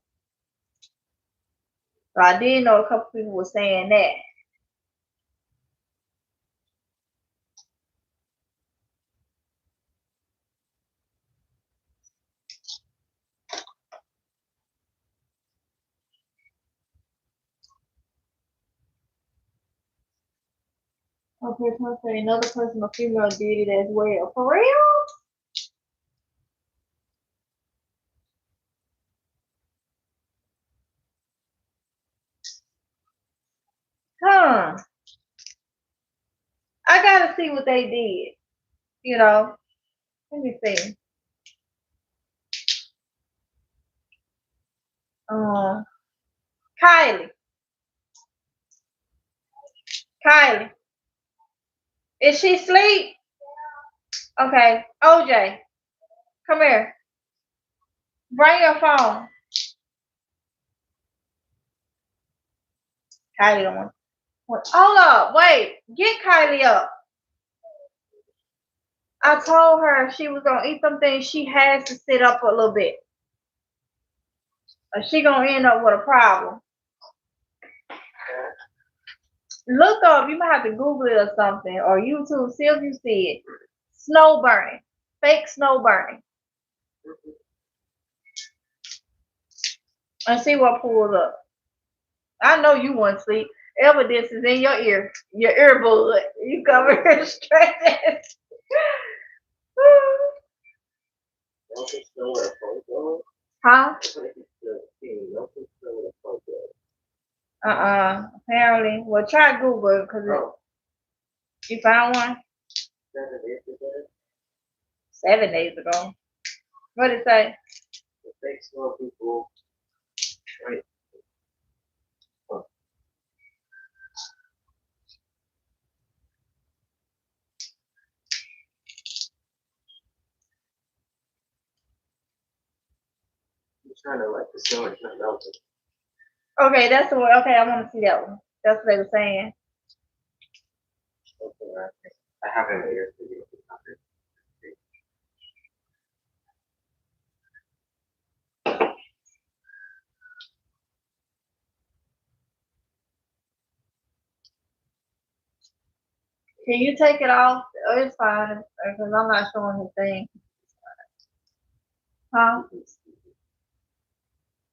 So I did know a couple people were saying that. Okay, so say another person, a female, did it as well. For real? Huh. I gotta see what they did. You know. Let me see. Kiy-Lee. Kiy-Lee. Is she asleep? Okay. OJ, come here. Bring your phone. Kiy-Lee don't want. Hold up. Wait. Get Kiy-Lee up. I told her if she was gonna eat something, she has to sit up for a little bit. Or she gonna end up with a problem. Look up, you might have to Google it or something, or YouTube, see if you see it. Snow burning. Fake snow burning. And see what pulls up. I know you want to sleep. Evidence is in your ear. Your earbud. You cover here straight. Huh? Apparently. Well, try Google because you found one 7 days ago. What did it say? Trying to like the snow is not melting. Okay, that's the one. Okay, I want to see that one. That's what they were saying. Okay, I have an ear for you. Can you take it off? Oh, it's fine because I'm not showing his thing. Huh?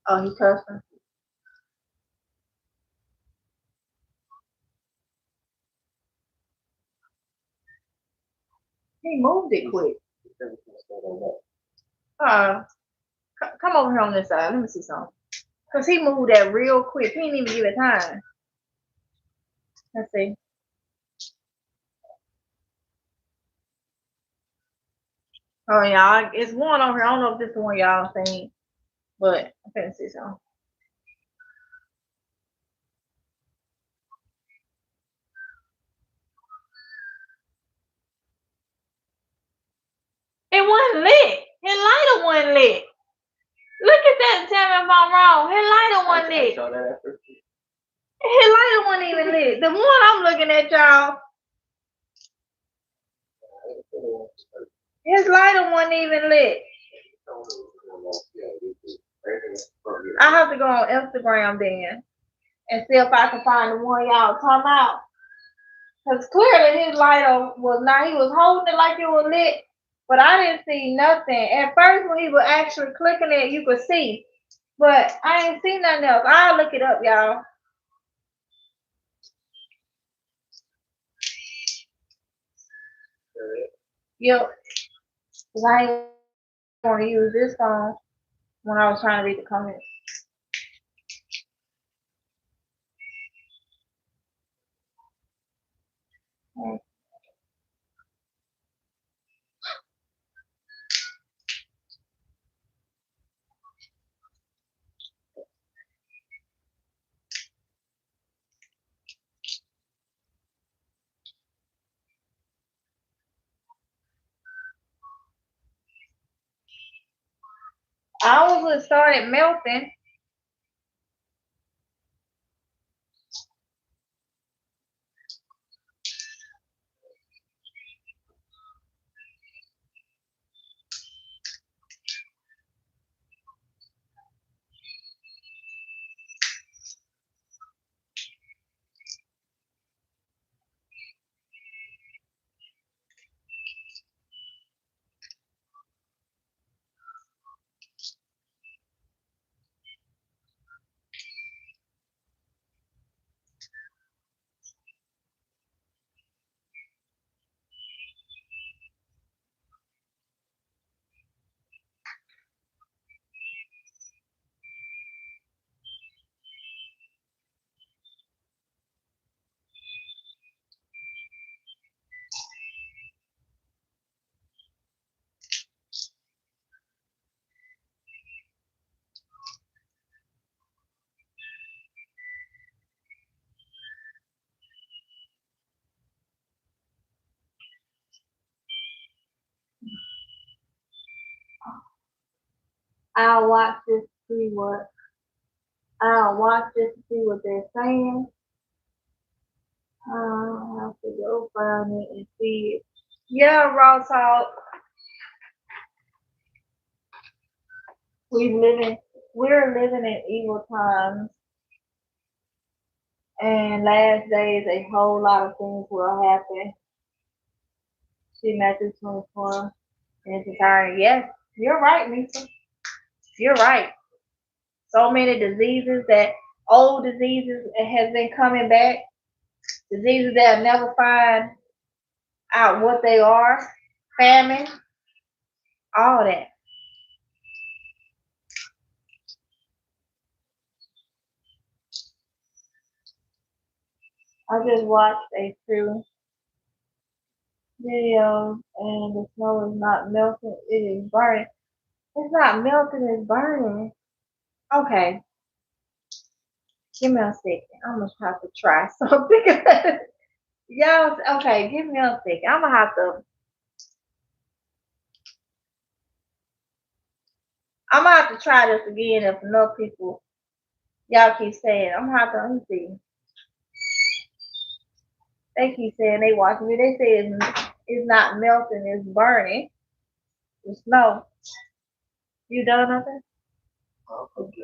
Oh, he cussing. He moved it quick. Come over here on this side. Let me see something. Cause he moved that real quick. He didn't even give it time. Let's see. Oh y'all, it's one over here. I don't know if this is the one y'all seen, but I'm finna see something. It wasn't lit. His lighter wasn't lit. Look at that and tell me if I'm wrong. His lighter wasn't lit. I saw that at first. His lighter wasn't even lit. The one I'm looking at, y'all. His lighter wasn't even lit. I have to go on Instagram then and see if I can find the one y'all talking about. Because clearly his lighter was not, he was holding it like it was lit, but I didn't see nothing. At first when he was actually clicking it, you could see, but I ain't seen nothing else. I'll look it up, y'all. Yep. Because I ain't want to use this phone when I was trying to read the comments. Ours would started melting. I'll watch this to see what they're saying. I'll have to go find it and see it. Yeah, Raw Talk. We're living in evil times. And last days a whole lot of things will happen. See Matthew 24 and it's entirety. Yes, you're right, Lisa. You're right. So many diseases old diseases has been coming back. Diseases that will never find out what they are. Famine. All that. I just watched a few videos and the snow is not melting, it is burning. It's not melting, it's burning. Okay. Give me a second. I'm gonna have to try something. Y'all, okay, give me a second. I'm gonna have to try this again if enough people y'all keep saying. I'm gonna have to, let me see. They keep saying they watching me. They say it's not melting, it's burning. The snow. You done nothing? Okay.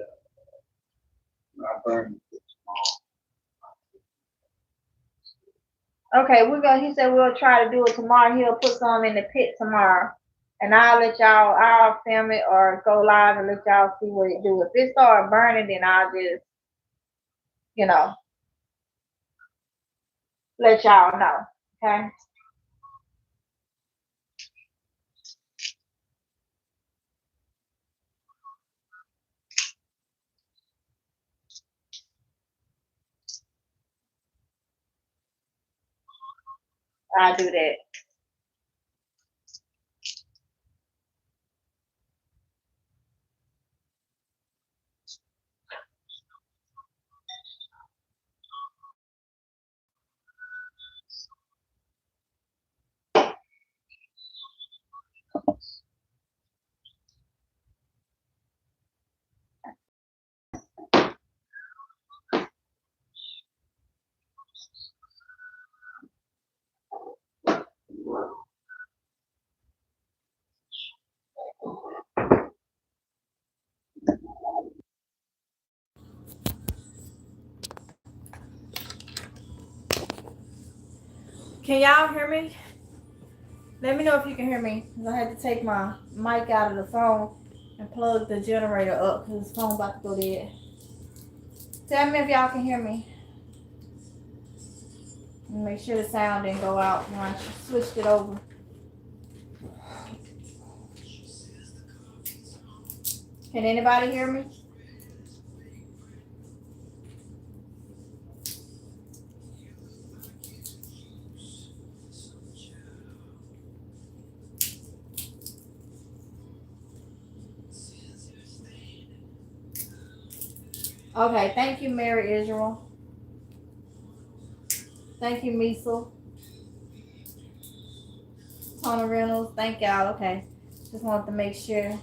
I burned it. Okay, he said we'll try to do it tomorrow. He'll put some in the pit tomorrow. And I'll film it or go live and let y'all see what it do. If it start burning, then I'll just, let y'all know. Okay? I'll do that. Can y'all hear me? Let me know if you can hear me. I had to take my mic out of the phone and plug the generator up because the phone about to go dead. Tell me if y'all can hear me. Make sure the sound didn't go out when I switched it over. Can anybody hear me? Okay, thank you, Mary Israel. Thank you, Miesel. Tony Reynolds, thank y'all. Okay, just wanted to make sure.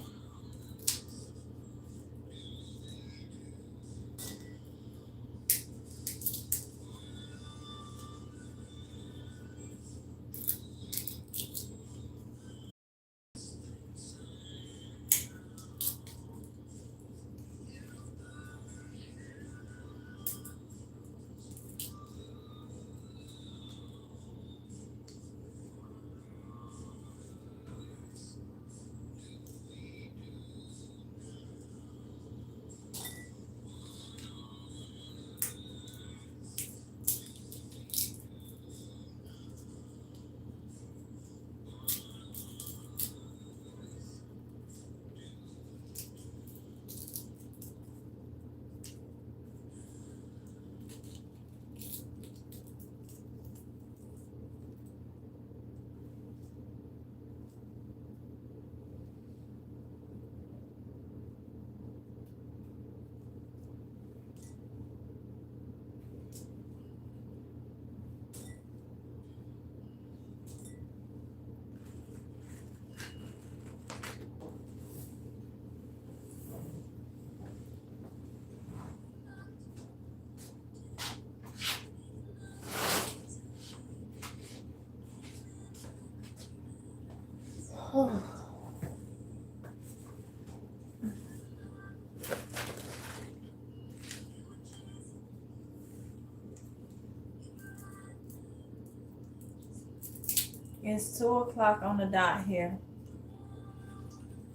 It's 2 o'clock on the dot here.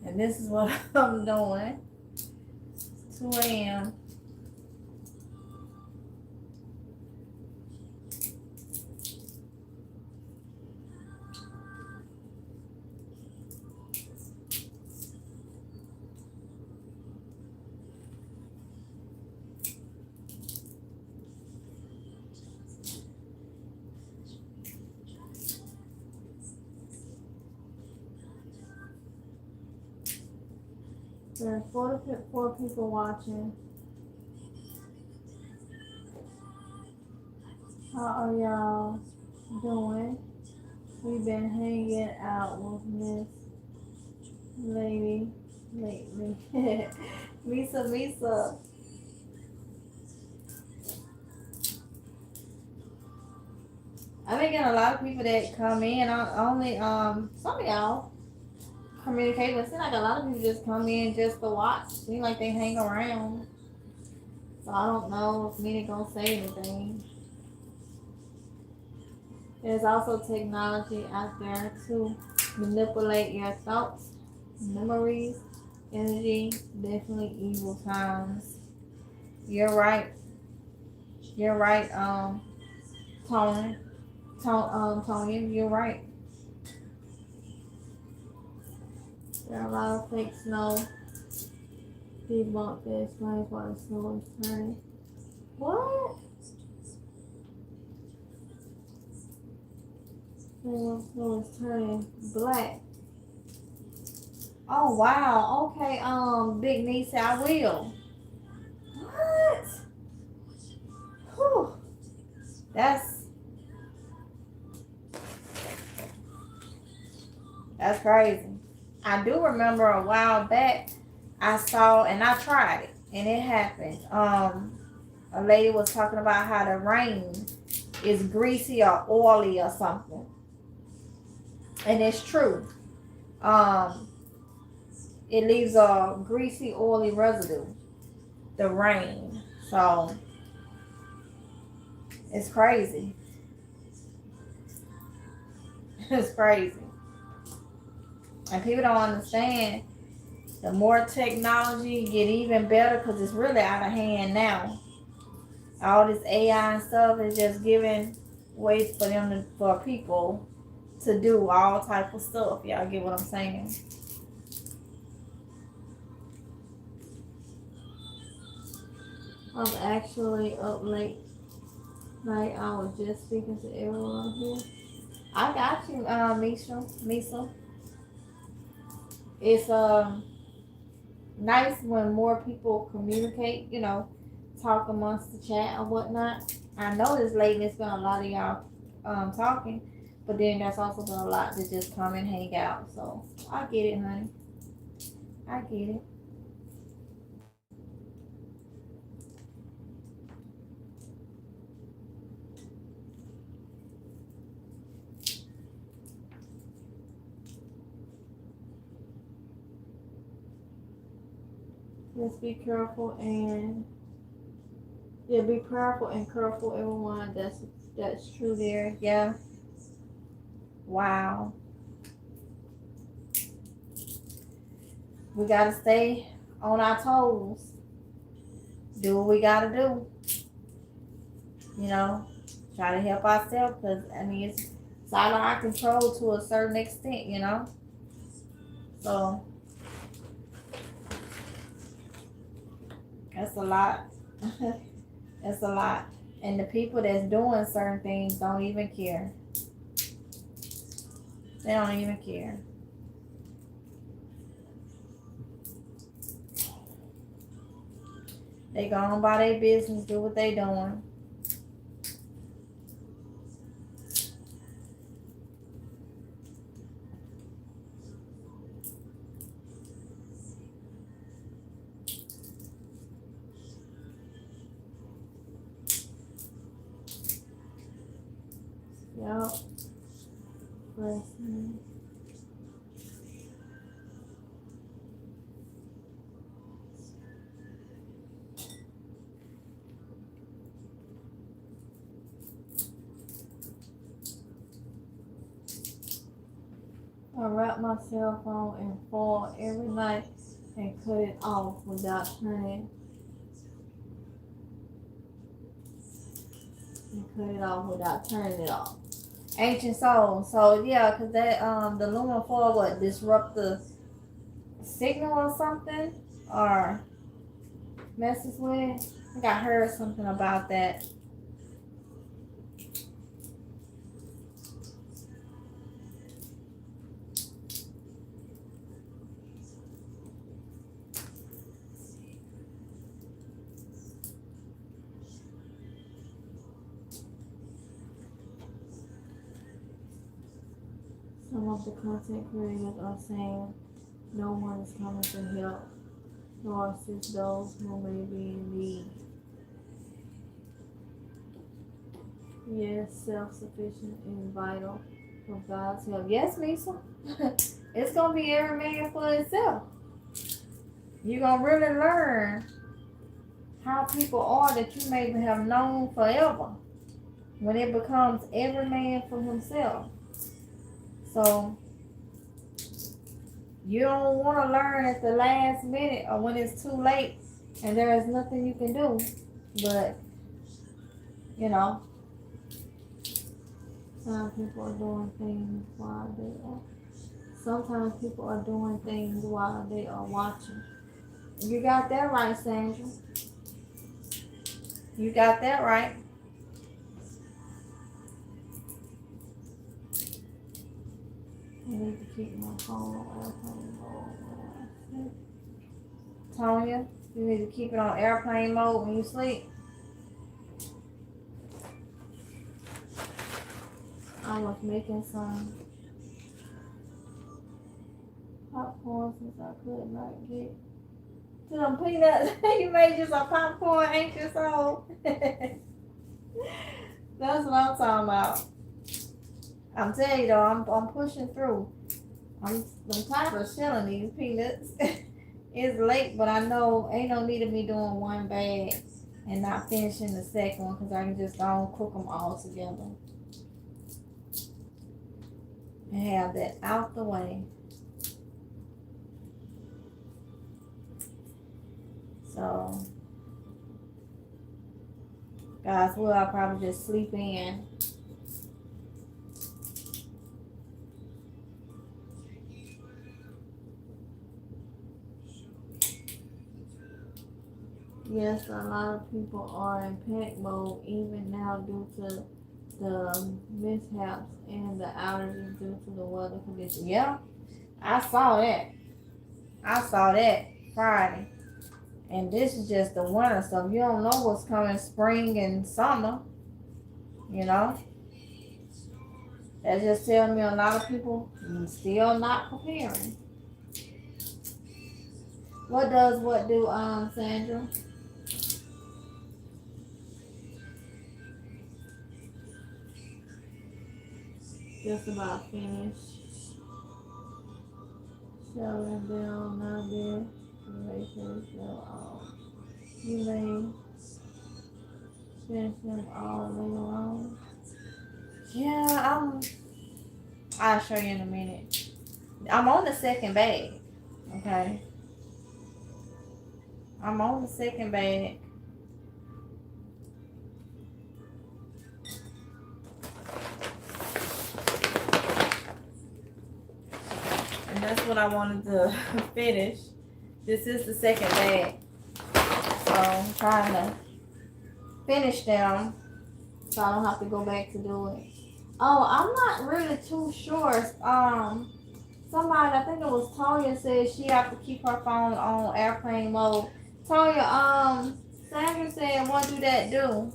And this is what I'm doing. 2 a.m. There are 4 people watching. How are y'all doing? We've been hanging out with Miss Lady lately. Misa. I've been getting a lot of people that come in. Only some of y'all communicate with. Seems like a lot of people just come in just to watch. Seems like they hang around. So I don't know if Mina gonna say anything. There's also technology out there to manipulate your thoughts, memories, energy. Definitely evil times. You're right. Tony. Tony, you're right. There are a lot of fake snow. Debunk that explains why the snow is turning. What? The snow is turning black. Oh wow. Okay, Big Niece, I will. What? Whew. That's crazy. I do remember a while back I saw and I tried it and it happened. A lady was talking about how the rain is greasy or oily or something. And it's true. It leaves a greasy, oily residue. The rain. So it's crazy. It's crazy. And people don't understand. The more technology get even better because it's really out of hand now. All this AI and stuff is just giving ways for them to, for people to do all type of stuff. Y'all get what I'm saying? I'm actually up late. Like I was just speaking to everyone here. I got you, Misa. It's nice when more people communicate, talk amongst the chat or whatnot. I know this late it's been a lot of y'all talking, but then that's also been a lot to just come and hang out. So I get it, honey. I get it. Just be careful and yeah, be prayerful and careful, everyone. That's true there. Yeah. Wow. We gotta stay on our toes. Do what we gotta do. Try to help ourselves because I mean it's out of our control to a certain extent. So that's a lot. That's a lot. And the people that's doing certain things don't even care. They don't even care. They go on by their business, do what they doing. Yup. I wrap my cell phone in foil every night and cut it off without turning it off. Ancient soul. So yeah, cause that the aluminum foil what disrupt the signal or something or messes with it. I think I heard something about that. Some of the content creators are saying no one is coming to help nor assist those who may be in need. Yes, self-sufficient is vital for God's help. Yes, Misa. It's gonna be every man for itself. You're gonna really learn how people are that you may have known forever when it becomes every man for himself. So you don't want to learn at the last minute or when it's too late and there is nothing you can do. But some people are doing things while they are. Sometimes people are doing things while they are watching. You got that right, Sandra. You got that right. I need to keep my phone on airplane mode. Tonya, you need to keep it on airplane mode when you sleep. I was making some popcorn since I could not get to them peanuts. You made you some popcorn, ain't you so? That's what I'm talking about. I'm telling you though, I'm pushing through. I'm tired of shelling these peanuts. It's late, but I know ain't no need of me doing one bag and not finishing the second one because I can just go and cook them all together. and have that out the way. So, guys, will I'll probably just sleep in. Yes, a lot of people are in panic mode even now due to the mishaps and the outages due to the weather conditions. Yeah, I saw that. I saw that Friday. And this is just the winter stuff. You don't know what's coming spring and summer, you know? That just tells me a lot of people still not preparing. What do, Sandra? Just about finished. Shelling down, not there. Relations, you may finish them all later on. Yeah, I'll show you in a minute. I'm on the second bag. Okay. I'm on the second bag. And that's what I wanted to finish. This is the second bag. So I'm trying to finish them so I don't have to go back to do it. Oh, I'm not really too sure. Somebody, I think it was Tonya, said she have to keep her phone on airplane mode. Tonya, Sandra said, what do that do?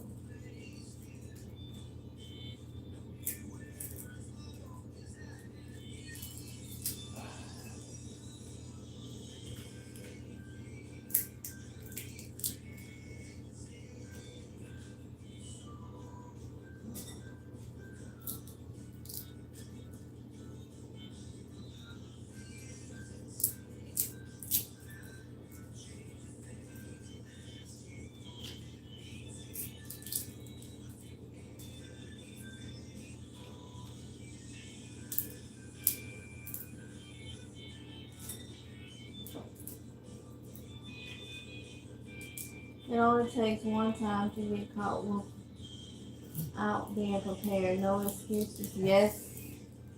It only takes one time to get caught without being prepared. No excuses. Yes,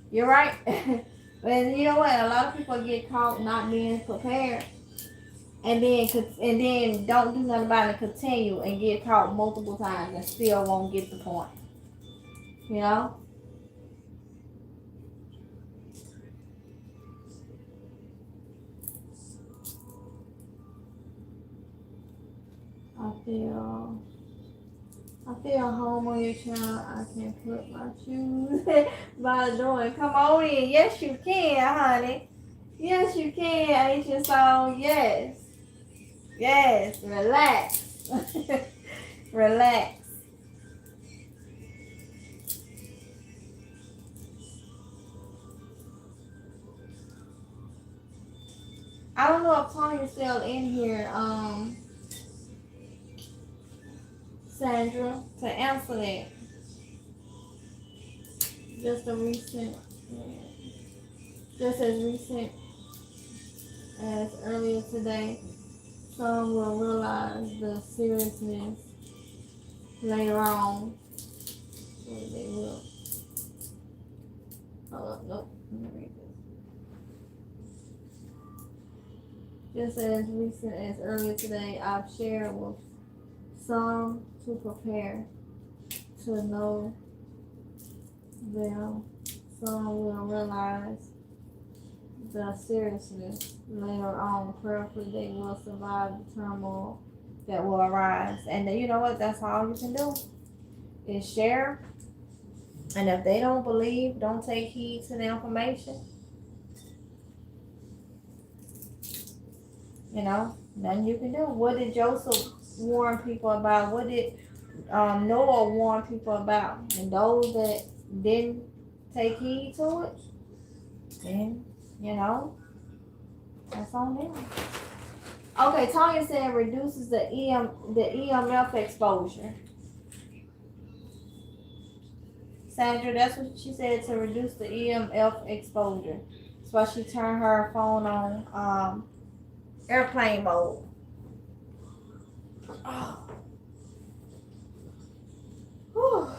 you're right. And you know what? A lot of people get caught not being prepared, and then don't do nothing about it. Continue and get caught multiple times and still won't get the point. You know. I feel home on your channel. I can put my shoes by the door and come on in. Yes, you can, honey. Yes, you can, ain't you so? Yes. Yes, relax. Relax. I don't know if Tony's still in here, Sandra, to answer that. Just as recent as earlier today, some will realize the seriousness later on. They will. Nope. Let me read this. Just as recent as earlier today, I've shared with some to prepare to know them. Some will realize the seriousness later on. Prayerfully, they will survive the turmoil that will arise. And you know what? That's all you can do is share. And if they don't believe, don't take heed to the information. You know, nothing you can do. What did Joseph warn people about? What did Noah warn people about? And those that didn't take heed to it, then, you know, that's on them. Okay, Tanya said reduces the EMF exposure. Sandra, that's what she said, to reduce the EMF exposure. That's why she turned her phone on airplane mode. Oh. Whew.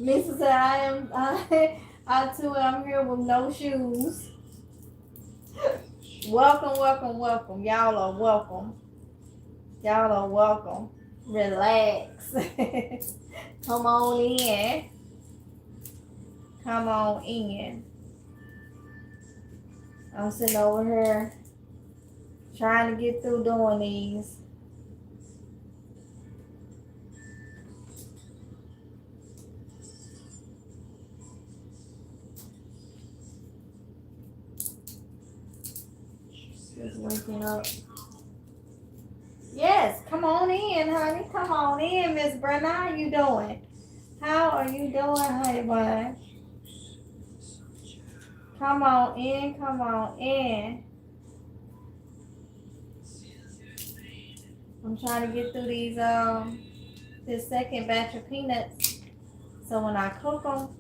Lisa said, I too am here with no shoes. Welcome. Y'all are welcome. Relax. Come on in. I'm sitting over here trying to get through doing these. Just waking up. Yes, come on in, honey. Come on in, Miss Brenda. How are you doing? How are you doing, honey bun? Come on in. I'm trying to get through these this second batch of peanuts, so when I cook them,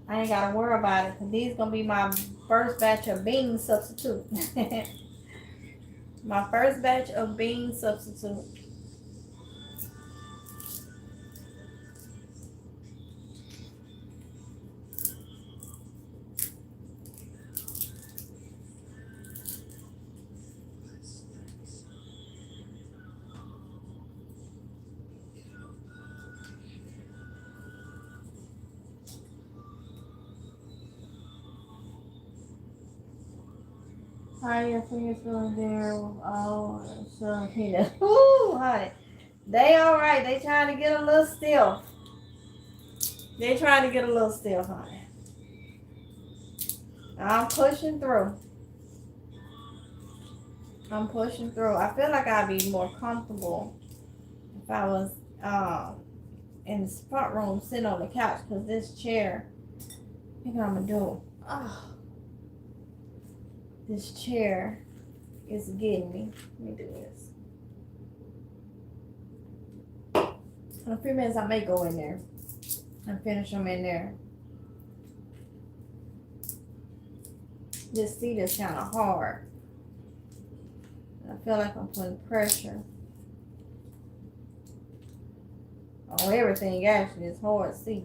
I ain't gotta worry about it, because these gonna be my first batch of bean substitute. My first batch of bean substitute. How are your fingers feeling there? Oh, so peanut. Ooh, honey. They all right. They trying to get a little stiff. Honey. I'm pushing through. I feel like I'd be more comfortable if I was in the spot room sitting on the couch, because this chair, I think I'm gonna do. Oh, this chair is getting me. Let me do this. In a few minutes, I may go in there and finish them in there. This seat is kind of hard. I feel like I'm putting pressure on everything. Actually, it's hard seat.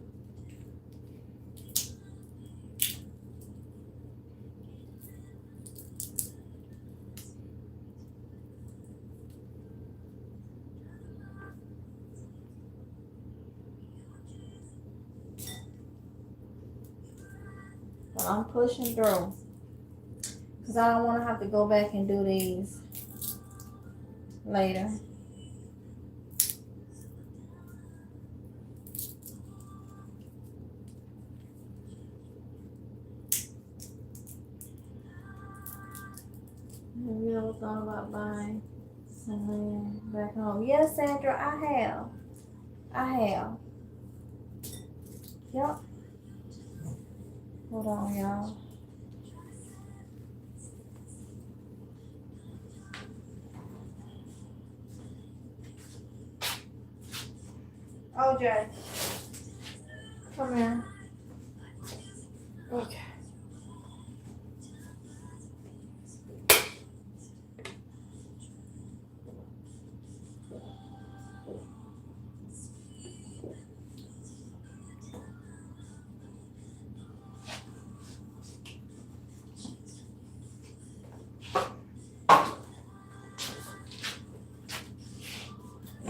But I'm pushing through, because I don't want to have to go back and do these later. Have you ever thought about buying some land back home? Yes, Sandra, I have. Yep. Hold on, y'all. OJ, come here. Okay.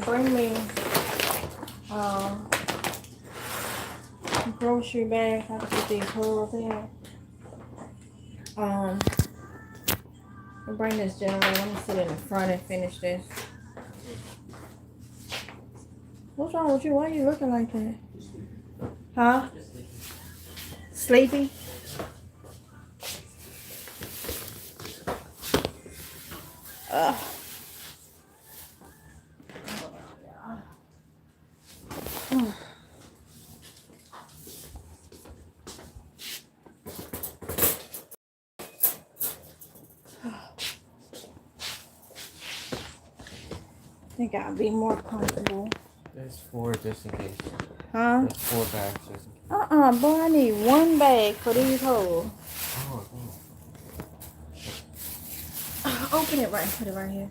Bring me grocery bag. I have to put these holes in. And bring this gentleman. Let me sit in the front and finish this. What's wrong with you? Why are you looking like that? Huh? Sleepy? Ugh. I think I'll be more comfortable. There's 4 just in case. Huh? There's 4 bags just in case. Boy, I need 1 bag for these hoes. Oh, Open it right and put it right here.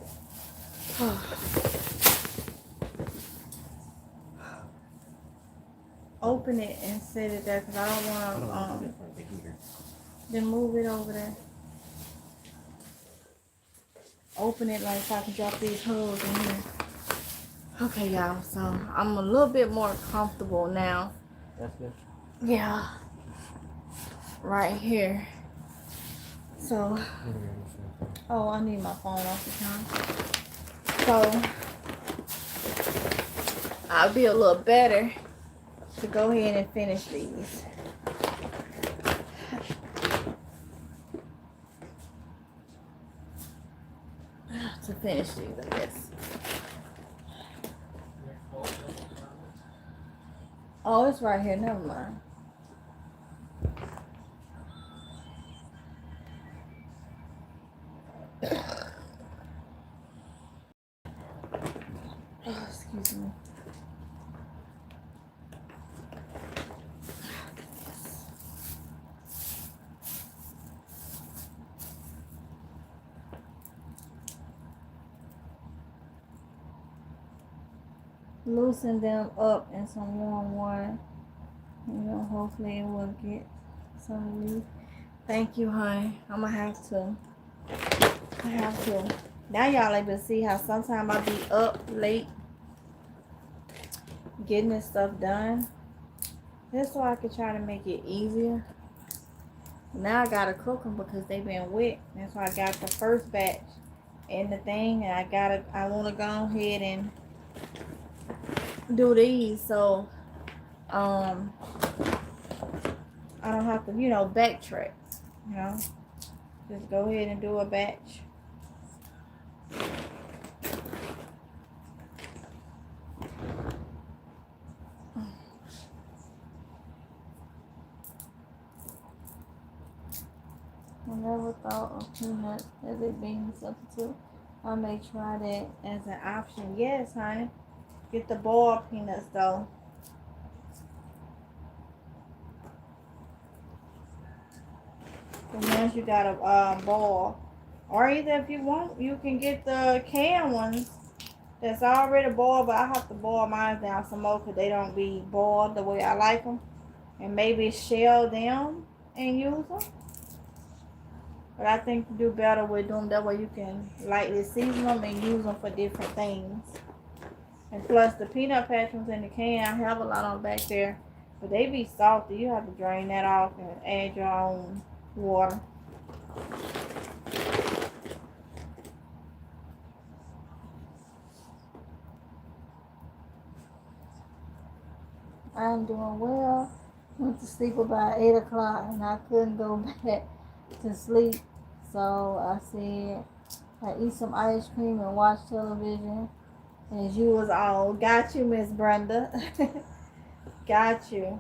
Open it and set it there because I don't want to, then move it over there. Open it like so I can drop these holes in here. Okay, y'all, so I'm a little bit more comfortable now. That's good. Yeah. Right here. So, oh, I need my phone off the time. So, I'll be a little better to go ahead and finish these. To finish these, I guess. Oh, it's right here. Never mind. Oh, excuse me. Loosen them up in some warm water. You know, hopefully it will get some relief. Thank you, honey. I have to. Now y'all able to see how sometimes I be up late getting this stuff done. Just so I could try to make it easier. Now I gotta cook them because they've been wet. That's why I got the first batch in the thing, and I want to go ahead and do these so I don't have to, backtrack. Just go ahead and do a batch. I never thought of peanuts as a bean substitute. I may try that as an option. Yes, honey. Get the boiled peanuts though. The ones you gotta boil. Or either if you want, you can get the canned ones that's already boiled, but I have to boil mine down some more because they don't be boiled the way I like them. And maybe shell them and use them. But I think you do better with them. That way you can lightly season them and use them for different things. And plus the peanut patches in the can, I have a lot on back there. But they be salty. You have to drain that off and add your own water. I'm doing well. Went to sleep about 8 o'clock and I couldn't go back to sleep. So I said I eat some ice cream and watch television. As you was all. Got you, Miss Brenda. Got you.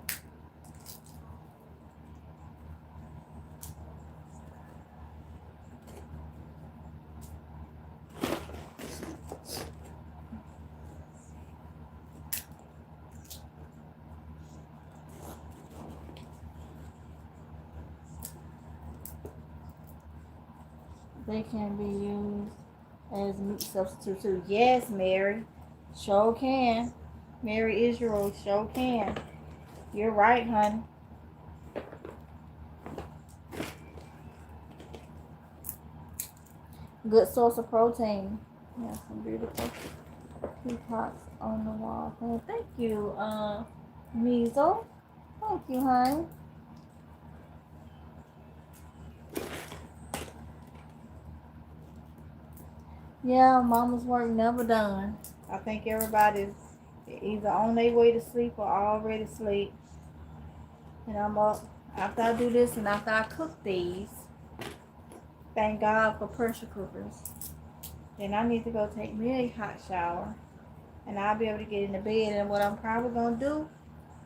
They can be used as meat substitute too. Yes, Mary. Sure can. Mary Israel sure can. You're right, honey. Good source of protein. Yeah, some beautiful peacocks on the wall. Oh, thank you, Measle. Thank you, honey. Yeah, mama's work never done. I think everybody's either on their way to sleep or already asleep. And I'm up after I do this and after I cook these. Thank God for pressure cookers. Then I need to go take me a hot shower. And I'll be able to get in the bed. And what I'm probably going to do,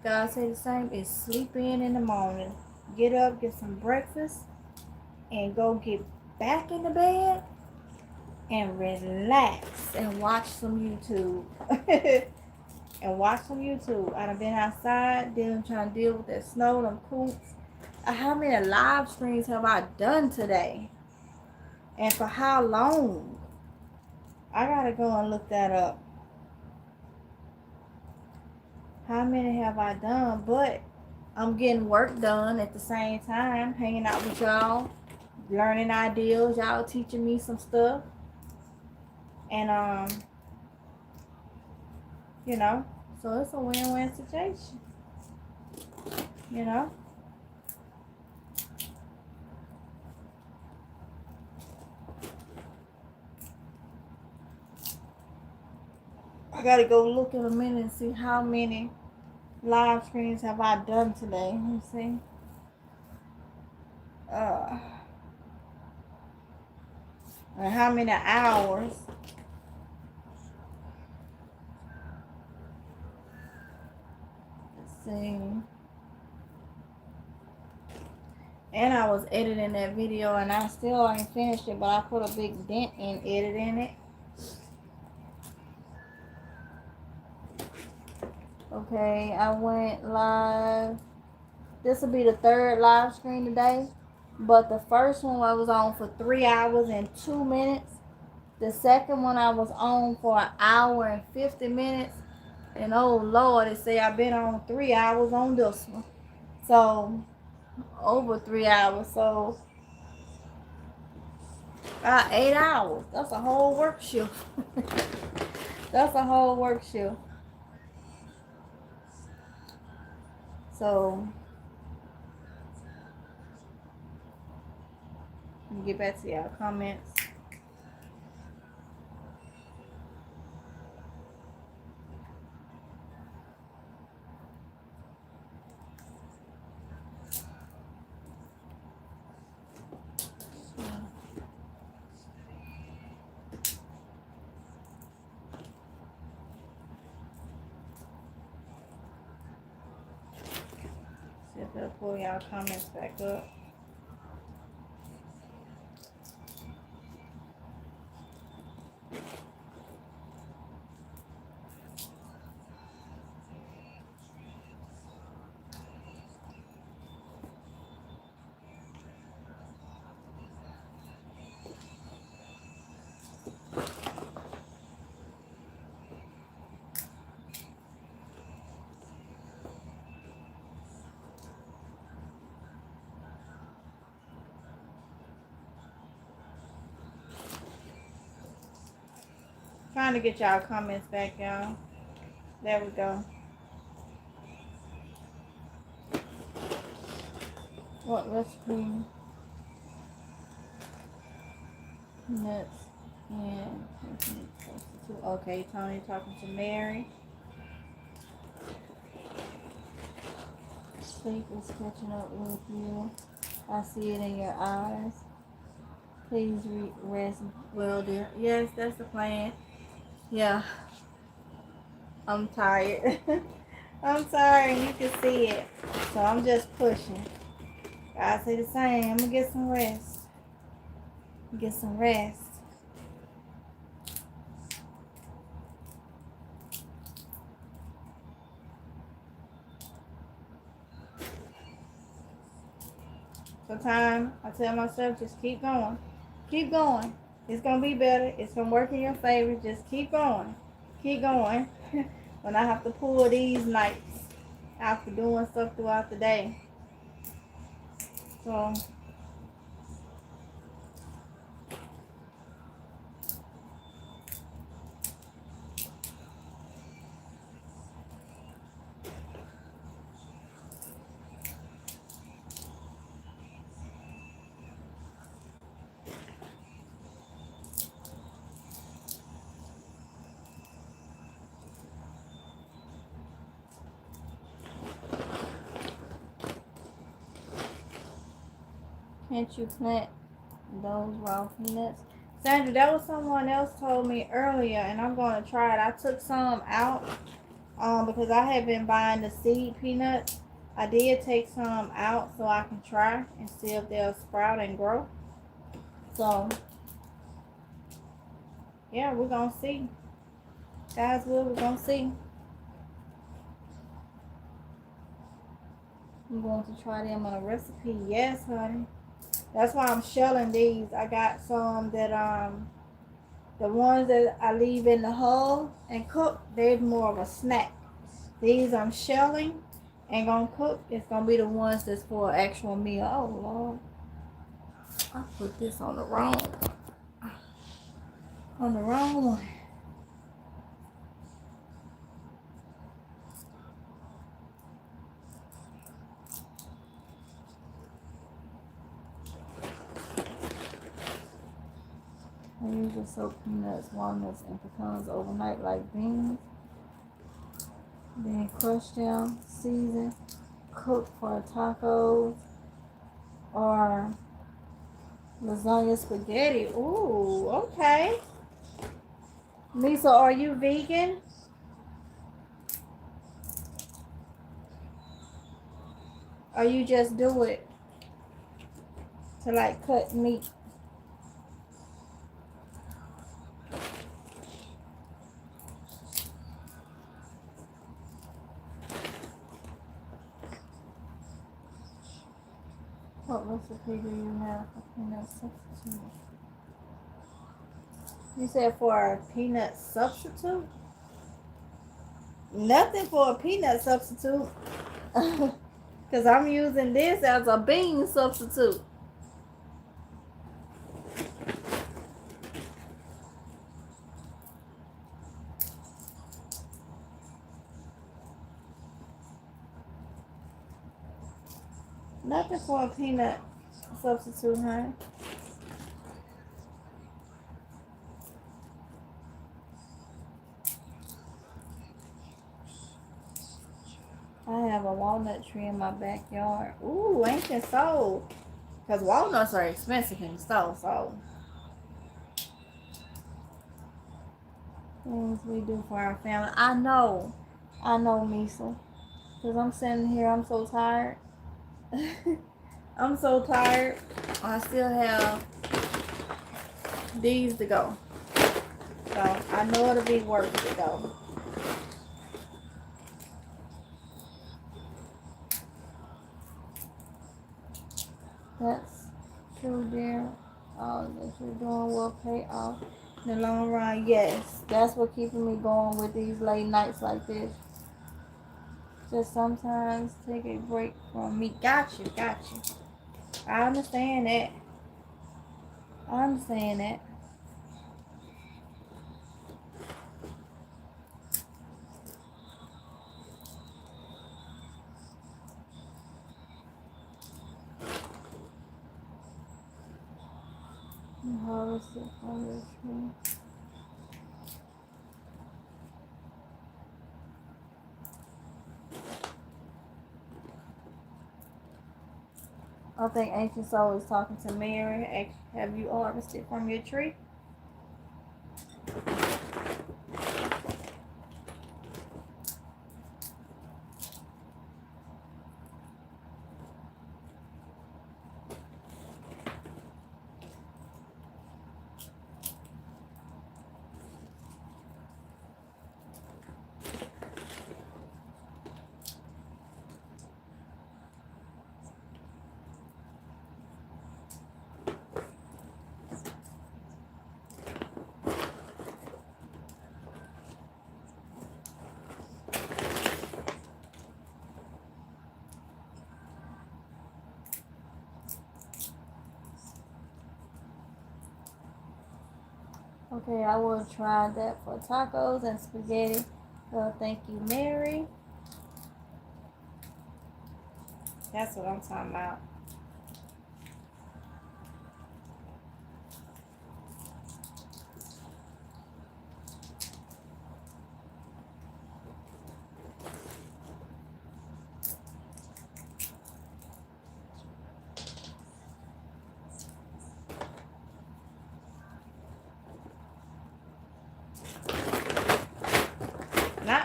God say the same, is sleep in the morning. Get up, get some breakfast, and go get back in the bed and relax and watch some YouTube. And watch some YouTube. I done been outside, then trying to deal with that snow, them coops. How many live streams have I done today? And for how long? I gotta go and look that up. How many have I done? But I'm getting work done at the same time, hanging out with y'all, learning ideas, y'all teaching me some stuff. And you know, so it's a win-win situation. You know? I gotta go look in a minute and see how many live streams have I done today. Let me see. And how many hours. Let's see. And I was editing that video and I still ain't finished it, but I put a big dent in editing it. Okay, I went live. This will be the third live stream today. But the first one I was on for 3 hours and 2 minutes. The second one I was on for 1 hour and 50 minutes. And oh Lord, they say I've been on 3 hours on this one. So, over 3 hours. So, 8 hours. That's a whole work shift. That's a whole work shift. So, let me get back to y'all comments. See if they'll pull y'all comments back up. Trying to get y'all comments back, y'all. There we go. What recipe? Nuts and substitute. Okay, Tony talking to Mary. Sleep is catching up with you. I see it in your eyes. Please rest well, dear. Yes, that's the plan. Yeah. I'm tired. I'm sorry, you can see it. So I'm just pushing. I say the same. I'm gonna get some rest. Get some rest. Sometimes I tell myself, just keep going. Keep going. It's gonna be better. It's gonna work in your favor. Just keep going. Keep going. When I have to pull these nights after doing stuff throughout the day. So can't you plant those raw peanuts? Sandra, that was someone else told me earlier, and I'm going to try it. I took some out because I had been buying the seed peanuts. I did take some out so I can try and see if they'll sprout and grow. So, yeah, we're going to see. Guys, we're going to see. I'm going to try them on a recipe. Yes, honey. That's why I'm shelling these. I got some that the ones that I leave in the hull and cook, they're more of a snack. These I'm shelling and gonna cook. It's gonna be the ones that's for an actual meal. Oh Lord, I put this on the wrong one. I usually soak peanuts, walnuts, and pecans overnight like beans. Then crush them, season, cook for tacos or lasagna spaghetti. Ooh, okay. Lisa, are you vegan? Or you just do it to like cut meat? What recipe do you have for peanut substitute? You said for a peanut substitute? Nothing for a peanut substitute. Because I'm using this as a bean substitute. Nothing for a peanut substitute, honey. I have a walnut tree in my backyard. Ooh, ancient soul. Because walnuts are expensive in the store, so. Things we do for our family. I know, Misa. Because I'm sitting here, I'm so tired. I'm so tired. I still have these to go. So I know it'll be worth it though. That's true, dear. All that you're doing will pay off in the long run. Yes, that's what keeping me going with these late nights like this. Just sometimes take a break from me. Got you. I understand that. Harvest it from your tree. I think Ancient Soul is talking to Mary. Have you harvested from your tree? Okay, I will try that for tacos and spaghetti. Thank you, Mary. That's what I'm talking about.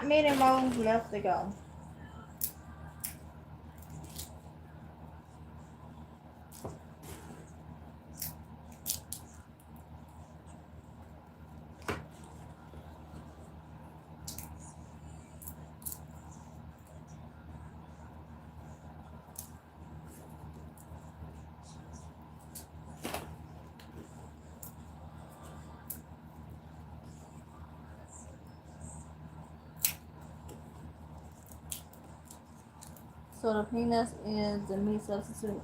not many more left to go. So the peanuts is the meat substitute.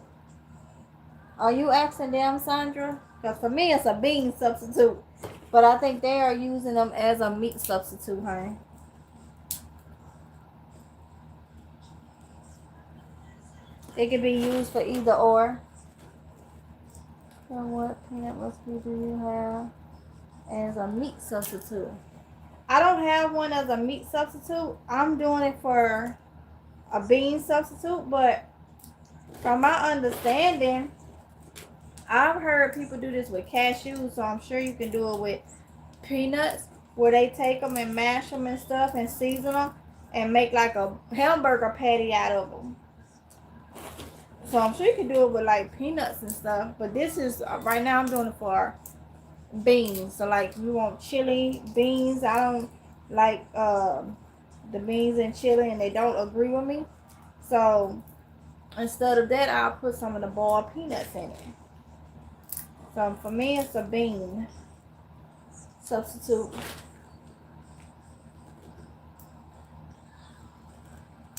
Are you asking them, Sandra? Because for me, it's a bean substitute. But I think they are using them as a meat substitute, honey. It can be used for either or. So what peanut recipe do you have as a meat substitute? I don't have one as a meat substitute. I'm doing it for a bean substitute, but from my understanding, I've heard people do this with cashews, so I'm sure you can do it with peanuts, where they take them and mash them and stuff and season them and make like a hamburger patty out of them. So I'm sure you can do it with like peanuts and stuff, but this is right now I'm doing it for beans. So like you want chili beans, I don't like the beans and chili, and they don't agree with me. So instead of that, I'll put some of the boiled peanuts in it. So for me, it's a bean substitute.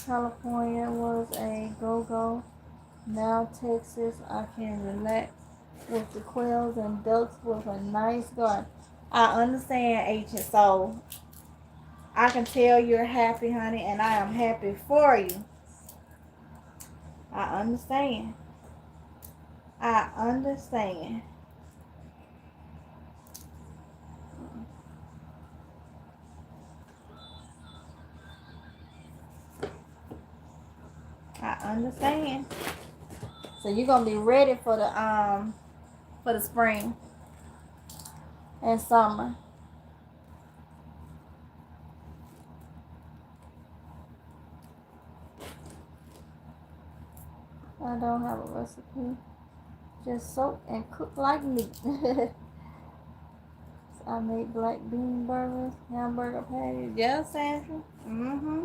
California was a go-go. Now Texas, I can relax with the quails and ducks with a nice garden. I understand, H, so I can tell you're happy, honey, and I am happy for you. I understand. I understand. I understand. So you're gonna be ready for the spring and summer. I don't have a recipe. Just soak and cook like meat. So I made black bean burgers, hamburger patties. Yeah, Sandra. Mm-hmm.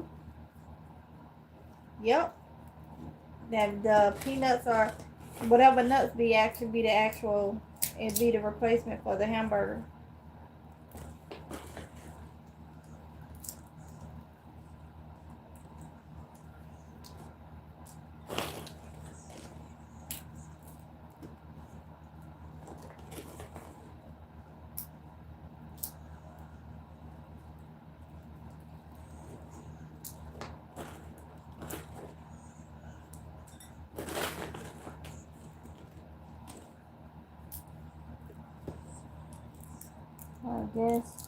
Yep. That the peanuts are whatever nuts be actually be the actual, it'd be the replacement for the hamburger. I guess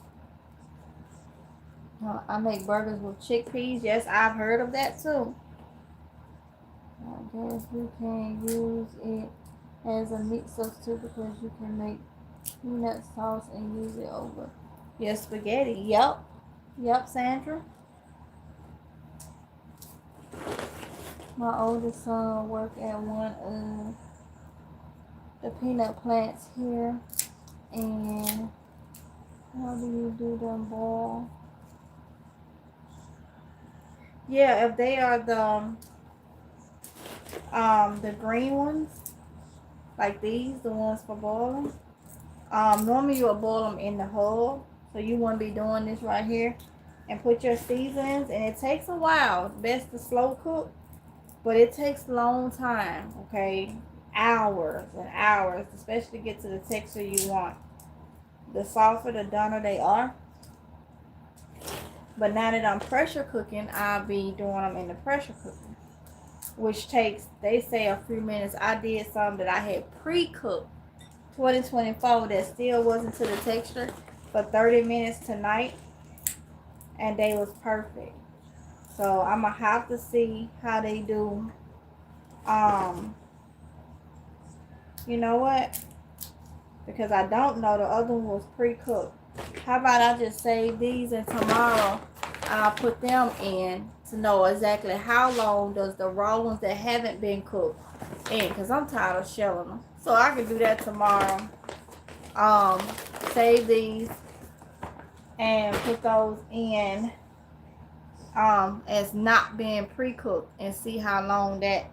I make burgers with chickpeas. Yes, I've heard of that too. I guess you can use it as a meat substitute because you can make peanut sauce and use it over your spaghetti. Yep. Yep, Sandra. My oldest son worked at one of the peanut plants here. And how do you do them boil? Yeah, if they are the green ones, like these, the ones for boiling. Normally you will boil them in the hull, so you want to be doing this right here, and put your seasonings. And it takes a while. Best to slow cook, but it takes a long time. Okay, hours and hours, especially to get to the texture you want. The softer, the donner they are. But now that I'm pressure cooking, I'll be doing them in the pressure cooker, which takes, they say, a few minutes. I did some that I had pre-cooked 2024 that still wasn't to the texture for 30 minutes tonight, and they was perfect. So I'm gonna have to see how they do. You know what? Because I don't know, the other one was pre-cooked. How about I just save these and tomorrow I'll put them in to know exactly how long does the raw ones that haven't been cooked in, because I'm tired of shelling them. So I can do that tomorrow. Save these and put those in as not being pre-cooked and see how long that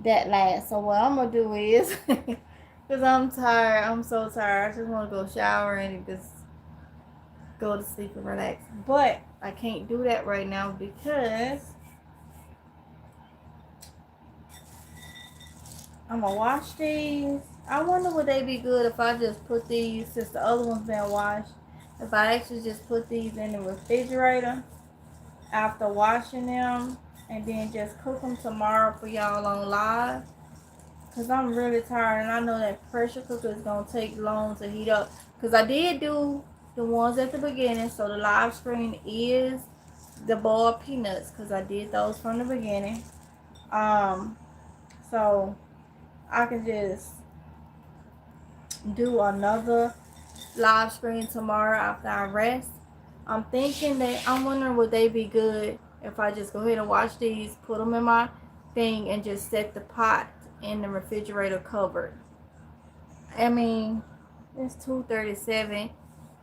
lasts. So what I'm gonna do is because I'm tired, I'm so tired, I just want to go shower and just go to sleep and relax, but I can't do that right now because I'm gonna wash these. I wonder would they be good if I just put these, since the other ones been washed, if I actually just put these in the refrigerator after washing them and then just cook them tomorrow for y'all on live. Because I'm really tired and I know that pressure cooker is going to take long to heat up. Because I did do the ones at the beginning. So the live stream is the boiled peanuts because I did those from the beginning. So I can just do another live stream tomorrow after I rest. I'm thinking that I'm wondering would they be good if I just go ahead and wash these, put them in my thing, and just set the pot in the refrigerator covered. I mean, it's 2:37.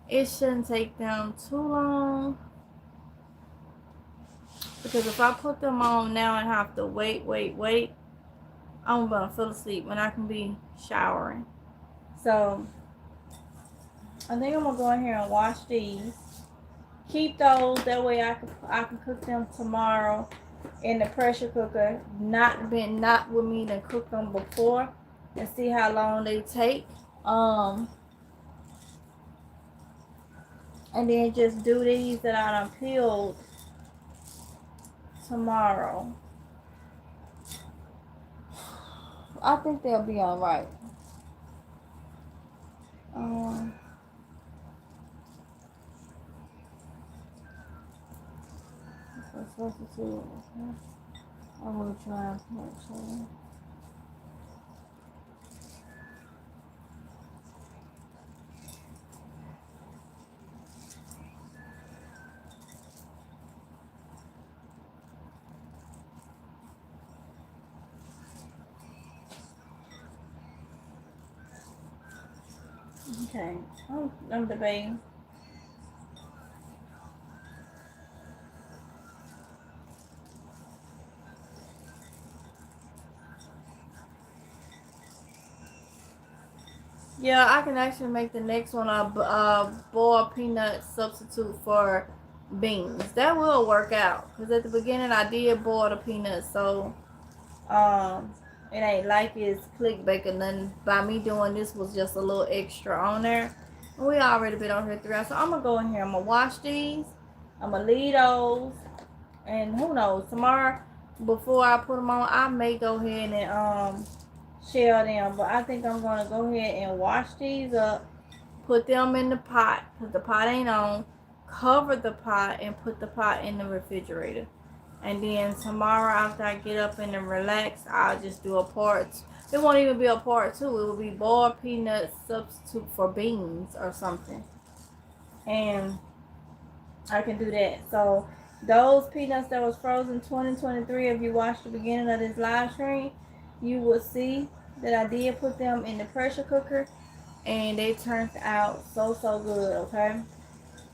It shouldn't take them too long. Because if I put them on now and have to wait, I'm going to fall asleep when I can be showering. So, I think I'm going to go in here and wash these. Keep those, that way I can cook them tomorrow in the pressure cooker. Not with me to cook them before and see how long they take. And then just do these that I done peeled tomorrow. I think they'll be alright. Substitute. I'm gonna try and put some. Okay, I'm debating. Yeah, I can actually make the next one a boiled peanut substitute for beans. That will work out because at the beginning I did boil the peanuts, so it ain't like it's clickbait or nothing. By me doing this was just a little extra on there. And we already been on here 3 hours, so I'm gonna go in here. I'm gonna wash these. I'm gonna leave those, and who knows, tomorrow before I put them on, I may go ahead and shell them, but I think I'm gonna go ahead and wash these up, put them in the pot because the pot ain't on, cover the pot and put the pot in the refrigerator. And then tomorrow after I get up and relax, I'll just do a part. It won't even be a part 2. It will be boiled peanut substitute for beans or something. And I can do that. So those peanuts that was frozen 2023, if you watched the beginning of this live stream, you will see that I did put them in the pressure cooker and they turned out so good, okay?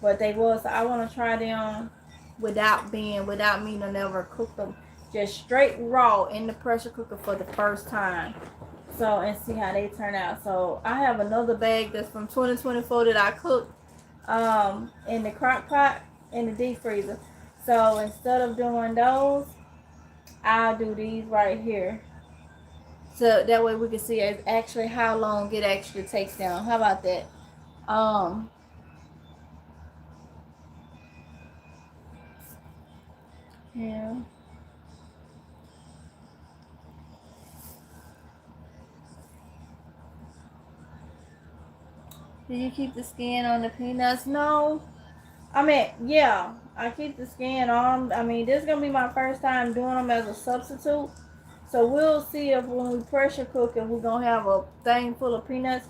But they was, I want to try them without me to never cook them, just straight raw in the pressure cooker for the first time. So, and see how they turn out. So I have another bag that's from 2024 that I cooked in the crock pot in the deep freezer. So instead of doing those, I'll do these right here. So that way we can see actually how long it actually takes down. How about that? Yeah. Do you keep the skin on the peanuts? No. I mean, yeah, I keep the skin on. I mean, this is going to be my first time doing them as a substitute. So we'll see if when we pressure cook, if we're going to have a thing full of peanuts.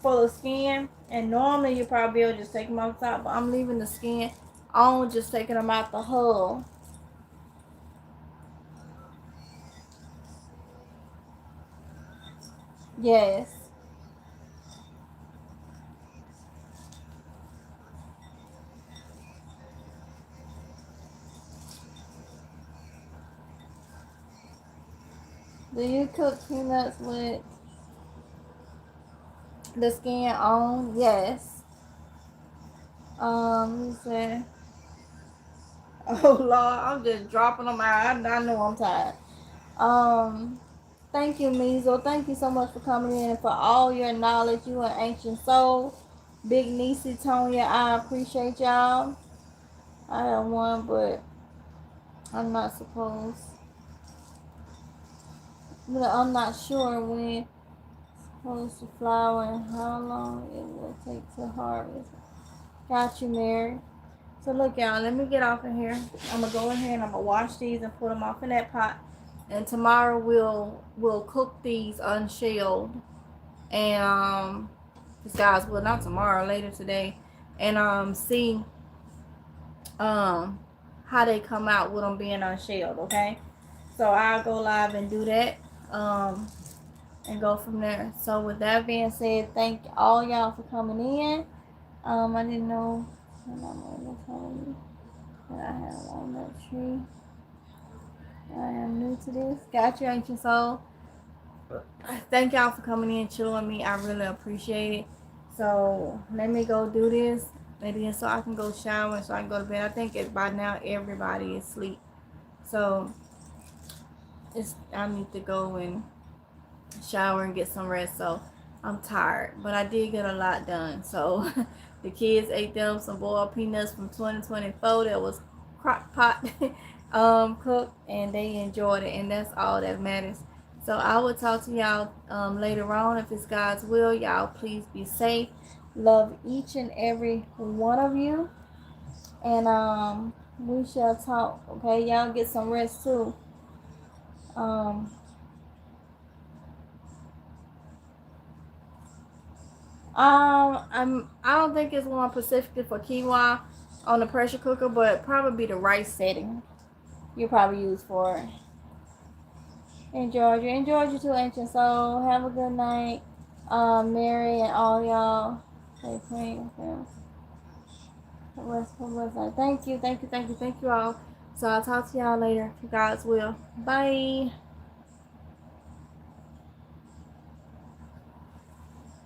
Full of skin. And normally you probably will just take them off the top. But I'm leaving the skin on, just taking them out the hull. Yes. Do you cook peanuts with the skin on? Yes. He said, oh Lord, I'm just dropping them out. I know I'm tired. Thank you, Measle. Thank you so much for coming in and for all your knowledge. You an ancient soul. Big Niecy, Tonya, I appreciate y'all. I have one, but I'm not supposed. But I'm not sure when it's supposed to flower and how long it will take to harvest. Got you, Mary. So look, y'all, let me get off of here. I'm gonna go in here and I'm gonna wash these and put them off in that pot. And tomorrow we'll cook these unshelled. And this guys will, not tomorrow, later today. And see how they come out with them being unshelled, okay? So I'll go live and do that. And go from there. So with that being said, thank all y'all for coming in. I didn't know what my mom told me that I have on that tree. I am new to this. Got you, ancient soul. Thank y'all for coming in, chilling with me. I really appreciate it. So let me go do this, and then so I can go shower and so I can go to bed. I think by now everybody is asleep. So I need to go and shower and get some rest. So I'm tired, but I did get a lot done. So the kids ate them some boiled peanuts from 2024 that was crock pot cooked, and they enjoyed it, and that's all that matters. So I will talk to y'all later on, if it's God's will. Y'all please be safe. Love each and every one of you, and we shall talk. Okay, y'all get some rest too. I don't think it's one specifically for quinoa on the pressure cooker, but probably the rice setting you probably use for it. Enjoy you too, ancient soul. Have a good night, Mary and all y'all. Stay praying for Thank you all. So I'll talk to y'all later, if you guys will. Bye.